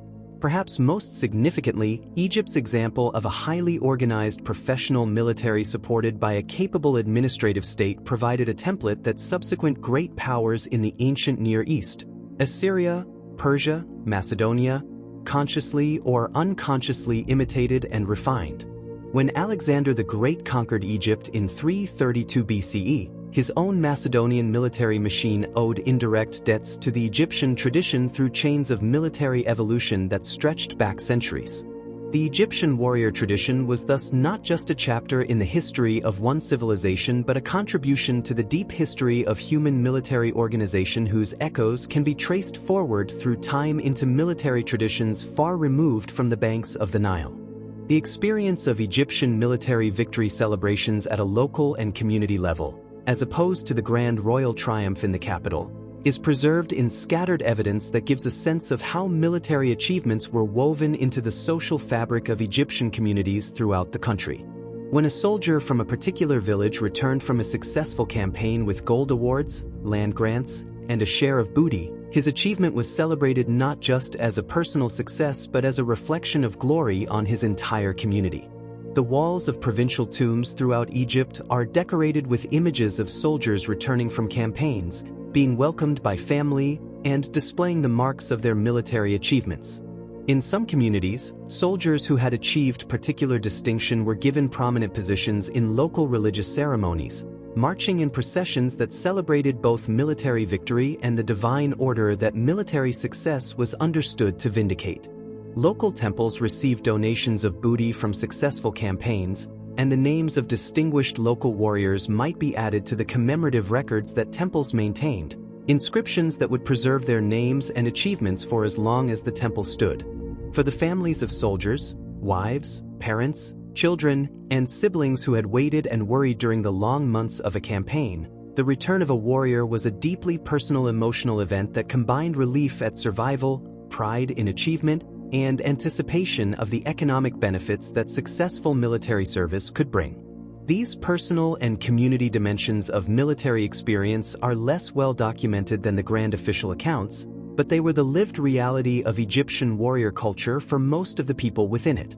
Perhaps most significantly, Egypt's example of a highly organized professional military supported by a capable administrative state provided a template that subsequent great powers in the ancient Near East, Assyria, Persia, Macedonia, consciously or unconsciously imitated and refined. When Alexander the Great conquered Egypt in 332 BCE, his own Macedonian military machine owed indirect debts to the Egyptian tradition through chains of military evolution that stretched back centuries. The Egyptian warrior tradition was thus not just a chapter in the history of one civilization but a contribution to the deep history of human military organization whose echoes can be traced forward through time into military traditions far removed from the banks of the Nile. The experience of Egyptian military victory celebrations at a local and community level, as opposed to the grand royal triumph in the capital, is preserved in scattered evidence that gives a sense of how military achievements were woven into the social fabric of Egyptian communities throughout the country. When a soldier from a particular village returned from a successful campaign with gold awards, land grants, and a share of booty, his achievement was celebrated not just as a personal success but as a reflection of glory on his entire community. The walls of provincial tombs throughout Egypt are decorated with images of soldiers returning from campaigns, being welcomed by family, and displaying the marks of their military achievements. In some communities, soldiers who had achieved particular distinction were given prominent positions in local religious ceremonies, marching in processions that celebrated both military victory and the divine order that military success was understood to vindicate. Local temples received donations of booty from successful campaigns, and the names of distinguished local warriors might be added to the commemorative records that temples maintained, inscriptions that would preserve their names and achievements for as long as the temple stood. For the families of soldiers, wives, parents, children, and siblings who had waited and worried during the long months of a campaign. The return of a warrior was a deeply personal emotional event that combined relief at survival, pride in achievement, and anticipation of the economic benefits that successful military service could bring. These personal and community dimensions of military experience are less well documented than the grand official accounts, but they were the lived reality of Egyptian warrior culture for most of the people within it.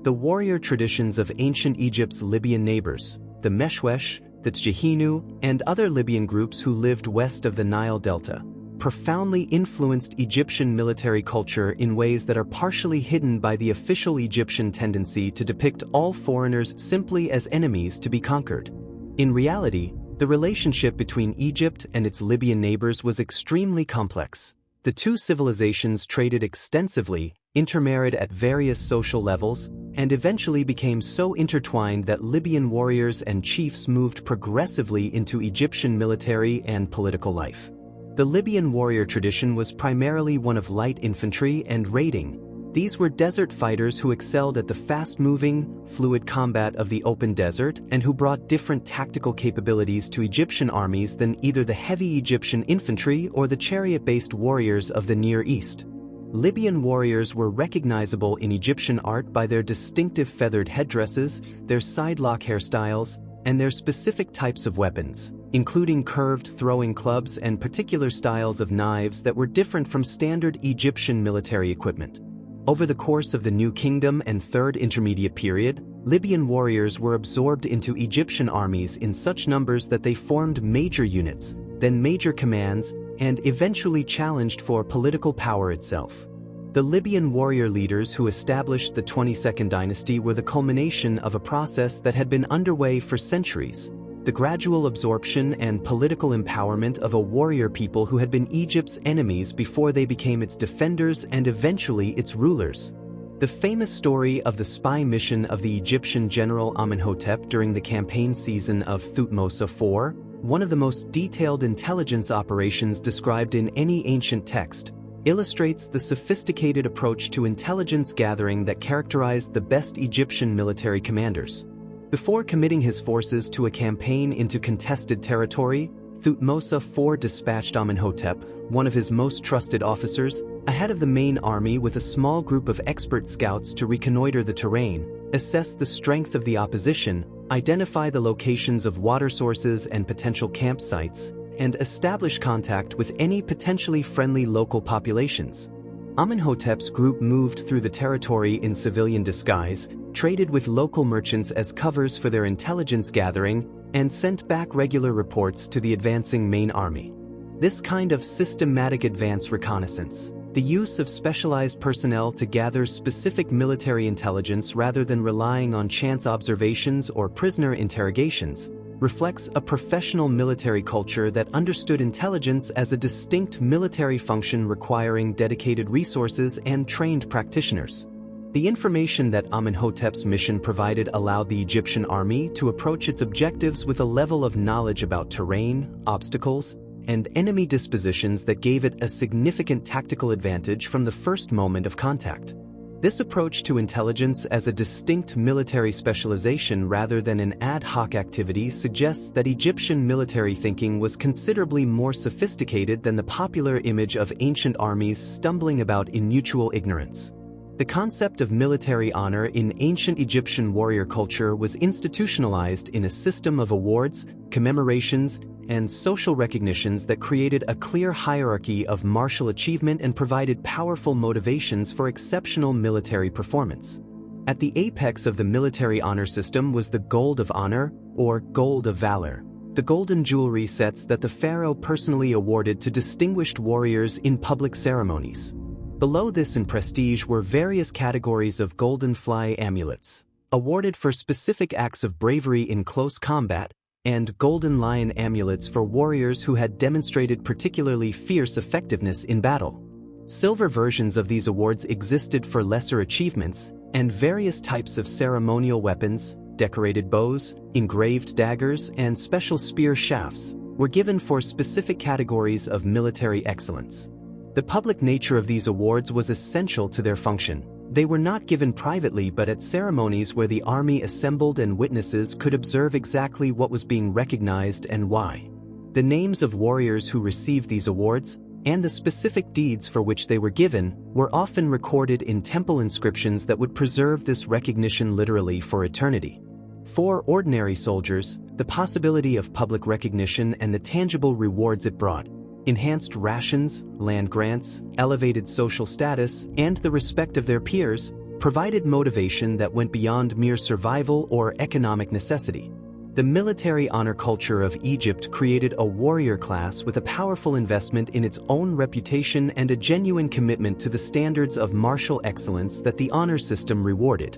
The warrior traditions of ancient Egypt's Libyan neighbors, the Meshwesh, the Tjehinu, and other Libyan groups who lived west of the Nile Delta, profoundly influenced Egyptian military culture in ways that are partially hidden by the official Egyptian tendency to depict all foreigners simply as enemies to be conquered. In reality, the relationship between Egypt and its Libyan neighbors was extremely complex. The two civilizations traded extensively, intermarried at various social levels, and eventually became so intertwined that Libyan warriors and chiefs moved progressively into Egyptian military and political life. The Libyan warrior tradition was primarily one of light infantry and raiding. These were desert fighters who excelled at the fast-moving, fluid combat of the open desert and who brought different tactical capabilities to Egyptian armies than either the heavy Egyptian infantry or the chariot-based warriors of the Near East. Libyan warriors were recognizable in Egyptian art by their distinctive feathered headdresses, their sidelock hairstyles, and their specific types of weapons, including curved throwing clubs and particular styles of knives that were different from standard Egyptian military equipment. Over the course of the New Kingdom and Third Intermediate Period, Libyan warriors were absorbed into Egyptian armies in such numbers that they formed major units, then major commands, and eventually challenged for political power itself. The Libyan warrior leaders who established the 22nd dynasty were the culmination of a process that had been underway for centuries: the gradual absorption and political empowerment of a warrior people who had been Egypt's enemies before they became its defenders and eventually its rulers. The famous story of the spy mission of the Egyptian general Amenhotep during the campaign season of Thutmose IV, one of the most detailed intelligence operations described in any ancient text, illustrates the sophisticated approach to intelligence gathering that characterized the best Egyptian military commanders. Before committing his forces to a campaign into contested territory, Thutmose IV dispatched Amenhotep, one of his most trusted officers, ahead of the main army with a small group of expert scouts to reconnoiter the terrain, assess the strength of the opposition, identify the locations of water sources and potential campsites, and establish contact with any potentially friendly local populations. Amenhotep's group moved through the territory in civilian disguise, traded with local merchants as covers for their intelligence gathering, and sent back regular reports to the advancing main army. This kind of systematic advance reconnaissance, the use of specialized personnel to gather specific military intelligence rather than relying on chance observations or prisoner interrogations, reflects a professional military culture that understood intelligence as a distinct military function requiring dedicated resources and trained practitioners. The information that Amenhotep's mission provided allowed the Egyptian army to approach its objectives with a level of knowledge about terrain, obstacles, and enemy dispositions that gave it a significant tactical advantage from the first moment of contact. This approach to intelligence as a distinct military specialization rather than an ad hoc activity suggests that Egyptian military thinking was considerably more sophisticated than the popular image of ancient armies stumbling about in mutual ignorance. The concept of military honor in ancient Egyptian warrior culture was institutionalized in a system of awards, commemorations, and social recognitions that created a clear hierarchy of martial achievement and provided powerful motivations for exceptional military performance. At the apex of the military honor system was the Gold of Honor, or Gold of Valor, the golden jewelry sets that the pharaoh personally awarded to distinguished warriors in public ceremonies. Below this in prestige were various categories of golden fly amulets, awarded for specific acts of bravery in close combat, and golden lion amulets for warriors who had demonstrated particularly fierce effectiveness in battle. Silver versions of these awards existed for lesser achievements, and various types of ceremonial weapons, decorated bows, engraved daggers, and special spear shafts were given for specific categories of military excellence. The public nature of these awards was essential to their function. They were not given privately but at ceremonies where the army assembled and witnesses could observe exactly what was being recognized and why. The names of warriors who received these awards, and the specific deeds for which they were given, were often recorded in temple inscriptions that would preserve this recognition literally for eternity. For ordinary soldiers, the possibility of public recognition and the tangible rewards it brought, enhanced rations, land grants, elevated social status, and the respect of their peers, provided motivation that went beyond mere survival or economic necessity. The military honor culture of Egypt created a warrior class with a powerful investment in its own reputation and a genuine commitment to the standards of martial excellence that the honor system rewarded.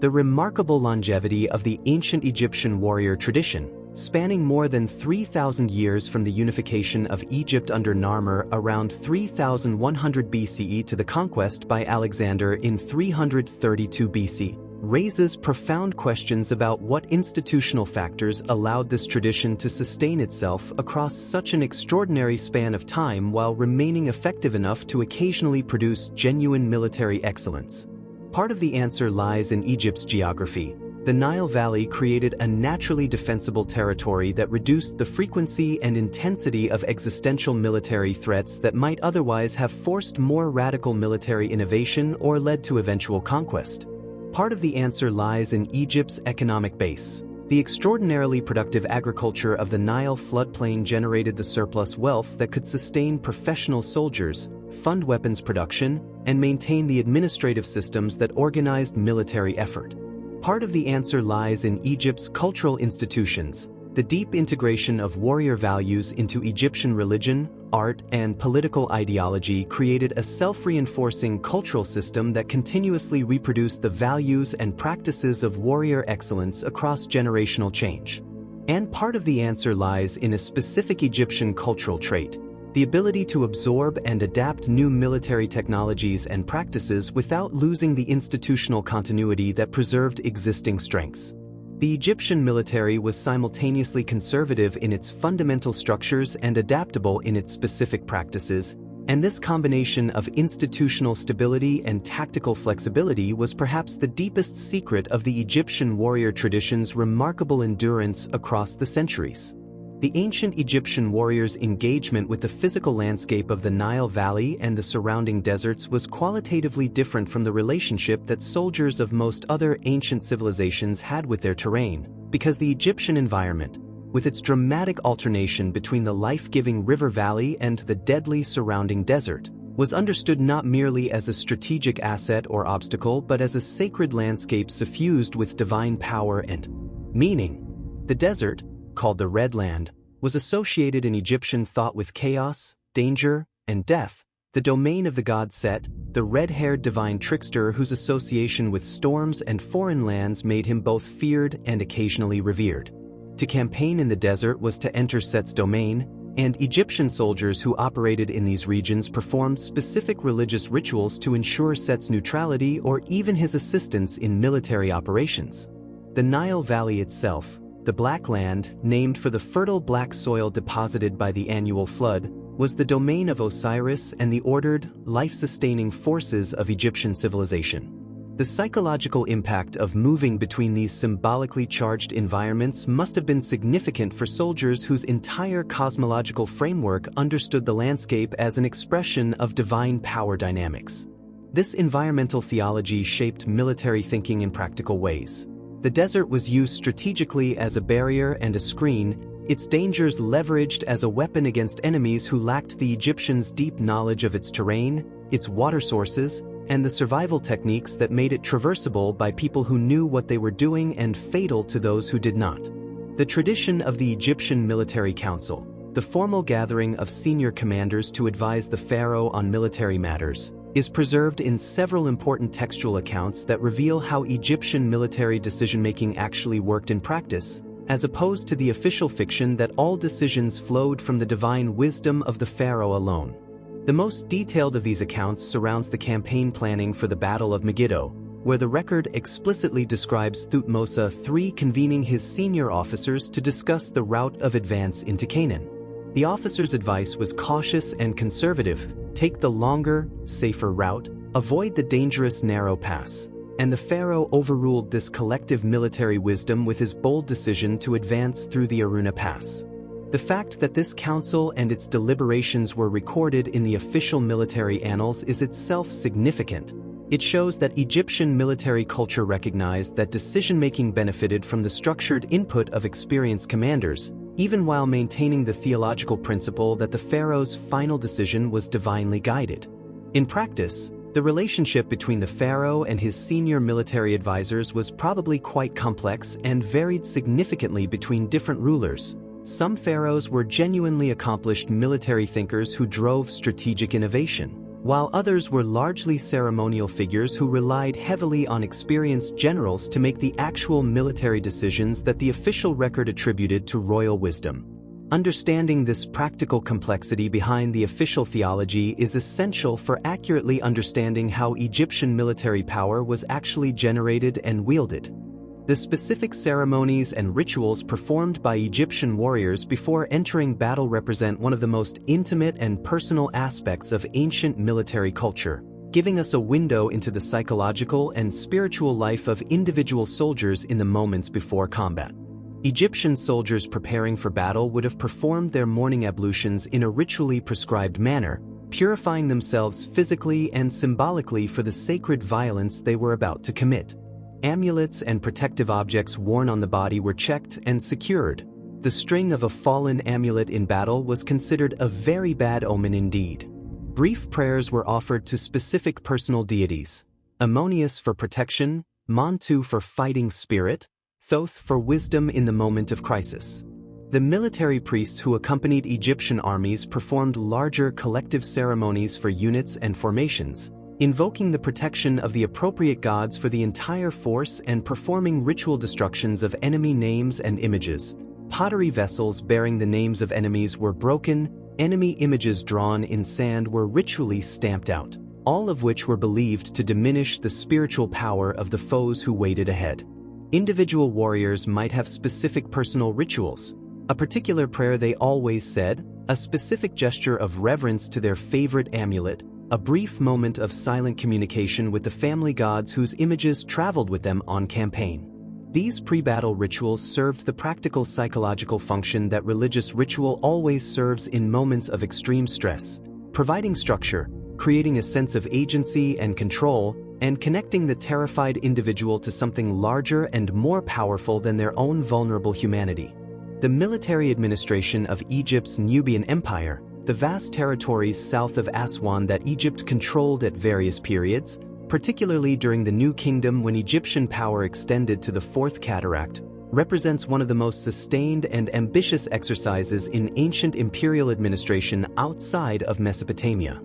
The remarkable longevity of the ancient Egyptian warrior tradition, spanning more than 3,000 years from the unification of Egypt under Narmer around 3100 BCE to the conquest by Alexander in 332 BC, raises profound questions about what institutional factors allowed this tradition to sustain itself across such an extraordinary span of time while remaining effective enough to occasionally produce genuine military excellence. Part of the answer lies in Egypt's geography. The Nile Valley created a naturally defensible territory that reduced the frequency and intensity of existential military threats that might otherwise have forced more radical military innovation or led to eventual conquest. Part of the answer lies in Egypt's economic base. The extraordinarily productive agriculture of the Nile floodplain generated the surplus wealth that could sustain professional soldiers, fund weapons production, and maintain the administrative systems that organized military effort. Part of the answer lies in Egypt's cultural institutions. The deep integration of warrior values into Egyptian religion, art, and political ideology created a self-reinforcing cultural system that continuously reproduced the values and practices of warrior excellence across generational change. And part of the answer lies in a specific Egyptian cultural trait: the ability to absorb and adapt new military technologies and practices without losing the institutional continuity that preserved existing strengths. The Egyptian military was simultaneously conservative in its fundamental structures and adaptable in its specific practices, and this combination of institutional stability and tactical flexibility was perhaps the deepest secret of the Egyptian warrior tradition's remarkable endurance across the centuries. The ancient Egyptian warriors' engagement with the physical landscape of the Nile Valley and the surrounding deserts was qualitatively different from the relationship that soldiers of most other ancient civilizations had with their terrain, because the Egyptian environment, with its dramatic alternation between the life-giving river valley and the deadly surrounding desert, was understood not merely as a strategic asset or obstacle but as a sacred landscape suffused with divine power and meaning. The desert, called the Red Land, was associated in Egyptian thought with chaos, danger, and death, the domain of the god Set, the red-haired divine trickster whose association with storms and foreign lands made him both feared and occasionally revered. To campaign in the desert was to enter Set's domain, and Egyptian soldiers who operated in these regions performed specific religious rituals to ensure Set's neutrality or even his assistance in military operations. The Nile Valley itself, the Black Land, named for the fertile black soil deposited by the annual flood, was the domain of Osiris and the ordered, life-sustaining forces of Egyptian civilization. The psychological impact of moving between these symbolically charged environments must have been significant for soldiers whose entire cosmological framework understood the landscape as an expression of divine power dynamics. This environmental theology shaped military thinking in practical ways. The desert was used strategically as a barrier and a screen, its dangers leveraged as a weapon against enemies who lacked the Egyptians' deep knowledge of its terrain, its water sources, and the survival techniques that made it traversable by people who knew what they were doing and fatal to those who did not. The tradition of the Egyptian Military Council, the formal gathering of senior commanders to advise the pharaoh on military matters, is preserved in several important textual accounts that reveal how Egyptian military decision-making actually worked in practice, as opposed to the official fiction that all decisions flowed from the divine wisdom of the pharaoh alone. The most detailed of these accounts surrounds the campaign planning for the Battle of Megiddo, where the record explicitly describes Thutmose III convening his senior officers to discuss the route of advance into Canaan. The officers' advice was cautious and conservative: take the longer, safer route, Avoid the dangerous narrow pass. And the Pharaoh overruled this collective military wisdom with his bold decision to advance through the Aruna Pass. The fact that this council and its deliberations were recorded in the official military annals is itself significant. It shows that Egyptian military culture recognized that decision-making benefited from the structured input of experienced commanders, even while maintaining the theological principle that the pharaoh's final decision was divinely guided. In practice, the relationship between the pharaoh and his senior military advisors was probably quite complex and varied significantly between different rulers. Some pharaohs were genuinely accomplished military thinkers who drove strategic innovation, while others were largely ceremonial figures who relied heavily on experienced generals to make the actual military decisions that the official record attributed to royal wisdom. Understanding this practical complexity behind the official theology is essential for accurately understanding how Egyptian military power was actually generated and wielded. The specific ceremonies and rituals performed by Egyptian warriors before entering battle represent one of the most intimate and personal aspects of ancient military culture, giving us a window into the psychological and spiritual life of individual soldiers in the moments before combat. Egyptian soldiers preparing for battle would have performed their morning ablutions in a ritually prescribed manner, purifying themselves physically and symbolically for the sacred violence they were about to commit. Amulets and protective objects worn on the body were checked and secured. The string of a fallen amulet in battle was considered a very bad omen indeed. Brief prayers were offered to specific personal deities: Ammonius for protection, Montu for fighting spirit, Thoth for wisdom in the moment of crisis. The military priests who accompanied Egyptian armies performed larger collective ceremonies for units and formations, invoking the protection of the appropriate gods for the entire force and performing ritual destructions of enemy names and images. Pottery vessels bearing the names of enemies were broken, enemy images drawn in sand were ritually stamped out, all of which were believed to diminish the spiritual power of the foes who waited ahead. Individual warriors might have specific personal rituals, a particular prayer they always said, a specific gesture of reverence to their favorite amulet, a brief moment of silent communication with the family gods whose images traveled with them on campaign. These pre-battle rituals served the practical psychological function that religious ritual always serves in moments of extreme stress, providing structure, creating a sense of agency and control, and connecting the terrified individual to something larger and more powerful than their own vulnerable humanity. The military administration of Egypt's Nubian Empire, the vast territories south of Aswan that Egypt controlled at various periods, particularly during the New Kingdom when Egyptian power extended to the Fourth Cataract, represents one of the most sustained and ambitious exercises in ancient imperial administration outside of Mesopotamia.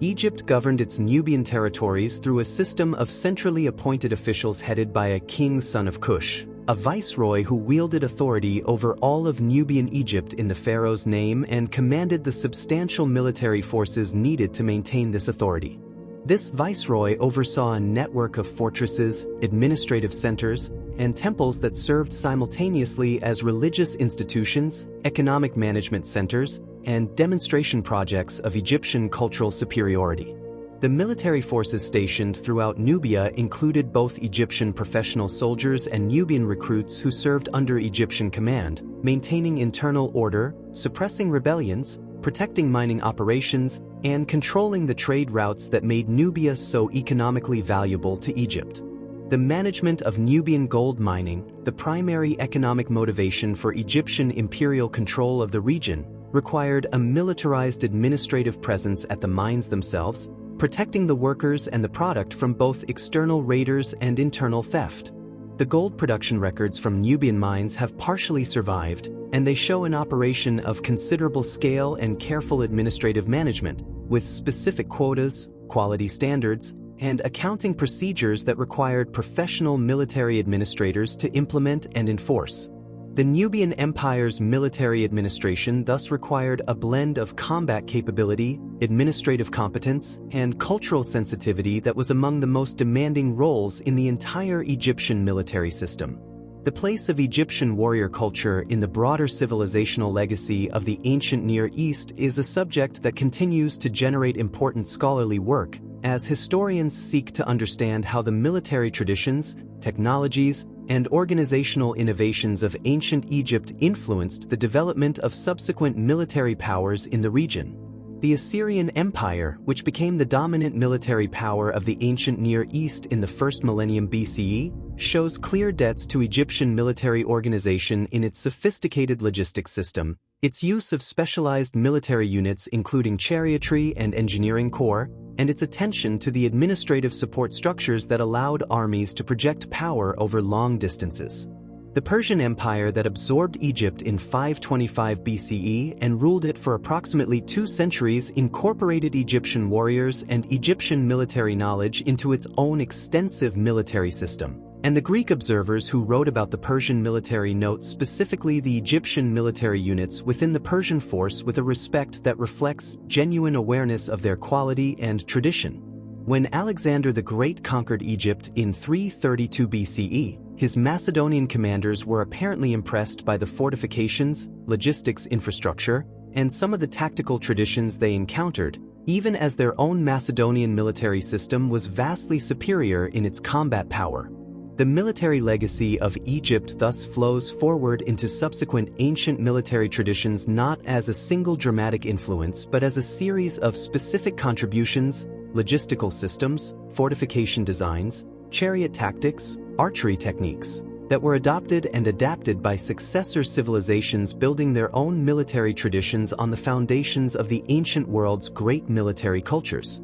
Egypt governed its Nubian territories through a system of centrally appointed officials headed by a king son of Cush, a viceroy who wielded authority over all of Nubian Egypt in the pharaoh's name and commanded the substantial military forces needed to maintain this authority. This viceroy oversaw a network of fortresses, administrative centers, and temples that served simultaneously as religious institutions, economic management centers, and demonstration projects of Egyptian cultural superiority. The military forces stationed throughout Nubia included both Egyptian professional soldiers and Nubian recruits who served under Egyptian command, maintaining internal order, suppressing rebellions, protecting mining operations, and controlling the trade routes that made Nubia so economically valuable to Egypt. The management of Nubian gold mining, the primary economic motivation for Egyptian imperial control of the region, required a militarized administrative presence at the mines themselves, protecting the workers and the product from both external raiders and internal theft. The gold production records from Nubian mines have partially survived, and they show an operation of considerable scale and careful administrative management, with specific quotas, quality standards, and accounting procedures that required professional military administrators to implement and enforce. The Nubian Empire's military administration thus required a blend of combat capability, administrative competence, and cultural sensitivity that was among the most demanding roles in the entire Egyptian military system. The place of Egyptian warrior culture in the broader civilizational legacy of the ancient Near East is a subject that continues to generate important scholarly work, as historians seek to understand how the military traditions, technologies, and organizational innovations of ancient Egypt influenced the development of subsequent military powers in the region. The Assyrian Empire, which became the dominant military power of the ancient Near East in the first millennium BCE, shows clear debts to Egyptian military organization in its sophisticated logistics system, its use of specialized military units including chariotry and engineering corps, and its attention to the administrative support structures that allowed armies to project power over long distances. The Persian Empire that absorbed Egypt in 525 BCE and ruled it for approximately 2 centuries incorporated Egyptian warriors and Egyptian military knowledge into its own extensive military system. And the Greek observers who wrote about the Persian military note specifically the Egyptian military units within the Persian force with a respect that reflects genuine awareness of their quality and tradition. When Alexander the Great conquered Egypt in 332 BCE, his Macedonian commanders were apparently impressed by the fortifications, logistics infrastructure, and some of the tactical traditions they encountered, even as their own Macedonian military system was vastly superior in its combat power. The military legacy of Egypt thus flows forward into subsequent ancient military traditions not as a single dramatic influence but as a series of specific contributions, logistical systems, fortification designs, chariot tactics, archery techniques, that were adopted and adapted by successor civilizations building their own military traditions on the foundations of the ancient world's great military cultures.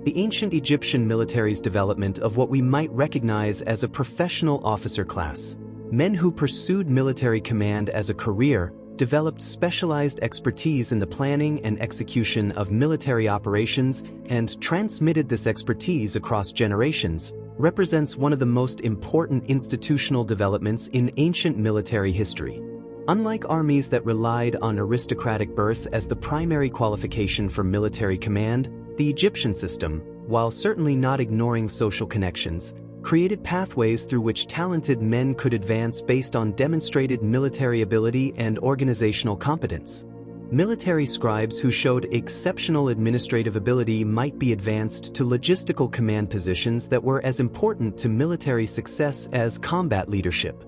The ancient Egyptian military's development of what we might recognize as a professional officer class, men who pursued military command as a career, developed specialized expertise in the planning and execution of military operations and transmitted this expertise across generations, represents one of the most important institutional developments in ancient military history. Unlike armies that relied on aristocratic birth as the primary qualification for military command, the Egyptian system, while certainly not ignoring social connections, created pathways through which talented men could advance based on demonstrated military ability and organizational competence. Military scribes who showed exceptional administrative ability might be advanced to logistical command positions that were as important to military success as combat leadership.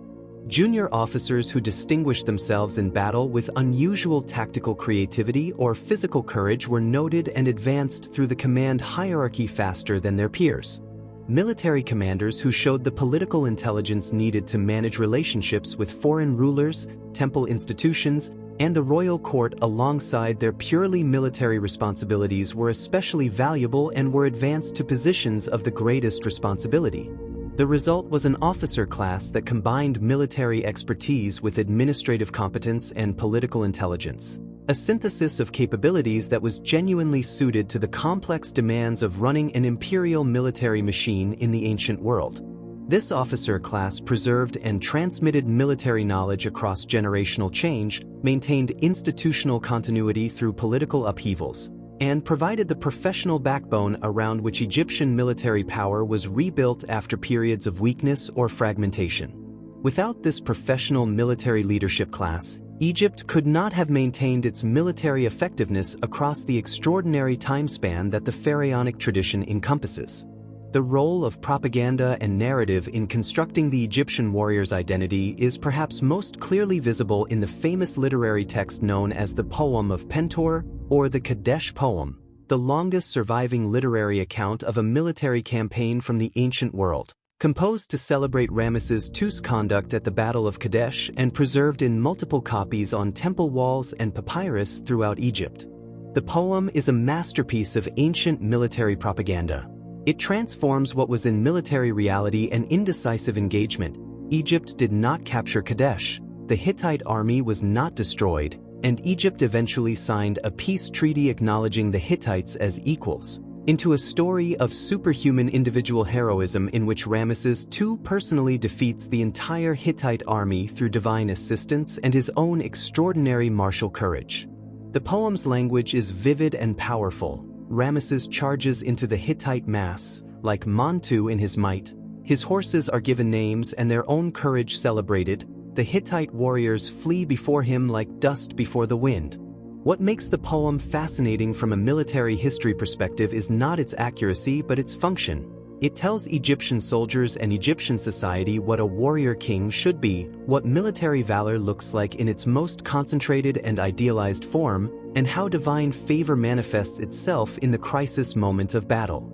Junior officers who distinguished themselves in battle with unusual tactical creativity or physical courage were noted and advanced through the command hierarchy faster than their peers. Military commanders who showed the political intelligence needed to manage relationships with foreign rulers, temple institutions, and the royal court alongside their purely military responsibilities were especially valuable and were advanced to positions of the greatest responsibility. The result was an officer class that combined military expertise with administrative competence and political intelligence, a synthesis of capabilities that was genuinely suited to the complex demands of running an imperial military machine in the ancient world. This officer class preserved and transmitted military knowledge across generational change, maintained institutional continuity through political upheavals, and provided the professional backbone around which Egyptian military power was rebuilt after periods of weakness or fragmentation. Without this professional military leadership class, Egypt could not have maintained its military effectiveness across the extraordinary time span that the pharaonic tradition encompasses. The role of propaganda and narrative in constructing the Egyptian warrior's identity is perhaps most clearly visible in the famous literary text known as the Poem of Pentuer, or the Kadesh poem, the longest surviving literary account of a military campaign from the ancient world, composed to celebrate Ramesses II's conduct at the Battle of Kadesh and preserved in multiple copies on temple walls and papyrus throughout Egypt. The poem is a masterpiece of ancient military propaganda. It transforms what was in military reality an indecisive engagement. Egypt did not capture Kadesh, the Hittite army was not destroyed, and Egypt eventually signed a peace treaty acknowledging the Hittites as equals, into a story of superhuman individual heroism in which Ramesses II personally defeats the entire Hittite army through divine assistance and his own extraordinary martial courage. The poem's language is vivid and powerful. Ramesses charges into the Hittite mass, like Montu in his might. His horses are given names and their own courage celebrated. The Hittite warriors flee before him like dust before the wind. What makes the poem fascinating from a military history perspective is not its accuracy but its function. It tells Egyptian soldiers and Egyptian society what a warrior king should be, what military valor looks like in its most concentrated and idealized form, and how divine favor manifests itself in the crisis moment of battle.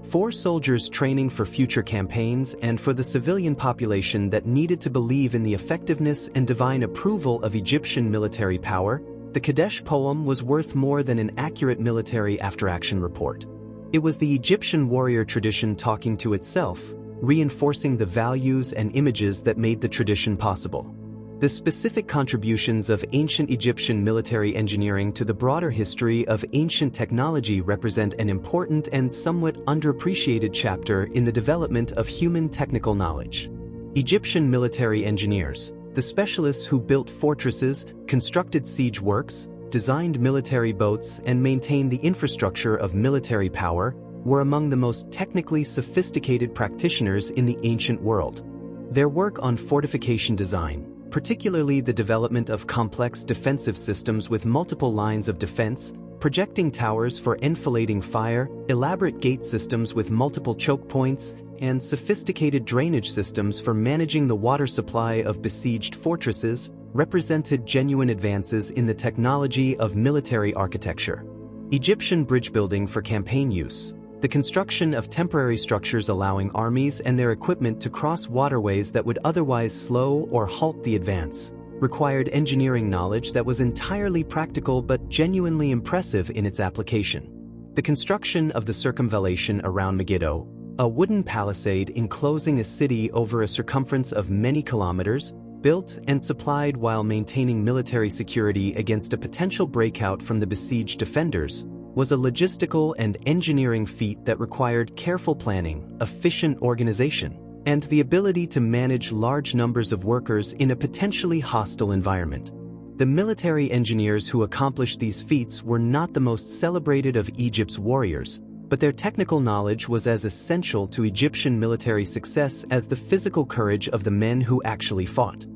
For soldiers training for future campaigns and for the civilian population that needed to believe in the effectiveness and divine approval of Egyptian military power, the Kadesh poem was worth more than an accurate military after-action report. It was the Egyptian warrior tradition talking to itself, reinforcing the values and images that made the tradition possible. The specific contributions of ancient Egyptian military engineering to the broader history of ancient technology represent an important and somewhat underappreciated chapter in the development of human technical knowledge. Egyptian military engineers, the specialists who built fortresses, constructed siege works, designed military boats, and maintained the infrastructure of military power, were among the most technically sophisticated practitioners in the ancient world. Their work on fortification design, particularly the development of complex defensive systems with multiple lines of defense, projecting towers for enfilading fire, elaborate gate systems with multiple choke points, and sophisticated drainage systems for managing the water supply of besieged fortresses, represented genuine advances in the technology of military architecture. Egyptian bridge building for campaign use, the construction of temporary structures allowing armies and their equipment to cross waterways that would otherwise slow or halt the advance, required engineering knowledge that was entirely practical but genuinely impressive in its application. The construction of the circumvallation around Megiddo, a wooden palisade enclosing a city over a circumference of many kilometers, built and supplied while maintaining military security against a potential breakout from the besieged defenders, was a logistical and engineering feat that required careful planning, efficient organization, and the ability to manage large numbers of workers in a potentially hostile environment. The military engineers who accomplished these feats were not the most celebrated of Egypt's warriors, but their technical knowledge was as essential to Egyptian military success as the physical courage of the men who actually fought.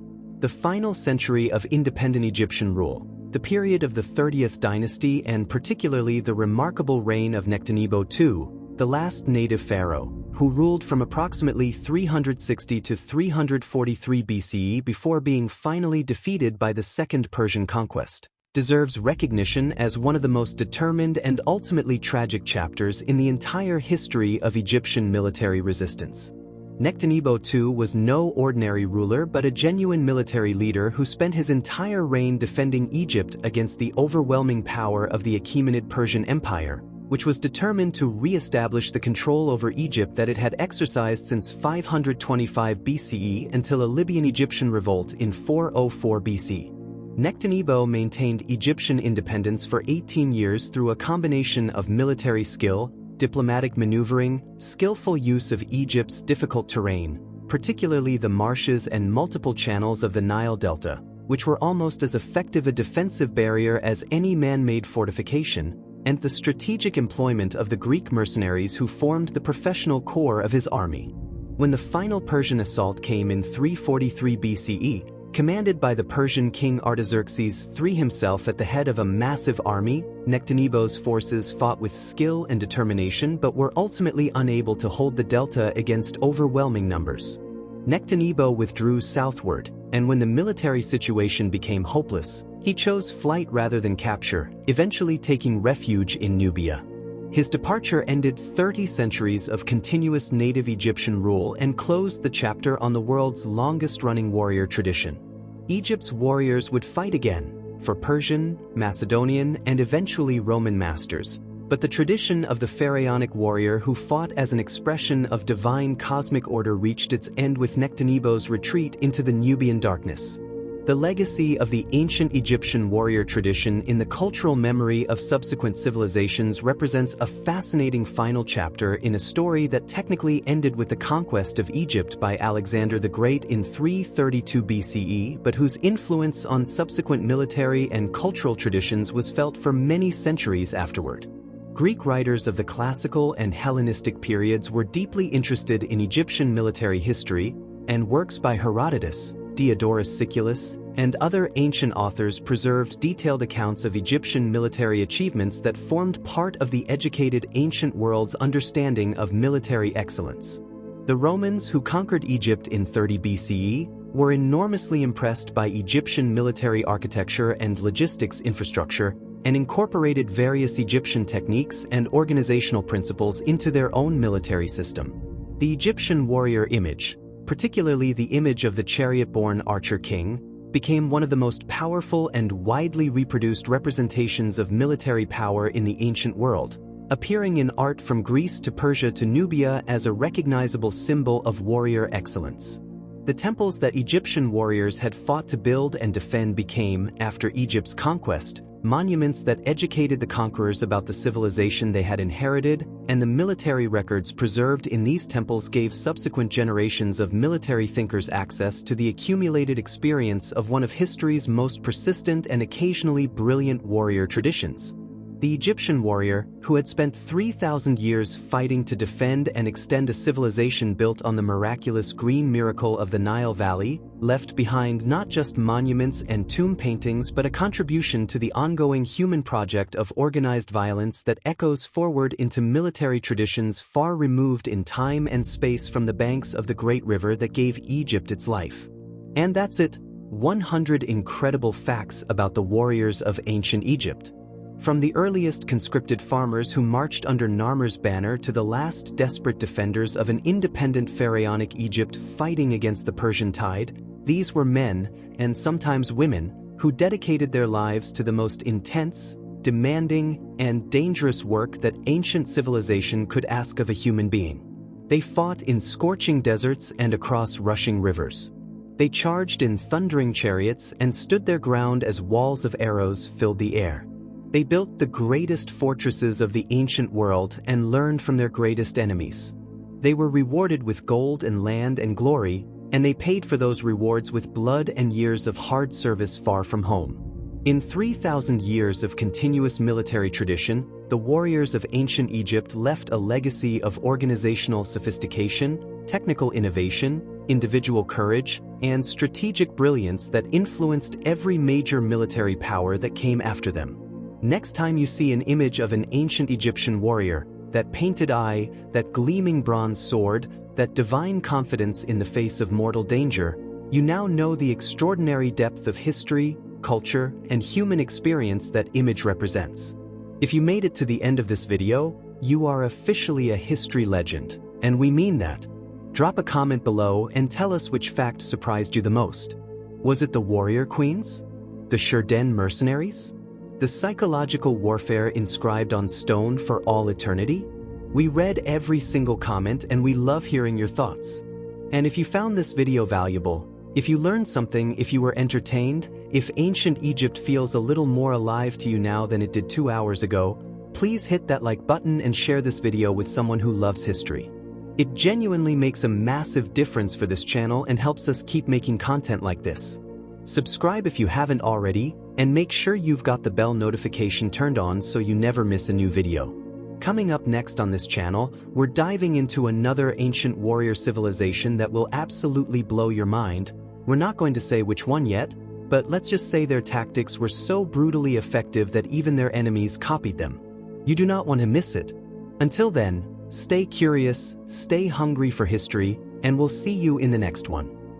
The final century of independent Egyptian rule, the period of the 30th dynasty and particularly the remarkable reign of Nectanebo II, the last native pharaoh, who ruled from approximately 360 to 343 BCE before being finally defeated by the Second Persian conquest, deserves recognition as one of the most determined and ultimately tragic chapters in the entire history of Egyptian military resistance. Nectanebo II was no ordinary ruler but a genuine military leader who spent his entire reign defending Egypt against the overwhelming power of the Achaemenid Persian Empire, which was determined to re-establish the control over Egypt that it had exercised since 525 BCE until a Libyan-Egyptian revolt in 404 BC. Nectanebo maintained Egyptian independence for 18 years through a combination of military skill, diplomatic maneuvering, skillful use of Egypt's difficult terrain, particularly the marshes and multiple channels of the Nile Delta, which were almost as effective a defensive barrier as any man-made fortification, and the strategic employment of the Greek mercenaries who formed the professional core of his army. When the final Persian assault came in 343 BCE, commanded by the Persian king Artaxerxes III himself at the head of a massive army, Nectanebo's forces fought with skill and determination but were ultimately unable to hold the delta against overwhelming numbers. Nectanebo withdrew southward, and when the military situation became hopeless, he chose flight rather than capture, eventually taking refuge in Nubia. His departure ended 30 centuries of continuous native Egyptian rule and closed the chapter on the world's longest-running warrior tradition. Egypt's warriors would fight again, for Persian, Macedonian, and eventually Roman masters, but the tradition of the pharaonic warrior who fought as an expression of divine cosmic order reached its end with Nectanebo's retreat into the Nubian darkness. The legacy of the ancient Egyptian warrior tradition in the cultural memory of subsequent civilizations represents a fascinating final chapter in a story that technically ended with the conquest of Egypt by Alexander the Great in 332 BCE, but whose influence on subsequent military and cultural traditions was felt for many centuries afterward. Greek writers of the classical and Hellenistic periods were deeply interested in Egyptian military history, and works by Herodotus, Diodorus Siculus, and other ancient authors preserved detailed accounts of Egyptian military achievements that formed part of the educated ancient world's understanding of military excellence. The Romans, who conquered Egypt in 30 BCE, were enormously impressed by Egyptian military architecture and logistics infrastructure, and incorporated various Egyptian techniques and organizational principles into their own military system. The Egyptian warrior image, particularly the image of the chariot-borne archer king, became one of the most powerful and widely reproduced representations of military power in the ancient world, appearing in art from Greece to Persia to Nubia as a recognizable symbol of warrior excellence. The temples that Egyptian warriors had fought to build and defend became, after Egypt's conquest, monuments that educated the conquerors about the civilization they had inherited, and the military records preserved in these temples gave subsequent generations of military thinkers access to the accumulated experience of one of history's most persistent and occasionally brilliant warrior traditions. The Egyptian warrior, who had spent 3,000 years fighting to defend and extend a civilization built on the miraculous green miracle of the Nile Valley, left behind not just monuments and tomb paintings but a contribution to the ongoing human project of organized violence that echoes forward into military traditions far removed in time and space from the banks of the great river that gave Egypt its life. And that's it, 100 incredible facts about the warriors of ancient Egypt. From the earliest conscripted farmers who marched under Narmer's banner to the last desperate defenders of an independent pharaonic Egypt fighting against the Persian tide, these were men, and sometimes women, who dedicated their lives to the most intense, demanding, and dangerous work that ancient civilization could ask of a human being. They fought in scorching deserts and across rushing rivers. They charged in thundering chariots and stood their ground as walls of arrows filled the air. They built the greatest fortresses of the ancient world and learned from their greatest enemies. They were rewarded with gold and land and glory, and they paid for those rewards with blood and years of hard service far from home. In 3,000 years of continuous military tradition, the warriors of ancient Egypt left a legacy of organizational sophistication, technical innovation, individual courage, and strategic brilliance that influenced every major military power that came after them. Next time you see an image of an ancient Egyptian warrior, that painted eye, that gleaming bronze sword, that divine confidence in the face of mortal danger, you now know the extraordinary depth of history, culture, and human experience that image represents. If you made it to the end of this video, you are officially a history legend, and we mean that. Drop a comment below and tell us which fact surprised you the most. Was it the warrior queens? The Shurden mercenaries? The psychological warfare inscribed on stone for all eternity? We read every single comment and we love hearing your thoughts. And if you found this video valuable, if you learned something, if you were entertained, if ancient Egypt feels a little more alive to you now than it did 2 hours ago, please hit that like button and share this video with someone who loves history. It genuinely makes a massive difference for this channel and helps us keep making content like this. Subscribe if you haven't already, and make sure you've got the bell notification turned on so you never miss a new video. Coming up next on this channel, we're diving into another ancient warrior civilization that will absolutely blow your mind. We're not going to say which one yet, but let's just say their tactics were so brutally effective that even their enemies copied them. You do not want to miss it. Until then, stay curious, stay hungry for history, and we'll see you in the next one.